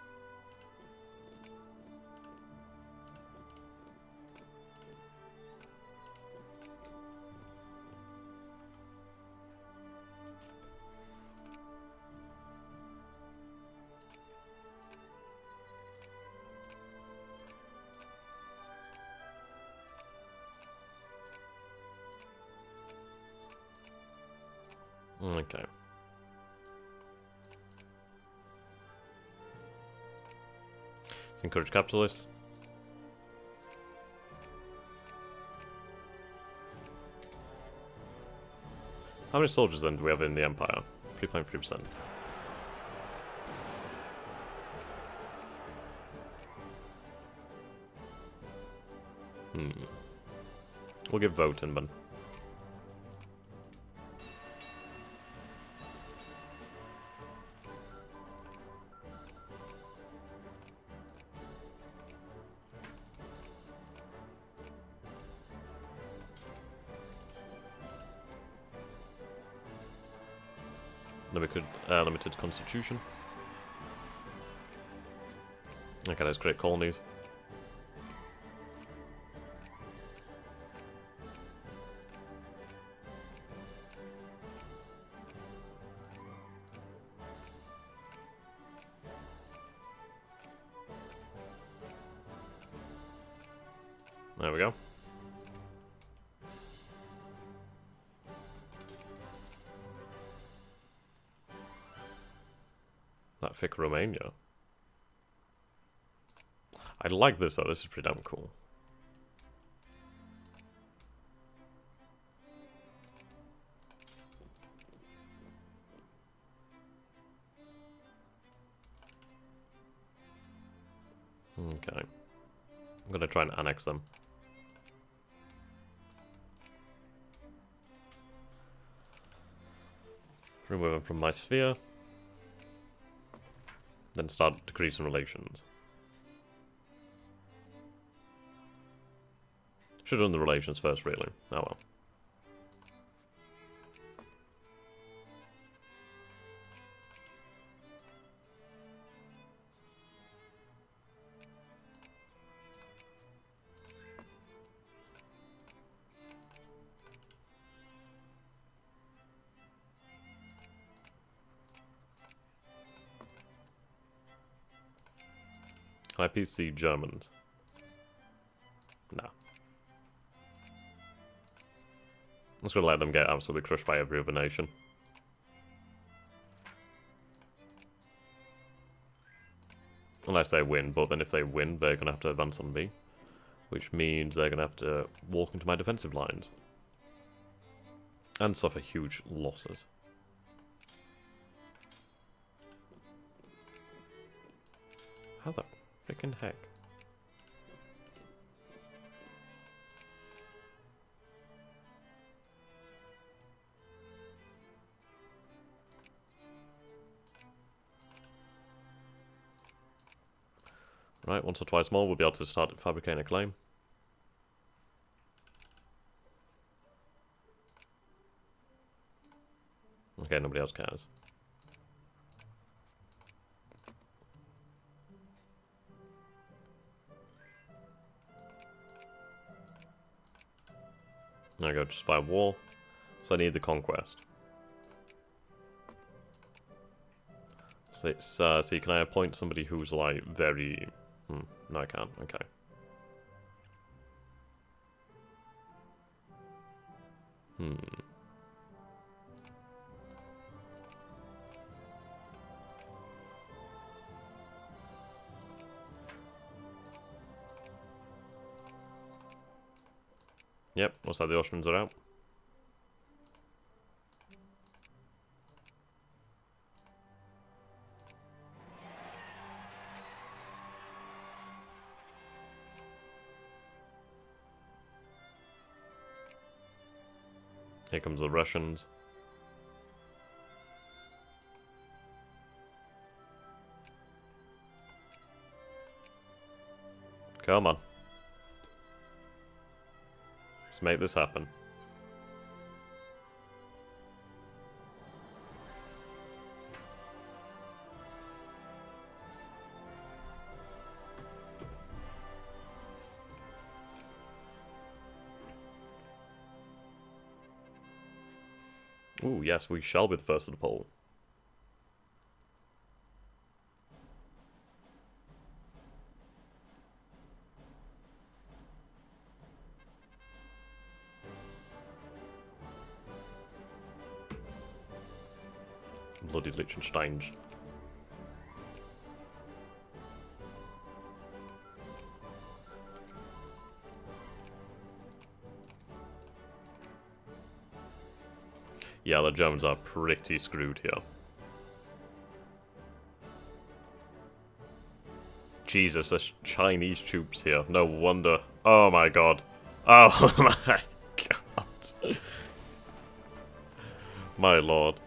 Okay. Let's encourage capitalists. How many soldiers then do we have in the Empire? 3.3%. We'll give vote in then. Limited constitution. Okay, let's create colonies. There we go. That thick Romania. I like this though, this is pretty damn cool. Okay. I'm gonna try and annex them. Remove him from my sphere. Then start decreasing relations. Should have done the relations first, really. Oh well. Can I PC Germans? No. I'm just gonna let them get absolutely crushed by every other nation. Unless they win, but then if they win, they're gonna have to advance on me. Which means they're gonna have to walk into my defensive lines. And suffer huge losses. How the frickin' heck? Right, once or twice more we'll be able to start fabricating a claim. Okay, nobody else cares. There we go, just by war. So I need the conquest. So it's, see, can I appoint somebody who's like very... no, I can't. Okay. Yep, looks like the Austrians are out. Here comes the Russians. Come on. Let's make this happen. Ooh, yes, we shall be the first of the poll. Bloody Liechtenstein. Yeah, the Germans are pretty screwed here. Jesus, there's Chinese troops here. No wonder. Oh my god. Oh my god. My lord.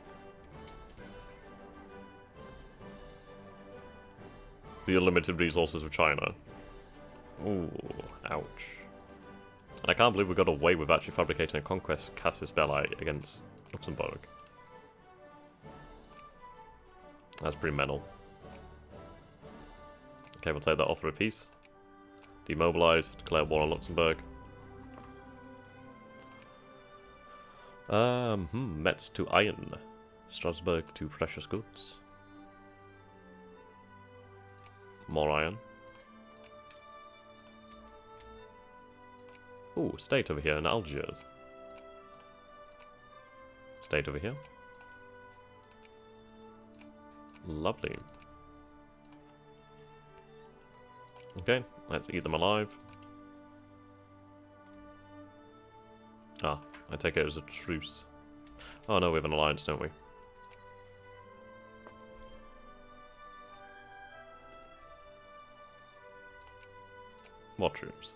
The unlimited resources of China. Ooh, ouch. And I can't believe we got away with actually fabricating a conquest casus belli against Luxembourg. That's pretty mental. Okay, we'll take that offer of peace. Demobilize, declare war on Luxembourg. Metz to iron. Strasbourg to precious goods. More iron. Ooh, state over here in Algiers. State over here. Lovely. Okay, let's eat them alive. Ah, I take it as a truce. Oh no, we have an alliance, don't we? More troops.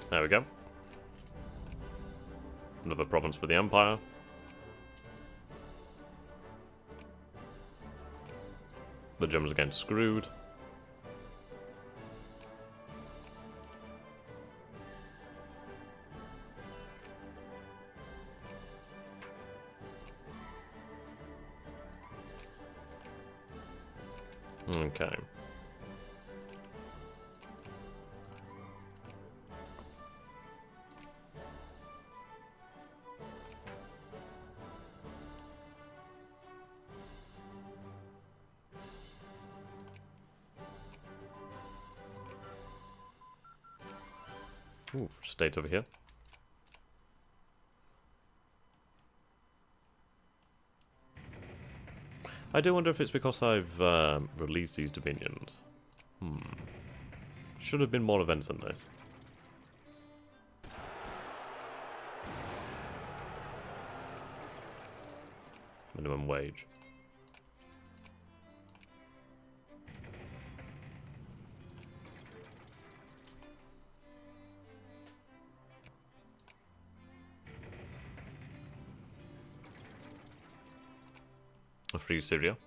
There we go. Another province for the Empire. The Germans are getting screwed. Okay. Ooh, state over here. I do wonder if it's because I've released these dominions. Should have been more events than this. Minimum wage. Free Syria.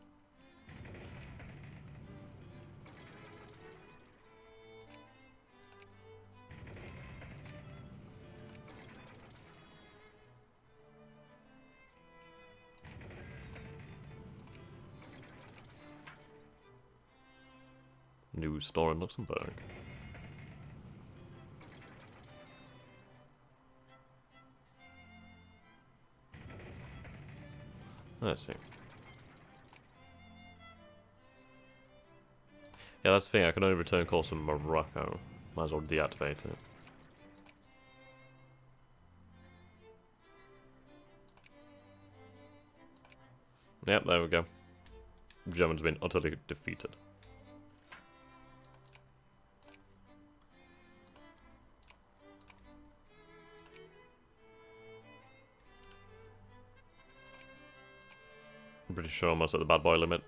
New store in Luxembourg. Let's see. Yeah, that's the thing, I can only return calls from Morocco. Might as well deactivate it. Yep, there we go. Germans have been utterly defeated. I'm pretty sure I'm almost at the bad boy limit.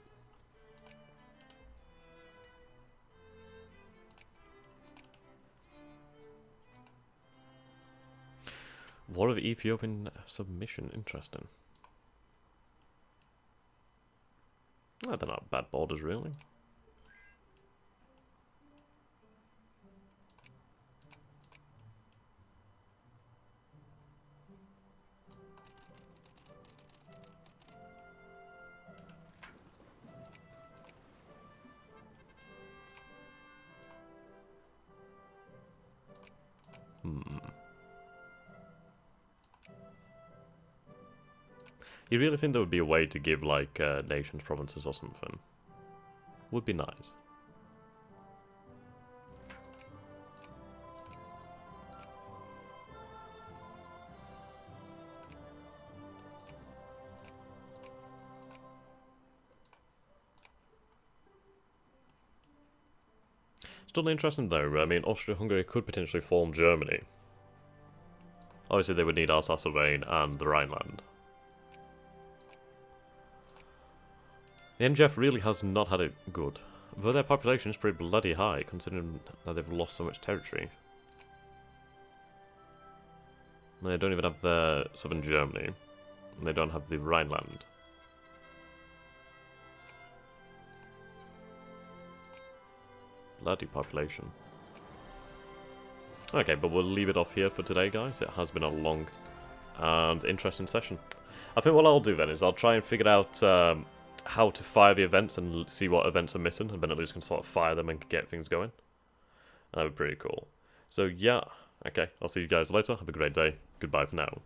War of Ethiopian submission, interesting. Oh, they're not bad borders, really. You really think there would be a way to give, like, nations provinces or something? Would be nice. Still interesting though, I mean, Austria-Hungary could potentially form Germany. Obviously they would need Alsace-Lorraine and the Rhineland. The NGF really has not had it good, though their population is pretty bloody high, considering that they've lost so much territory. They don't even have southern Germany, and they don't have the Rhineland. Bloody population. Okay, but we'll leave it off here for today, guys. It has been a long and interesting session. I think what I'll do then is I'll try and figure out how to fire the events and see what events are missing, and then at least can sort of fire them and get things going. That would be pretty cool. So yeah, okay, I'll see you guys later. Have a great day. Goodbye for now.